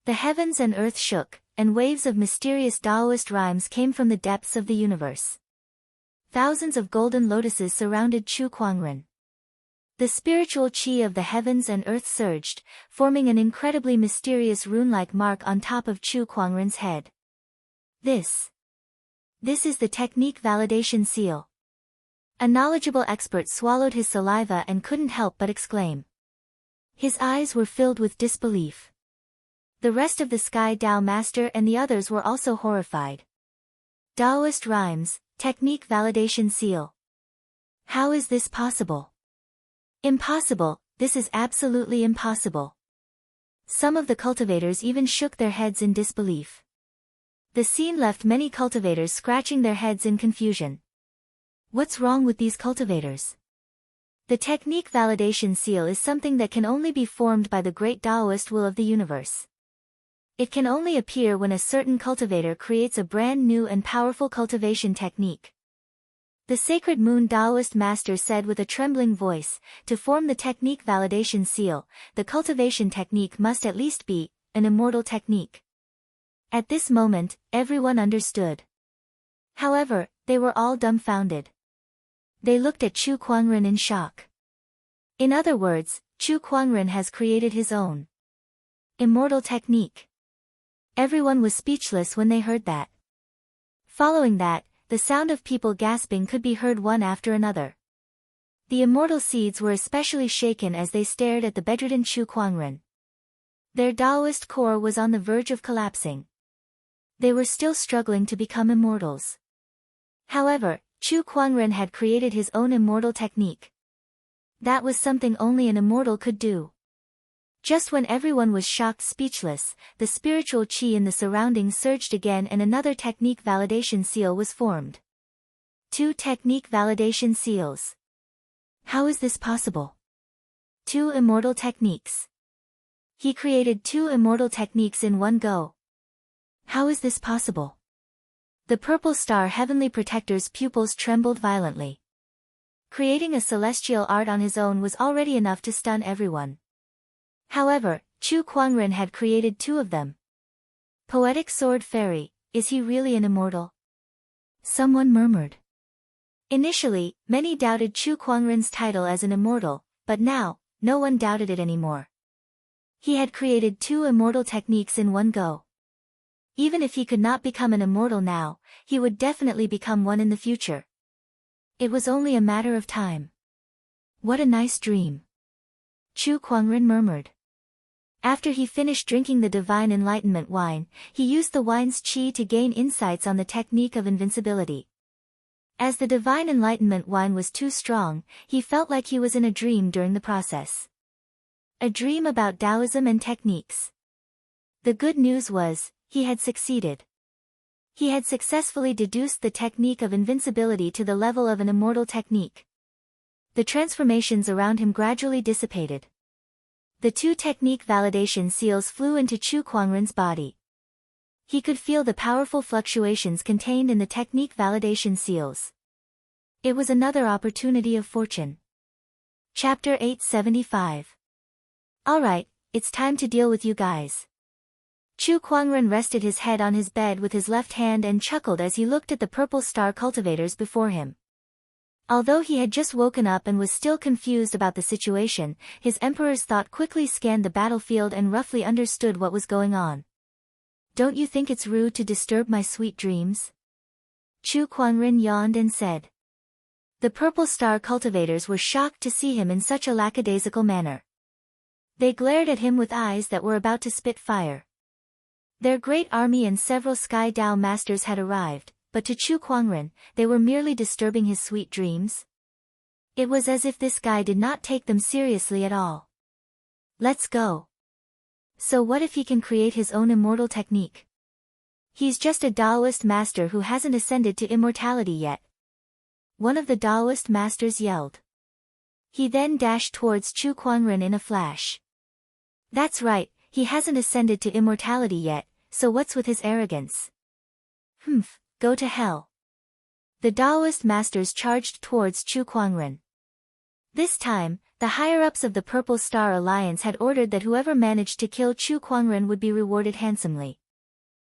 the heavens and earth shook, and waves of mysterious Daoist rhymes came from the depths of the universe. Thousands of golden lotuses surrounded Chu Kuangren. The spiritual chi of the heavens and earth surged, forming an incredibly mysterious rune-like mark on top of Chu Kuangren's head. This is the technique validation seal. A knowledgeable expert swallowed his saliva and couldn't help but exclaim. His eyes were filled with disbelief. The rest of the Sky Dao Master and the others were also horrified. Daoist rhymes, technique validation seal. How is this possible? Impossible, this is absolutely impossible. Some of the cultivators even shook their heads in disbelief. The scene left many cultivators scratching their heads in confusion. What's wrong with these cultivators? The technique validation seal is something that can only be formed by the great Daoist will of the universe. It can only appear when a certain cultivator creates a brand new and powerful cultivation technique. The Sacred Moon Daoist Master said with a trembling voice, to form the technique validation seal, the cultivation technique must at least be an immortal technique. At this moment, everyone understood. However, they were all dumbfounded. They looked at Chu Kuangren in shock. In other words, Chu Kuangren has created his own immortal technique. Everyone was speechless when they heard that. Following that, the sound of people gasping could be heard one after another. The immortal seeds were especially shaken as they stared at the bedridden Chu Kuangren. Their Taoist core was on the verge of collapsing. They were still struggling to become immortals. However, Chu Kuangren had created his own immortal technique. That was something only an immortal could do. Just when everyone was shocked speechless, the spiritual qi in the surroundings surged again and another technique validation seal was formed. 2 technique validation seals. How is this possible? 2 immortal techniques. He created 2 immortal techniques in one go. How is this possible? The purple star heavenly protector's pupils trembled violently. Creating a celestial art on his own was already enough to stun everyone. However, Chu Kuangren had created 2 of them. Poetic Sword Fairy, is he really an immortal? Someone murmured. Initially, many doubted Chu Kuangren's title as an immortal, but now, no one doubted it anymore. He had created 2 immortal techniques in one go. Even if he could not become an immortal now, he would definitely become one in the future. It was only a matter of time. What a nice dream. Chu Kuangren murmured. After he finished drinking the divine enlightenment wine, he used the wine's qi to gain insights on the technique of invincibility. As the divine enlightenment wine was too strong, he felt like he was in a dream during the process. A dream about Taoism and techniques. The good news was, he had succeeded. He had successfully deduced the technique of invincibility to the level of an immortal technique. The transformations around him gradually dissipated. The 2 technique validation seals flew into Chu Kuangren's body. He could feel the powerful fluctuations contained in the technique validation seals. It was another opportunity of fortune. Chapter 875. Alright, it's time to deal with you guys. Chu Kuangren rested his head on his bed with his left hand and chuckled as he looked at the purple star cultivators before him. Although he had just woken up and was still confused about the situation, his emperor's thought quickly scanned the battlefield and roughly understood what was going on. Don't you think it's rude to disturb my sweet dreams? Chu Kuangren yawned and said. The purple star cultivators were shocked to see him in such a lackadaisical manner. They glared at him with eyes that were about to spit fire. Their great army and several Sky Dao masters had arrived, but to Chu Kuangren, they were merely disturbing his sweet dreams. It was as if this guy did not take them seriously at all. Let's go. So what if he can create his own immortal technique? He's just a Taoist master who hasn't ascended to immortality yet. One of the Taoist masters yelled. He then dashed towards Chu Kuangren in a flash. That's right, he hasn't ascended to immortality yet, so what's with his arrogance? Humph, go to hell. The Taoist masters charged towards Chu Kuangren. This time, the higher-ups of the Purple Star Alliance had ordered that whoever managed to kill Chu Kuangren would be rewarded handsomely.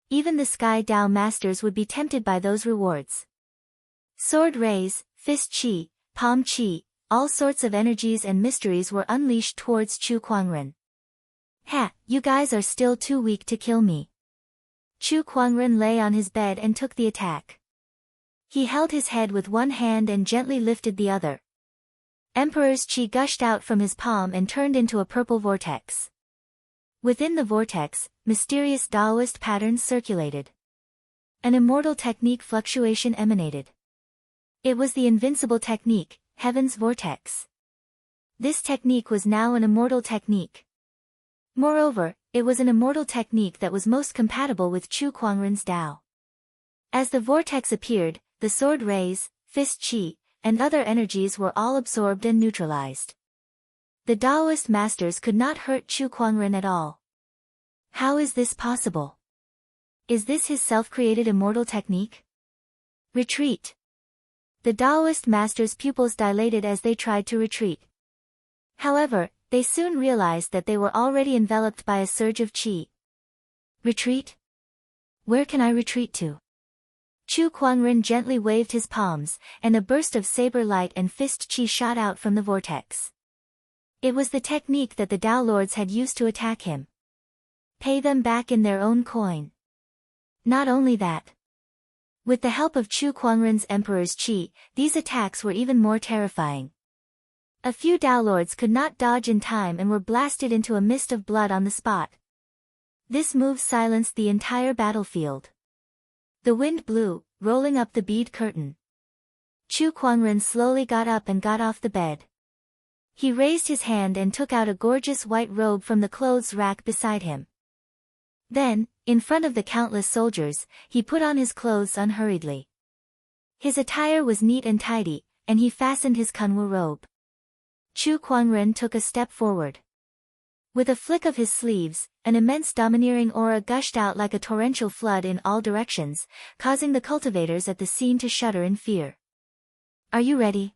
Even the Sky Dao masters would be tempted by those rewards. Sword rays, fist chi, palm chi, all sorts of energies and mysteries were unleashed towards Chu Kuangren. Ha, you guys are still too weak to kill me. Chu Kuangren lay on his bed and took the attack. He held his head with one hand and gently lifted the other. Emperor's chi gushed out from his palm and turned into a purple vortex. Within the vortex, mysterious Taoist patterns circulated. An immortal technique fluctuation emanated. It was the invincible technique, Heaven's Vortex. This technique was now an immortal technique. Moreover, it was an immortal technique that was most compatible with Chu Kuangren's Tao. As the vortex appeared, the sword rays, fist chi, and other energies were all absorbed and neutralized. The Taoist masters could not hurt Chu Kuangren at all. How is this possible? Is this his self-created immortal technique? Retreat. The Taoist masters' pupils dilated as they tried to retreat. However, they soon realized that they were already enveloped by a surge of qi. Retreat? Where can I retreat to? Chu Kuangren gently waved his palms, and a burst of saber light and fist qi shot out from the vortex. It was the technique that the Tao Lords had used to attack him. Pay them back in their own coin. Not only that. With the help of Chu Kuangren's Emperor's Qi, these attacks were even more terrifying. A few Tao Lords could not dodge in time and were blasted into a mist of blood on the spot. This move silenced the entire battlefield. The wind blew, rolling up the bead curtain. Chu Kuangren slowly got up and got off the bed. He raised his hand and took out a gorgeous white robe from the clothes rack beside him. Then, in front of the countless soldiers, he put on his clothes unhurriedly. His attire was neat and tidy, and he fastened his Kunwu robe. Chu Kuangren took a step forward. With a flick of his sleeves, an immense domineering aura gushed out like a torrential flood in all directions, causing the cultivators at the scene to shudder in fear. Are you ready?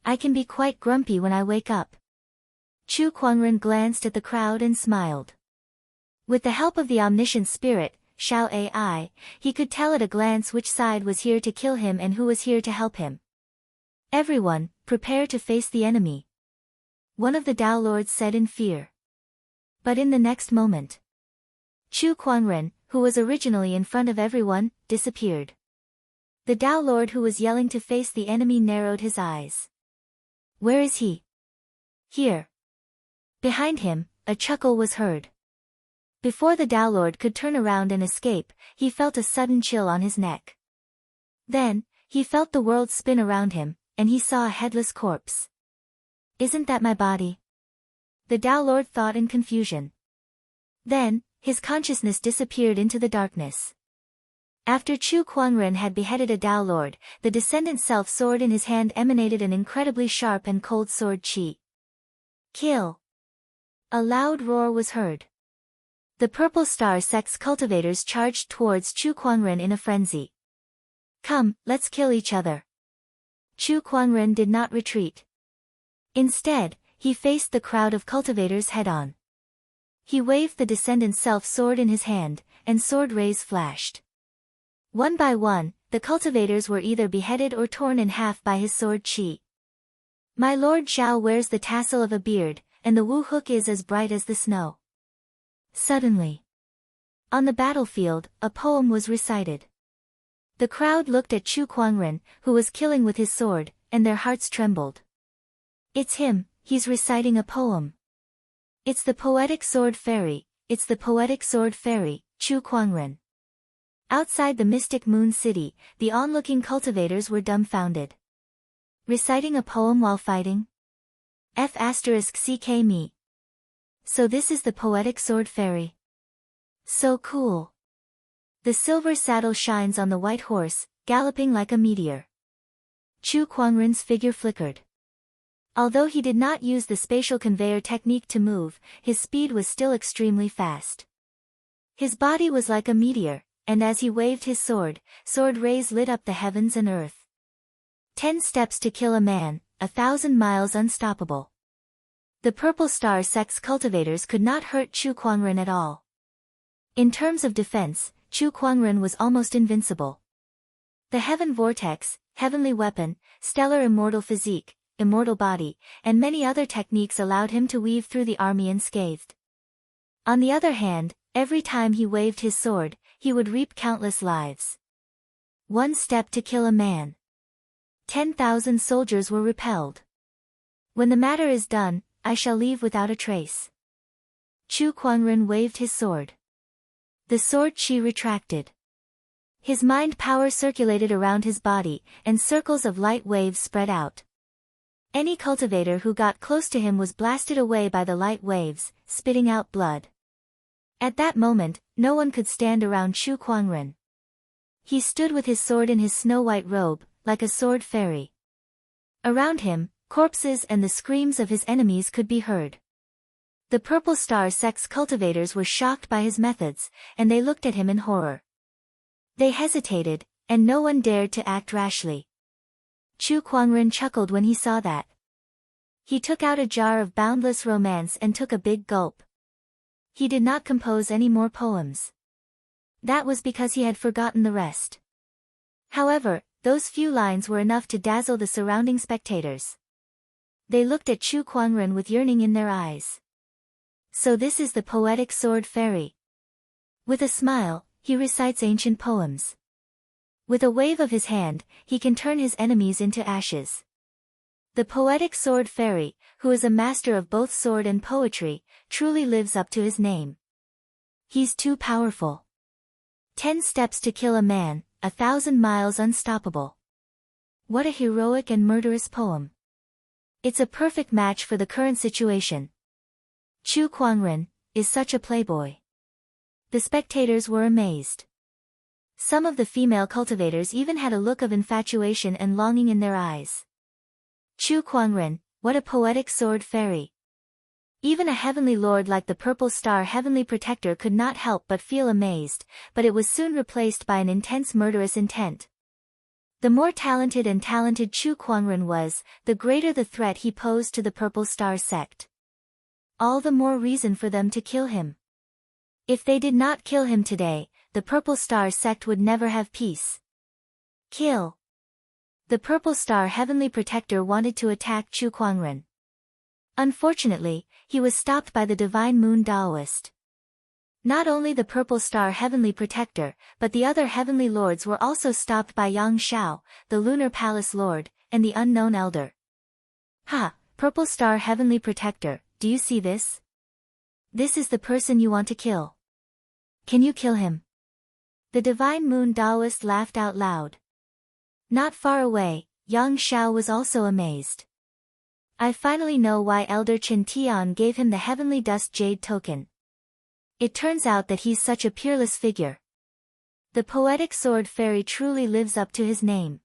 I can be quite grumpy when I wake up. Chu Kuangren glanced at the crowd and smiled. With the help of the omniscient spirit, Xiao Ai, he could tell at a glance which side was here to kill him and who was here to help him. Everyone, prepare to face the enemy. One of the Tao Lords said in fear. But in the next moment, Chu Kuangren, who was originally in front of everyone, disappeared. The Tao Lord who was yelling to face the enemy narrowed his eyes. Where is he? Here. Behind him, a chuckle was heard. Before the Tao Lord could turn around and escape, he felt a sudden chill on his neck. Then, he felt the world spin around him, and he saw a headless corpse. Isn't that my body? The Tao Lord thought in confusion. Then, his consciousness disappeared into the darkness. After Chu Kuangren had beheaded a Tao Lord, the descendant self-sword in his hand emanated an incredibly sharp and cold sword qi. Kill! A loud roar was heard. The Purple Star Sect's cultivators charged towards Chu Kuangren in a frenzy. Come, let's kill each other. Chu Kuangren did not retreat. Instead, he faced the crowd of cultivators head-on. He waved the descendant's self-sword in his hand, and sword rays flashed. One by one, the cultivators were either beheaded or torn in half by his sword qi. My Lord Zhao wears the tassel of a beard, and the Wu hook is as bright as the snow. Suddenly, on the battlefield, a poem was recited. The crowd looked at Chu Kuangren, who was killing with his sword, and their hearts trembled. It's him, he's reciting a poem. It's the poetic sword fairy, it's the poetic sword fairy, Chu Kuangren. Outside the mystic moon city, the onlooking cultivators were dumbfounded. Reciting a poem while fighting? F***ck me. So this is the poetic sword fairy. So cool. The silver saddle shines on the white horse, galloping like a meteor. Chu Kuangren's figure flickered. Although he did not use the spatial conveyor technique to move, his speed was still extremely fast. His body was like a meteor, and as he waved his sword, sword rays lit up the heavens and earth. 10 steps to kill a man, 1,000 miles unstoppable. The Purple Star Sect's cultivators could not hurt Chu Kuangren at all. In terms of defense, Chu Kuangren was almost invincible. The Heaven Vortex, Heavenly Weapon, Stellar Immortal Physique, Immortal Body, and many other techniques allowed him to weave through the army unscathed. On the other hand, every time he waved his sword, he would reap countless lives. 1 step to kill a man. 10,000 soldiers were repelled. When the matter is done, I shall leave without a trace. Chu Kuangren waved his sword. The sword qi retracted. His mind power circulated around his body, and circles of light waves spread out. Any cultivator who got close to him was blasted away by the light waves, spitting out blood. At that moment, no one could stand around Chu Kuangren. He stood with his sword in his snow-white robe, like a sword fairy. Around him, corpses and the screams of his enemies could be heard. The Purple Star Sect's cultivators were shocked by his methods, and they looked at him in horror. They hesitated, and no one dared to act rashly. Chu Kuangren chuckled when he saw that. He took out a jar of boundless romance and took a big gulp. He did not compose any more poems. That was because he had forgotten the rest. However, those few lines were enough to dazzle the surrounding spectators. They looked at Chu Kuangren with yearning in their eyes. So this is the poetic sword fairy. With a smile, he recites ancient poems. With a wave of his hand, he can turn his enemies into ashes. The poetic sword fairy, who is a master of both sword and poetry, truly lives up to his name. He's too powerful. 10 steps to kill a man, 1,000 miles unstoppable. What a heroic and murderous poem. It's a perfect match for the current situation. Chu Kuangren is such a playboy. The spectators were amazed. Some of the female cultivators even had a look of infatuation and longing in their eyes. Chu Kuangren, what a poetic sword fairy. Even a heavenly lord like the Purple Star Heavenly Protector could not help but feel amazed, but it was soon replaced by an intense murderous intent. The more talented Chu Kuangren was, the greater the threat he posed to the Purple Star sect. All the more reason for them to kill him. If they did not kill him today, the Purple Star sect would never have peace. Kill. The Purple Star Heavenly Protector wanted to attack Chu Kuangren. Unfortunately, he was stopped by the Divine Moon Daoist. Not only the Purple Star Heavenly Protector, but the other Heavenly Lords were also stopped by Yang Shao, the Lunar Palace Lord, and the Unknown Elder. Ha, Purple Star Heavenly Protector, do you see this? This is the person you want to kill. Can you kill him? The Divine Moon Daoist laughed out loud. Not far away, Yang Shao was also amazed. I finally know why Elder Chen Tian gave him the Heavenly Dust Jade token. It turns out that he's such a peerless figure. The poetic sword fairy truly lives up to his name.